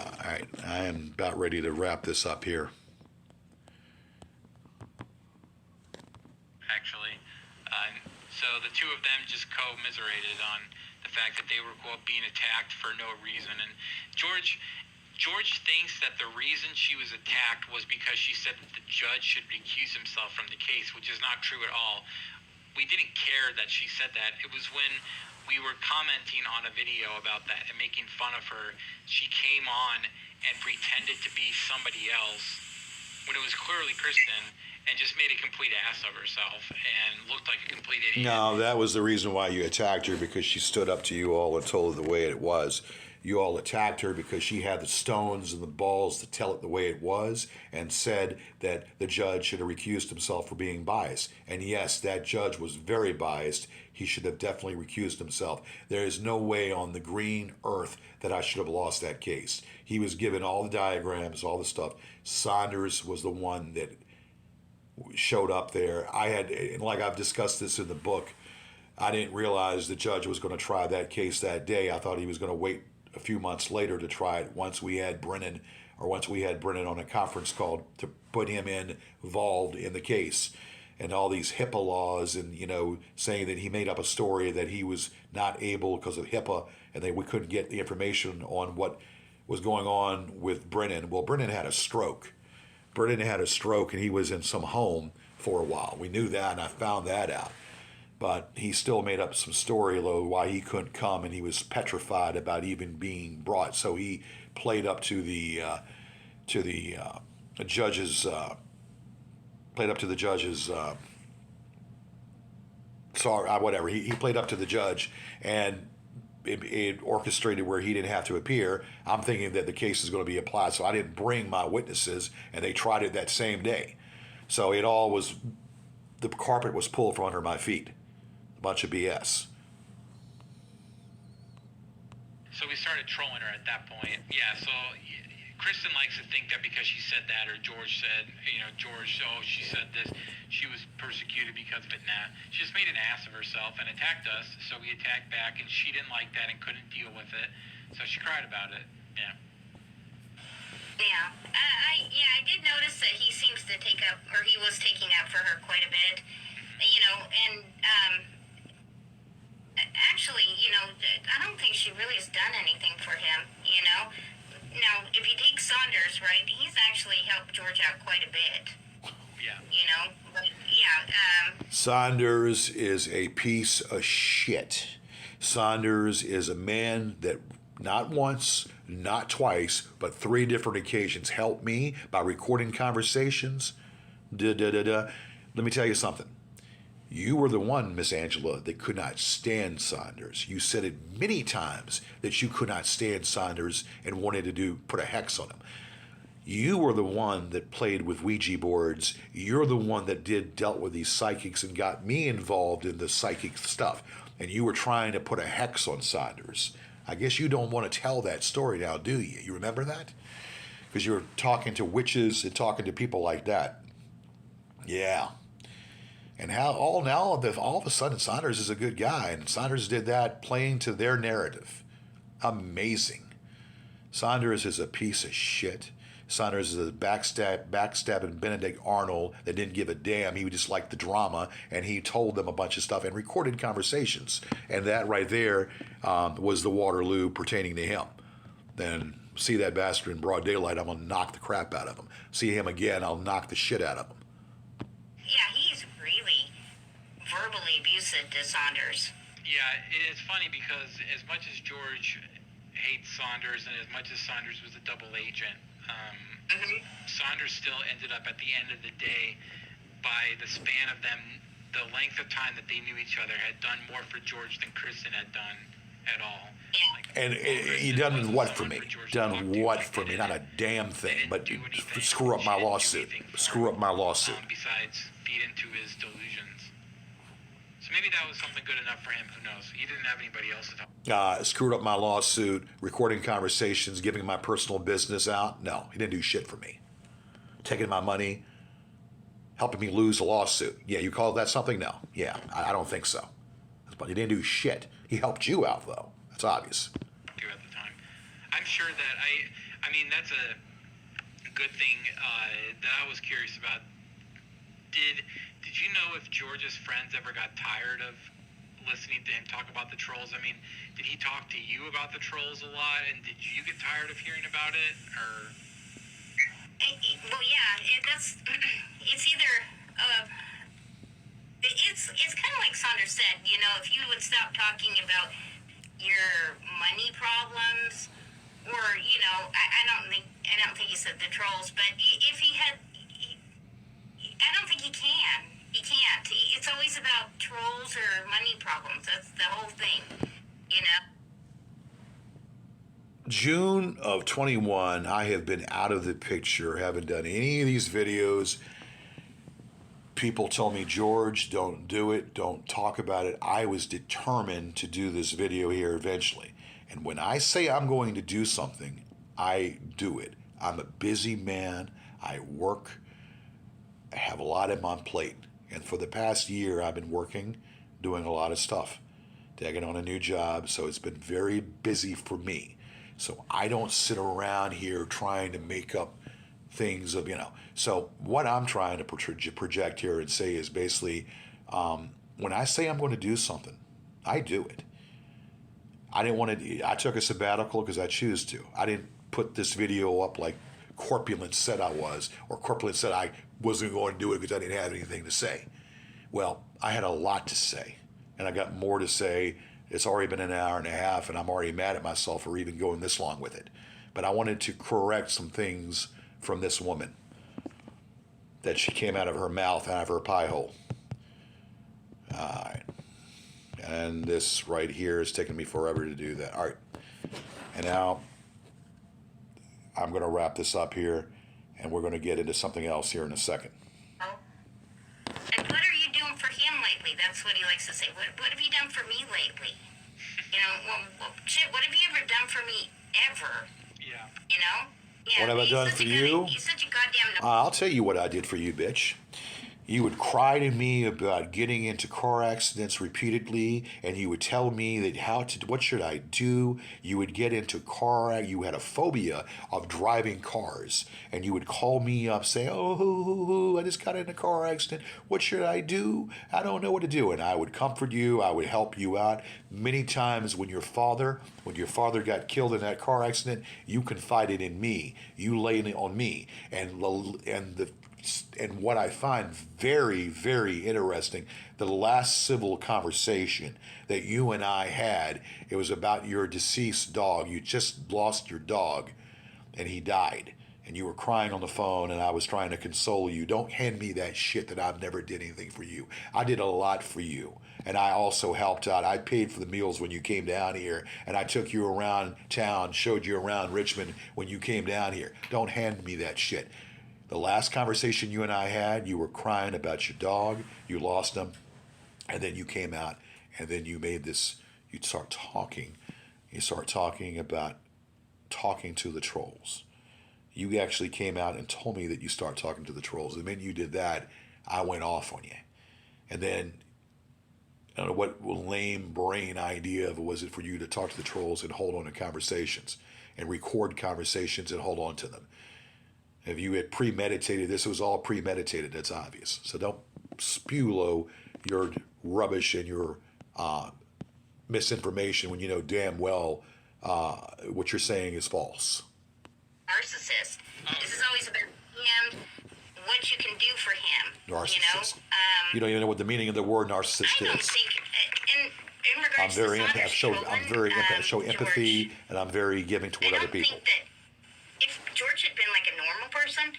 All right, I am about ready to wrap this up here. Actually, so the two of them just commiserated on the fact that they were, quote, being attacked for no reason. And George thinks that the reason she was attacked was because she said that the judge should recuse himself from the case, which is not true at all. We didn't care that she said that. It was when we were commenting on a video about that and making fun of her, she came on and pretended to be somebody else when it was clearly Kristen, and just made a complete ass of herself and looked like a complete idiot. No, that was the reason why you attacked her, because she stood up to you all and told her the way it was. You all attacked her because she had the stones and the balls to tell it the way it was, and said that the judge should have recused himself for being biased. And yes, that judge was very biased. He should have definitely recused himself. There is no way on the green earth that I should have lost that case. He was given all the diagrams, all the stuff. Saunders was the one that showed up there. And like I've discussed this in the book, I didn't realize the judge was going to try that case that day. I thought he was going to wait a few months later to try it once we had Brennan on a conference call to put him involved in the case. And all these HIPAA laws, and saying that he made up a story that he was not able because of HIPAA, and we couldn't get the information on what was going on with Brennan. Well, Brennan had a stroke. And he was in some home for a while. We knew that, and I found that out. But he still made up some story, though, why he couldn't come, and he was petrified about even being brought. So he played up to the judge's. Played up to the judge's. Whatever. He played up to the judge, and it orchestrated where he didn't have to appear. I'm thinking that the case is going to be applied, so I didn't bring my witnesses, and they tried it that same day. So the carpet was pulled from under my feet. A bunch of BS. So we started trolling her at that point. Yeah, so Kristen likes to think that because she said that, or George said, George, oh, she said this, she was persecuted because of it. Nah, she just made an ass of herself and attacked us, so we attacked back, and she didn't like that and couldn't deal with it, so she cried about it. Yeah. Yeah, I did notice that he seems to take up, or he was taking up for her quite a bit, and actually, I don't think she really has done anything for him, Now, if you take Saunders, right, he's actually helped George out quite a bit, Yeah. but yeah, Saunders is a piece of shit. Saunders is a man that not once, not twice, but 3 different occasions helped me by recording conversations. Let me tell you something. You were the one, Miss Angela, that could not stand Saunders. You said it many times that you could not stand Saunders and wanted to put a hex on him. You were the one that played with Ouija boards. You're the one that dealt with these psychics and got me involved in the psychic stuff. And you were trying to put a hex on Saunders. I guess you don't want to tell that story now, do you? You remember that? Because you were talking to witches and talking to people like that. Yeah. And how all of a sudden Saunders is a good guy, and Saunders did that playing to their narrative. Amazing. Saunders is a piece of shit. Saunders is a backstabbing Benedict Arnold that didn't give a damn. He just liked the drama, and he told them a bunch of stuff and recorded conversations. And that right there was the Waterloo pertaining to him. Then see that bastard in broad daylight, I'm going to knock the crap out of him. See him again, I'll knock the shit out of him. yeah, he's really verbally abusive to Saunders. Yeah, it's funny because as much as George hates Saunders and as much as Saunders was a double agent, Saunders still ended up at the end of the day, by the span of them, the length of time that they knew each other, had done more for George than Kristen had done at all. Yeah. Like, And he done what for me? Done what for me? Not a damn thing, but screw up my lawsuit. Screw up my lawsuit. Besides feed into his delusions. So maybe that was something good enough for him. Who knows? He didn't have anybody else to talk. Screwed up my lawsuit, recording conversations, giving my personal business out. No, he didn't do shit for me. Taking my money, helping me lose a lawsuit. Yeah, you call that something? No. Yeah, I don't think so. But he didn't do shit. He helped you out, though. That's obvious. At the time, I'm sure that I mean, that's a good thing that I was curious about. Did you know if George's friends ever got tired of listening to him talk about the trolls? I mean, did he talk to you about the trolls a lot, and did you get tired of hearing about it, or? Well, yeah, it's either, it's kind of like Saunders said, if you would stop talking about your money problems, or, I don't think he said the trolls, but if he had, I don't think he can. He can't. It's always about trolls or money problems. That's the whole thing, June of 21, I have been out of the picture, haven't done any of these videos. People told me, George, don't do it, don't talk about it. I was determined to do this video here eventually. And when I say I'm going to do something, I do it. I'm a busy man. I work. I have a lot on my plate. And for the past year, I've been working, doing a lot of stuff, taking on a new job. So it's been very busy for me. So I don't sit around here trying to make up things of, So what I'm trying to project here and say is basically, when I say I'm going to do something, I do it. I took a sabbatical because I choose to. I didn't put this video up like Corpulent said I was, or Corpulent said I wasn't going to do it because I didn't have anything to say. Well, I had a lot to say, and I got more to say. It's already been an hour and a half, and I'm already mad at myself for even going this long with it. But I wanted to correct some things from this woman that she came out of her mouth, out of her pie hole. All right. And this right here is taking me forever to do that. All right. And now I'm going to wrap this up here, and we're going to get into something else here in a second. And what are you doing for him lately? That's what he likes to say. What have you done for me lately? Shit, what have you ever done for me ever. Yeah. You know? Yeah, What have I he's done such for a you? He's such a goddamn. I'll tell you what I did for you, bitch. You would cry to me about getting into car accidents repeatedly, and you would tell me that what should I do? You would get into you had a phobia of driving cars, and you would call me up, say, "Oh, I just got in a car accident. What should I do? I don't know what to do." And I would comfort you. I would help you out. Many times when your father got killed in that car accident, you confided in me. You laid it on me, and what I find very, very interesting, the last civil conversation that you and I had, it was about your deceased dog. You just lost your dog, and he died. And you were crying on the phone, and I was trying to console you. Don't hand me that shit that I've never did anything for you. I did a lot for you. And I also helped out. I paid for the meals when you came down here, and I took you around town, showed you around Richmond when you came down here. Don't hand me that shit. The last conversation you and I had, you were crying about your dog. You lost him. And then you came out, and then you made this, you'd start talking. You start talking about talking to the trolls. You actually came out and told me that you start talking to the trolls. The minute you did that, I went off on you. And then, I don't know what lame brain idea was it for you to talk to the trolls and hold on to conversations and record conversations and hold on to them. If you had premeditated this, it was all premeditated. That's obvious. So don't spew your rubbish and your misinformation when you know damn well what you're saying is false. Narcissist. This is always about him, what you can do for him. Narcissist. You know? You don't even know what the meaning of the word narcissist I don't is. think, in regards I'm very to empathetic. I show empathy, George, and I'm very giving toward other people. I don't think that if George had been like a normal person,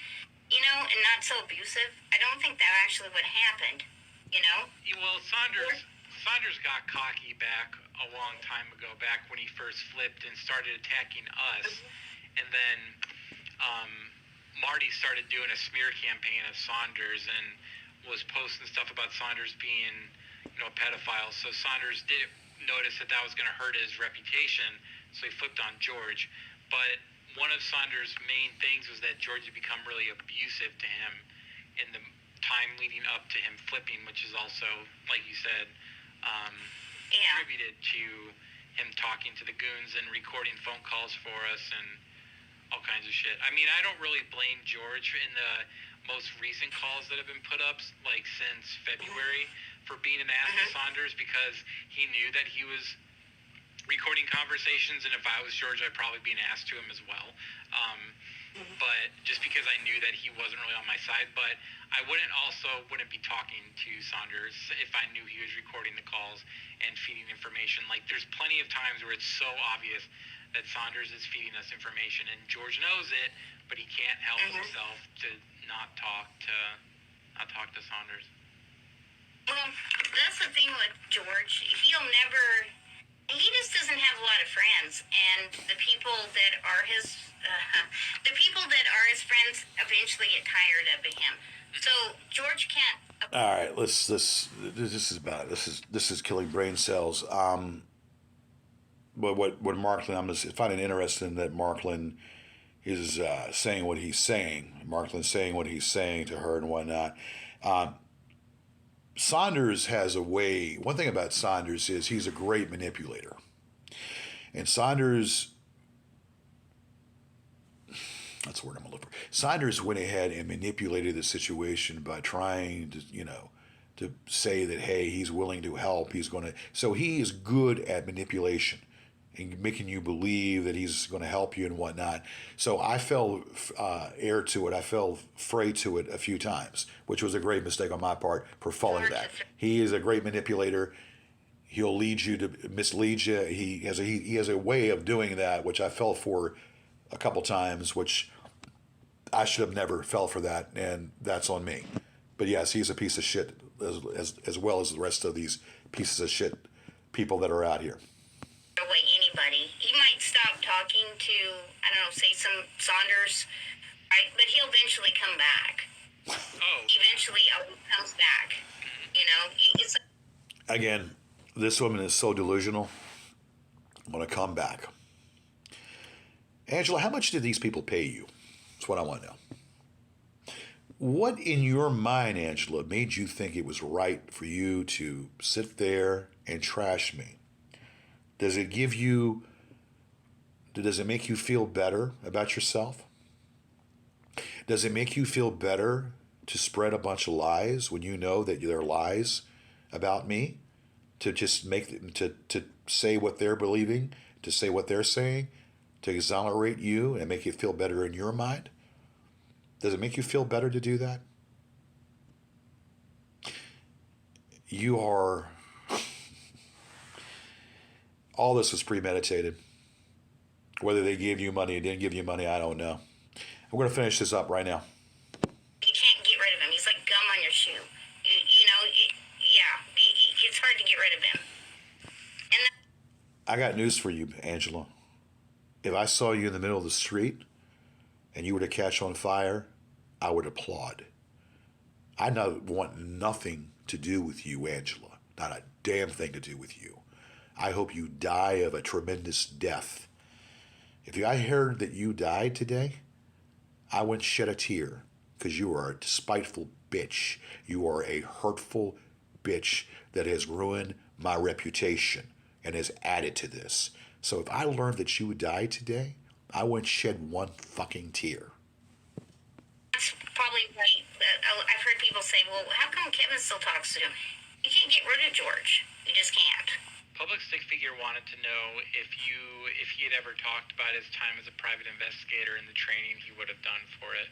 you know, and not so abusive, I don't think that actually would have happened, you know? Well, Saunders got cocky back a long time ago, back when he first flipped and started attacking us. And then Marty started doing a smear campaign of Saunders and was posting stuff about Saunders being, a pedophile. So Saunders did notice that was going to hurt his reputation, so he flipped on George. But one of Saunders' main things was that George had become really abusive to him in the time leading up to him flipping, which is also, like you said, attributed to him talking to the goons and recording phone calls for us and all kinds of shit. I mean, I don't really blame George in the most recent calls that have been put up, like since February, for being an ass to Saunders, because he knew that he was recording conversations, and if I was George, I'd probably be an ass to him as well. But just because I knew that he wasn't really on my side, but I wouldn't be talking to Saunders if I knew he was recording the calls and feeding information. Like, there's plenty of times where it's so obvious that Saunders is feeding us information, and George knows it, but he can't help himself to not talk to Saunders. Well, that's the thing with George. He just doesn't have a lot of friends, and the people that are his friends eventually get tired of him. So George can't. All right, this is killing brain cells. But what Markland, I'm just finding interesting that Markland is saying what he's saying. Markland's saying what he's saying to her and whatnot. Saunders has a way. One thing about Saunders is he's a great manipulator. And Saunders, that's the word I'm looking for. Saunders went ahead and manipulated the situation by trying to, to say that, hey, he's willing to help. So he is good at manipulation and making you believe that he's going to help you and whatnot. So I fell heir to it. I fell prey to it a few times, which was a great mistake on my part for falling that. He is a great manipulator. He'll lead you to mislead you. He has a way of doing that, which I fell for a couple times, which I should have never fell for that, and that's on me. But yes, he's a piece of shit as well as the rest of these pieces of shit people that are out here. Away anybody. He might stop talking to, I don't know, say some Saunders, right? But he'll eventually come back. Eventually comes back. It's Again, this woman is so delusional. I'm going to come back. Angela, how much did these people pay you? That's what I want to know. What in your mind, Angela, made you think it was right for you to sit there and trash me? Does it make you feel better about yourself? Does it make you feel better to spread a bunch of lies when you know that they're lies about me? To just to say what they're believing, to say what they're saying, to exonerate you and make you feel better in your mind? Does it make you feel better to do that? You are. All this was premeditated. Whether they gave you money or didn't give you money, I don't know. I'm going to finish this up right now. You can't get rid of him. He's like gum on your shoe. It's hard to get rid of him. I got news for you, Angela. If I saw you in the middle of the street and you were to catch on fire, I would applaud. I want nothing to do with you, Angela. Not a damn thing to do with you. I hope you die of a tremendous death. If I heard that you died today, I wouldn't shed a tear, because you are a despiteful bitch. You are a hurtful bitch that has ruined my reputation and has added to this. So if I learned that you died today, I wouldn't shed one fucking tear. That's probably why I've heard people say, well, how come Kevin still talks to him? You can't get rid of George. You just can't. Public stick figure wanted to know if he had ever talked about his time as a private investigator and the training he would have done for it.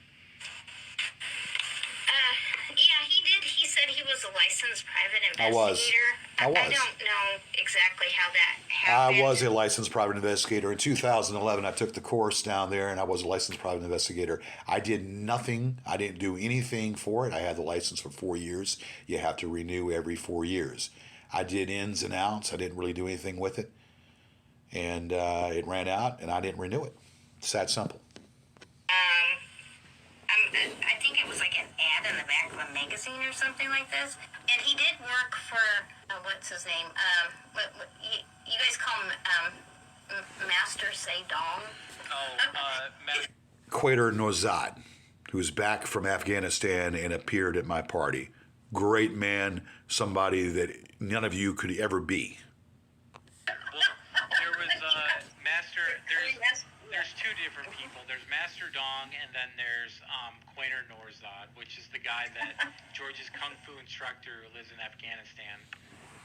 Yeah, he did. He said he was a licensed private investigator. I was. I don't know exactly how that happened. I was a licensed private investigator. In 2011, I took the course down there, and I was a licensed private investigator. I did nothing. I didn't do anything for it. I had the license for 4 years. You have to renew every 4 years. I did ins and outs. I didn't really do anything with it. And it ran out, and I didn't renew it. It's that simple. I think it was like an ad in the back of a magazine or something like this. And he did work for, what's his name? You guys call him Master Say Dong? Quater Nozad, who's back from Afghanistan and appeared at my party. Great man, somebody that none of you could ever be. Well, there was Master. There's two different people. There's Master Dong, and then there's Quater Norzad, which is the guy that George's kung fu instructor who lives in Afghanistan,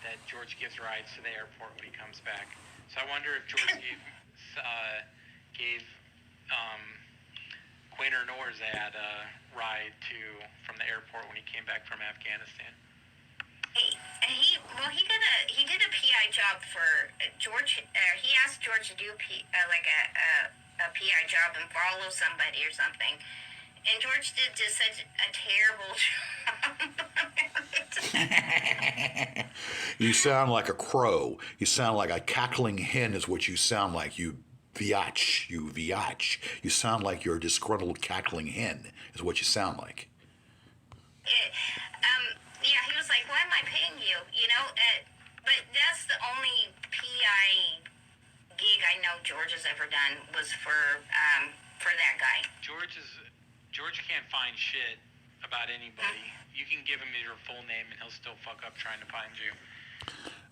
that George gives rides to the airport when he comes back. So I wonder if George gave Quater Norzad a ride from the airport when he came back from Afghanistan. He did a PI job for George. He asked George to do a PI job and follow somebody or something. And George did just such a terrible job. You sound like a crow. You sound like a cackling hen is what you sound like, you biatch. You sound like you're a disgruntled cackling hen is what you sound like. Yeah, he was like, why am I paying you? But that's the only PI gig I know George has ever done was for that guy. George can't find shit about anybody. You can give him your full name and he'll still fuck up trying to find you.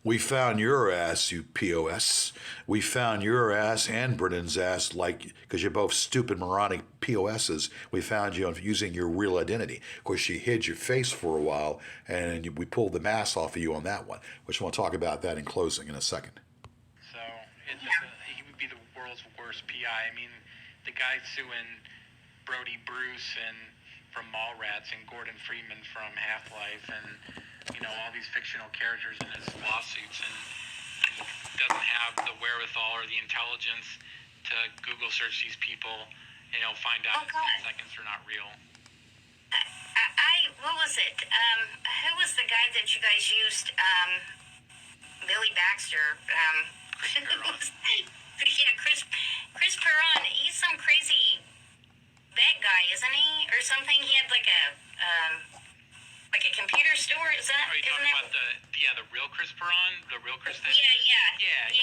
We found your ass, you POS. We found your ass and Brennan's ass, because you're both stupid, moronic POSs. We found you using your real identity. Of course, you hid your face for a while, and we pulled the mask off of you on that one, which we'll talk about that in closing in a second. So he would be the world's worst PI. I mean, the guy suing Brody Bruce and from Mallrats and Gordon Freeman from Half-Life and all these fictional characters in his lawsuits, and he doesn't have the wherewithal or the intelligence to Google search these people, find out in 10 seconds they're not real. What was it? Who was the guy that you guys used? Billy Baxter. Chris Perron. Yeah, Chris Perron. He's some crazy bad guy, isn't he? Or something. He had like a computer store. Is that? Are you talking about the real Chris Perron, the real Chris? Yeah. Yeah. He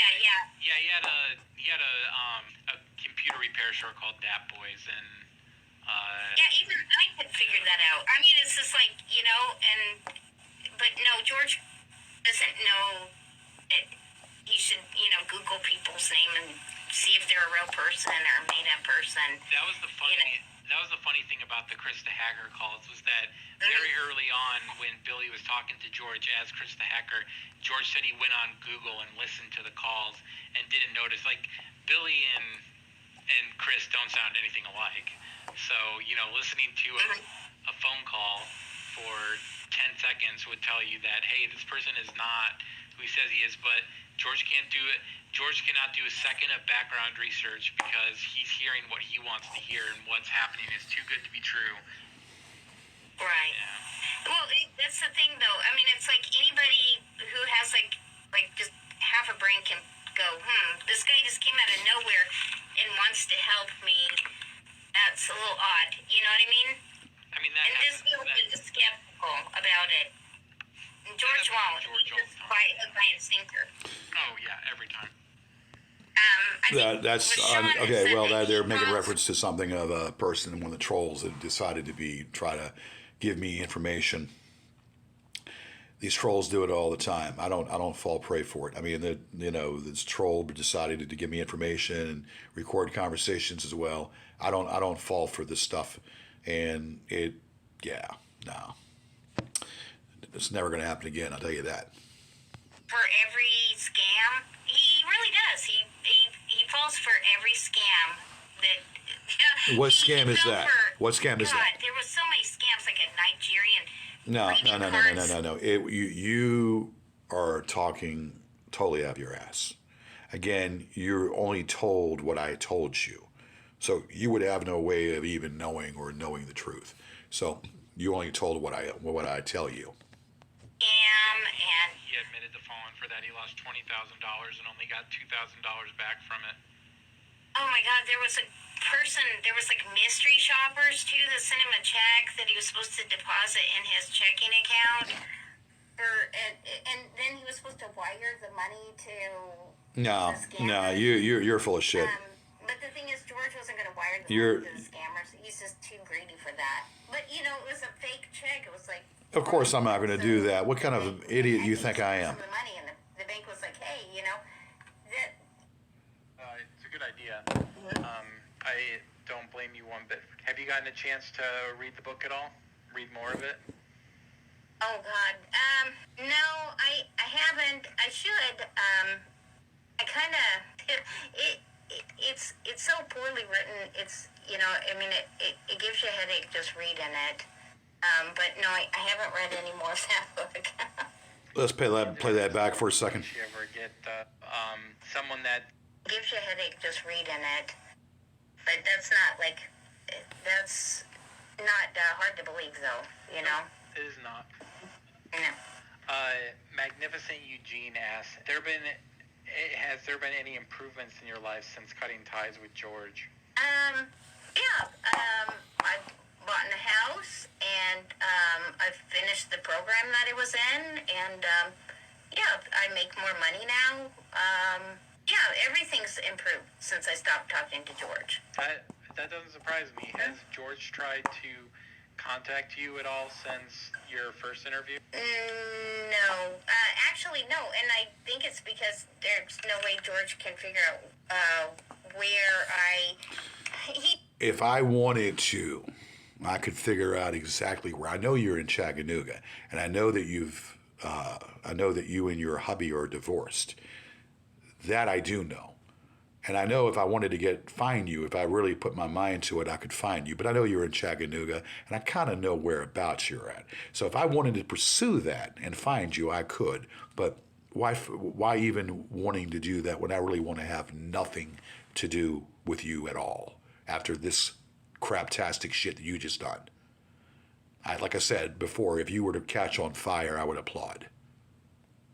had a computer repair Parashore called Dat Boys, and Yeah, even I could figure that out. I mean, it's just like, but no, George doesn't know that he should, Google people's name and see if they're a real person or a made-up person. that was the funny. That was the funny thing about the Krista Hacker calls, was that very early on, when Billy was talking to George as Krista Hacker, George said he went on Google and listened to the calls and didn't notice. Like, Billy and Chris don't sound anything alike. So, listening to a phone call for 10 seconds would tell you that, hey, this person is not who he says he is, but George can't do it. George cannot do a second of background research because he's hearing what he wants to hear, and what's happening is too good to be true. Right. Yeah. Well, that's the thing, though. I mean, it's like anybody who has like just half a brain can go, this guy just came out of nowhere and wants to help me. That's a little odd. You know what I mean? I mean, that And just happens. feel skeptical about it. And George won't. George He's all the just time. by instinct. Oh, yeah, every time. I think That's it was Sean that okay. said Well, that they're he making calls- reference to something of a person, one of the trolls that decided to try to give me information. These trolls do it all the time. I don't fall prey for it. I mean, this troll decided to give me information and record conversations as well. I don't fall for this stuff, and no, it's never going to happen again. I'll tell you that. for every scam. He really does. He falls for every scam that. What he scam is fell that? for- What scam is God, that? there was so many scams, like a Nigerian. No. You are talking totally out of your ass. Again, you're only told what I told you. So you would have no way of even knowing the truth. So you only told what I tell you. Scam and He admitted to falling for that. He lost $20,000 and only got $2,000 back from it. oh my God, there was like mystery shoppers too that sent him a check that he was supposed to deposit in his checking account. And then he was supposed to wire the money to No, the scammers. you're full of shit. But the thing is, George wasn't going to wire the You're- money to the scammers. He's just too greedy for that. But it was a fake check. It was like. Of course, I'm not going to So do that. What kind of the an bank- idiot I you think think I he am? took some of the money, and the bank was like, hey, that. It's a good idea. I don't blame you one bit. Have you gotten a chance to read the book at all? Read more of it? Oh God. No, I haven't. I should. I kind of. It's so poorly written. It's it gives you a headache just reading it. But no, I haven't read any more of that book. Let's play that back for a second. If you ever get someone that Gives you a headache just reading it. But that's not hard to believe, though. it is not. No. Magnificent Eugene asks, has there been any improvements in your life since cutting ties with George? Yeah. I bought a house, and I've finished the program that I was in, and I make more money now. Everything's improved since I stopped talking to George. That doesn't surprise me. Has George tried to contact you at all since your first interview? No. Actually, no. And I think it's because there's no way George can figure out If I wanted to, I could figure out exactly where. I know you're in Chattanooga, and I know that you and your hubby are divorced. That I do know. And I know if I wanted to find you, if I really put my mind to it, I could find you. But I know you're in Chattanooga, and I kind of know whereabouts you're at. So if I wanted to pursue that and find you, I could. But why even wanting to do that when I really want to have nothing to do with you at all after this craptastic shit that you just done? Like I said before, if you were to catch on fire, I would applaud.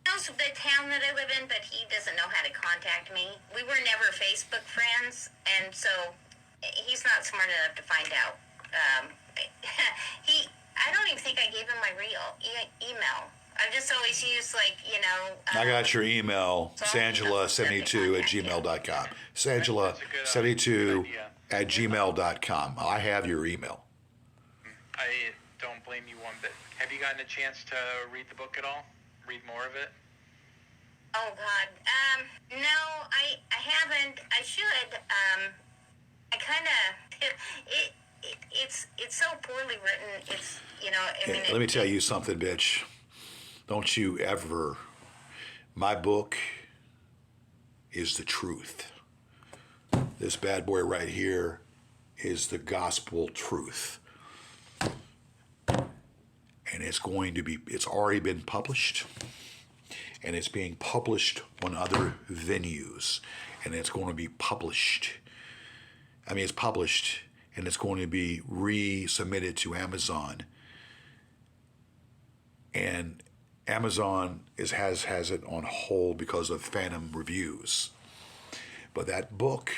He knows the town that I live in, but he doesn't know how to contact me. We were never Facebook friends, and so he's not smart enough to find out. I don't even think I gave him my real email. I've just always used, I got your email, so Sangela72 at gmail.com. Sangela72 at gmail.com. I have your email. I don't blame you one bit. Have you gotten a chance to read the book at all? Read more of it? Oh God. No, I haven't. I should. I kind of. It's so poorly written. It's I mean. Let me tell you something, bitch. Don't you ever. My book is the truth. This bad boy right here is the gospel truth. And it's already been published. And it's being published on other venues. And it's going to be published. I mean, it's published and it's going to be resubmitted to Amazon. And Amazon has it on hold because of phantom reviews. But that book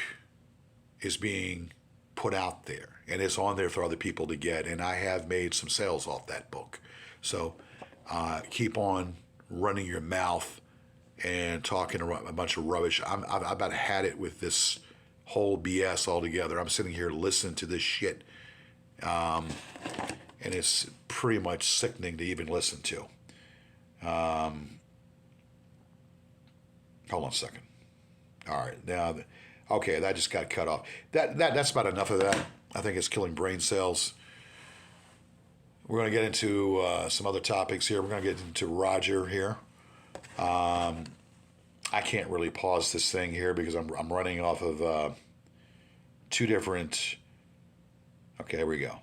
is being put out there, and it's on there for other people to get, and I have made some sales off that book. So keep on running your mouth and talking a bunch of rubbish. I've about had it with this whole BS altogether. I'm sitting here listening to this shit, and it's pretty much sickening to even listen to. Hold on a second. All right, now, okay, that just got cut off. That's about enough of that. I think it's killing brain cells. We're going to get into some other topics here. We're going to get into Roger here. I can't really pause this thing here because I'm running off of two different. Okay, here we go.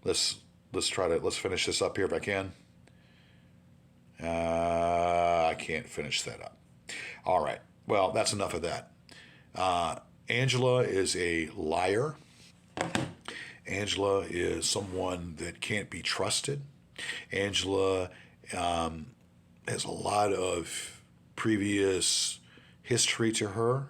Let's finish this up here if I can. I can't finish that up. All right. Well, that's enough of that. Angela is a liar. Angela is someone that can't be trusted. Angela has a lot of previous history to her.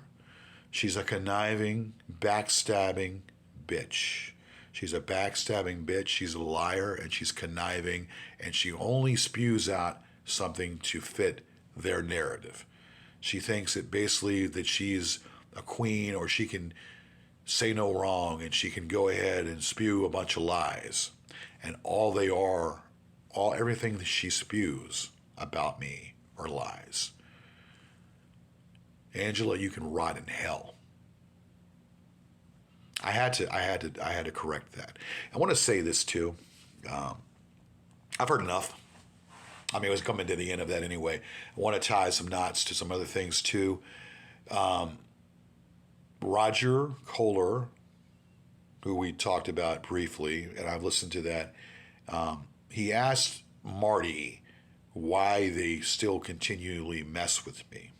She's a conniving, backstabbing bitch. She's a backstabbing bitch. She's a liar, and she's conniving, and she only spews out something to fit their narrative. She thinks that basically that she's a queen, or she can say no wrong, and she can go ahead and spew a bunch of lies. And everything that she spews about me are lies. Angela, you can rot in hell. I had to correct that. I want to say this too. I've heard enough. I mean, I was coming to the end of that anyway. I want to tie some knots to some other things too. Roger Kohler, who we talked about briefly, and I've listened to that, he asked Marty why they still continually mess with me.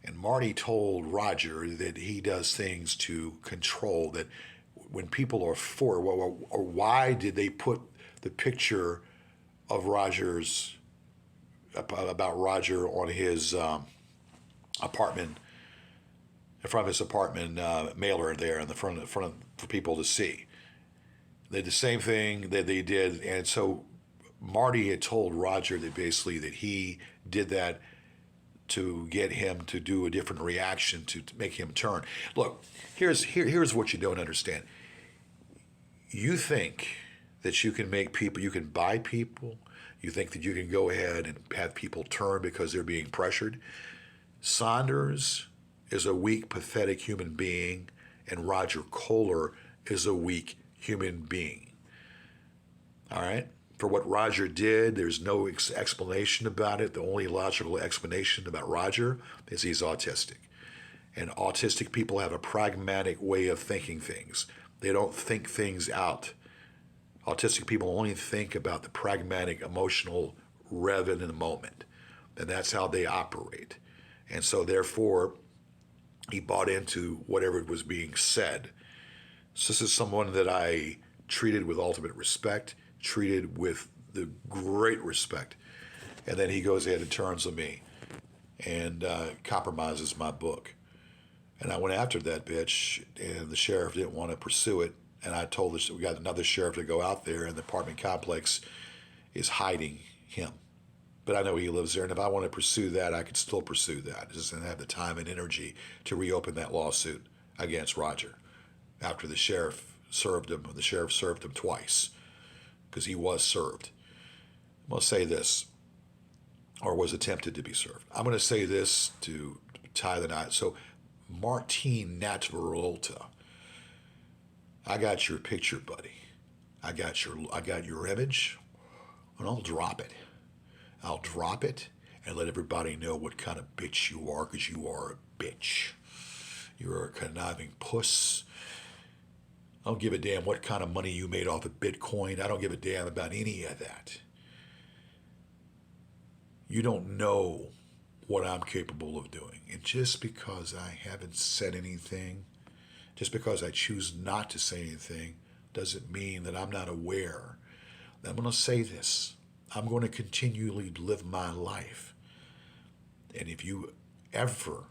And Marty told Roger that he does things to control, that when people are for, or why did they put the picture of Roger's, about Roger on his apartment, in front of his apartment mailer there in the front of, for people to see. They did the same thing that they did, and so Marty had told Roger that basically that he did that to get him to do a different reaction, to make him turn. Look, here's what you don't understand. You think that you can make people, you can buy people, you think that you can go ahead and have people turn because they're being pressured. Saunders is a weak, pathetic human being, and Roger Kohler is a weak human being. All right? For what Roger did, there's no explanation about it. The only logical explanation about Roger is he's autistic. And autistic people have a pragmatic way of thinking things. They don't think things out. Autistic people only think about the pragmatic, emotional rev in the moment. And that's how they operate. And so therefore, he bought into whatever was being said. So this is someone that I treated with ultimate respect, treated with the great respect. And then he goes ahead and turns on me and compromises my book. And I went after that bitch, and the sheriff didn't want to pursue it. And I told us we got another sheriff to go out there, and the apartment complex is hiding him. But I know he lives there, and if I want to pursue that, I could still pursue that. I just didn't have the time and energy to reopen that lawsuit against Roger. after the sheriff served him. The sheriff served him twice because he was served. I'm going to say this, or was attempted to be served. I'm going to say this to tie the knot. So, Martine Naturalta, I got your picture, buddy. I got your image, and I'll drop it. I'll drop it and let everybody know what kind of bitch you are, because you are a bitch. You're a conniving puss. I don't give a damn what kind of money you made off of Bitcoin. I don't give a damn about any of that. You don't know what I'm capable of doing. And just because I haven't said anything, just because I choose not to say anything, doesn't mean that I'm not aware. I'm going to say this. I'm going to continually live my life. And if you ever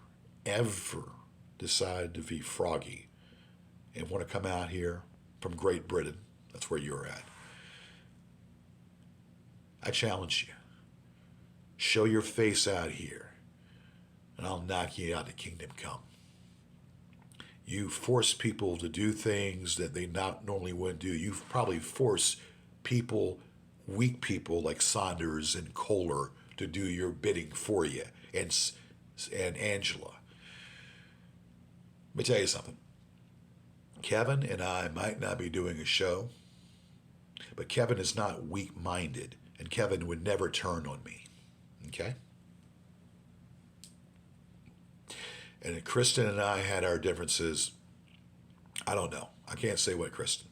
decide to be froggy and want to come out here from Great Britain, that's where you're at, I challenge you. Show your face out here, and I'll knock you out of kingdom come. You force people to do things that they not normally wouldn't do. You probably force people, weak people like Saunders and Kohler, to do your bidding for you, and Angela. Let me tell you something. Kevin and I might not be doing a show, but Kevin is not weak-minded, and Kevin would never turn on me. Okay? And if Kristen and I had our differences, I don't know. I can't say what Kristen.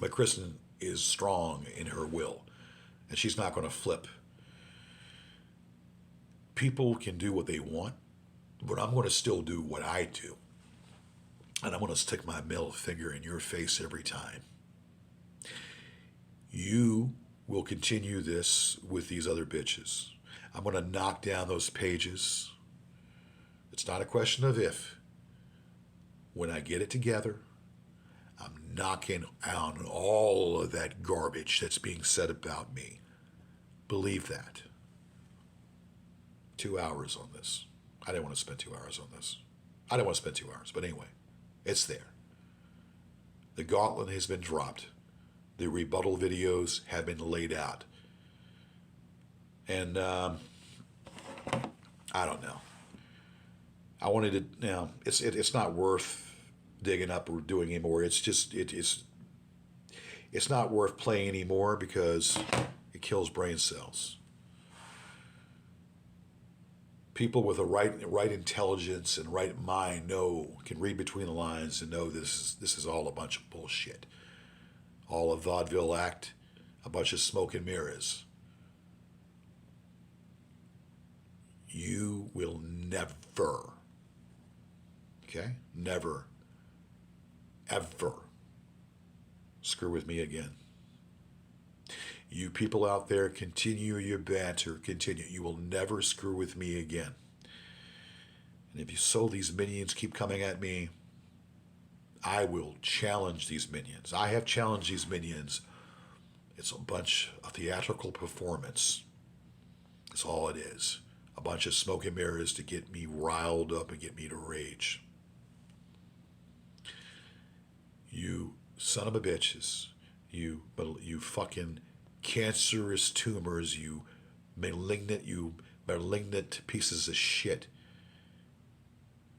But Kristen is strong in her will, and she's not going to flip. People can do what they want, but I'm going to still do what I do. And I'm going to stick my middle finger in your face every time. You will continue this with these other bitches. I'm going to knock down those pages. It's not a question of if. When I get it together, I'm knocking out all of that garbage that's being said about me. Believe that. 2 hours on this. I didn't want to spend 2 hours on this. I didn't want to spend 2 hours, but anyway, it's there. The gauntlet has been dropped. The rebuttal videos have been laid out. And I don't know. I wanted to, it's not worth digging up or doing anymore. It's just, it's not worth playing anymore because it kills brain cells. People with a right intelligence and right mind can read between the lines and know this is all a bunch of bullshit. All a vaudeville act, a bunch of smoke and mirrors. You will never, never, ever screw with me again. You people out there, continue your banter, continue. You will never screw with me again. And if these minions keep coming at me, I will challenge these minions. I have challenged these minions. It's a bunch of theatrical performance. That's all it is. A bunch of smoke and mirrors to get me riled up and get me to rage. You son of a bitches. You fucking cancerous tumors. You malignant pieces of shit.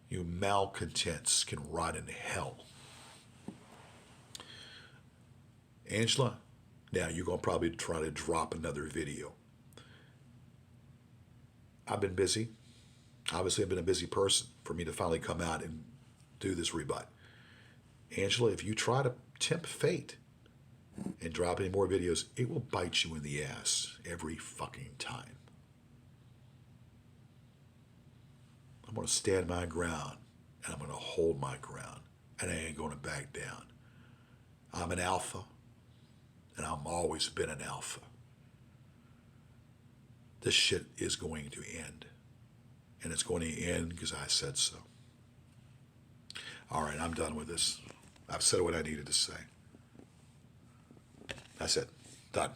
You malcontents can rot in hell. Angela, now you're going to probably try to drop another video. I've been busy. Obviously, I've been a busy person for me to finally come out and do this rebut. Angela, if you try to tempt fate and drop any more videos, it will bite you in the ass every fucking time. I'm going to stand my ground, and I'm going to hold my ground, and I ain't going to back down. I'm an alpha, and I've always been an alpha. This shit is going to end, and it's going to end because I said so. All right, I'm done with this. I've said what I needed to say. That's it. Done.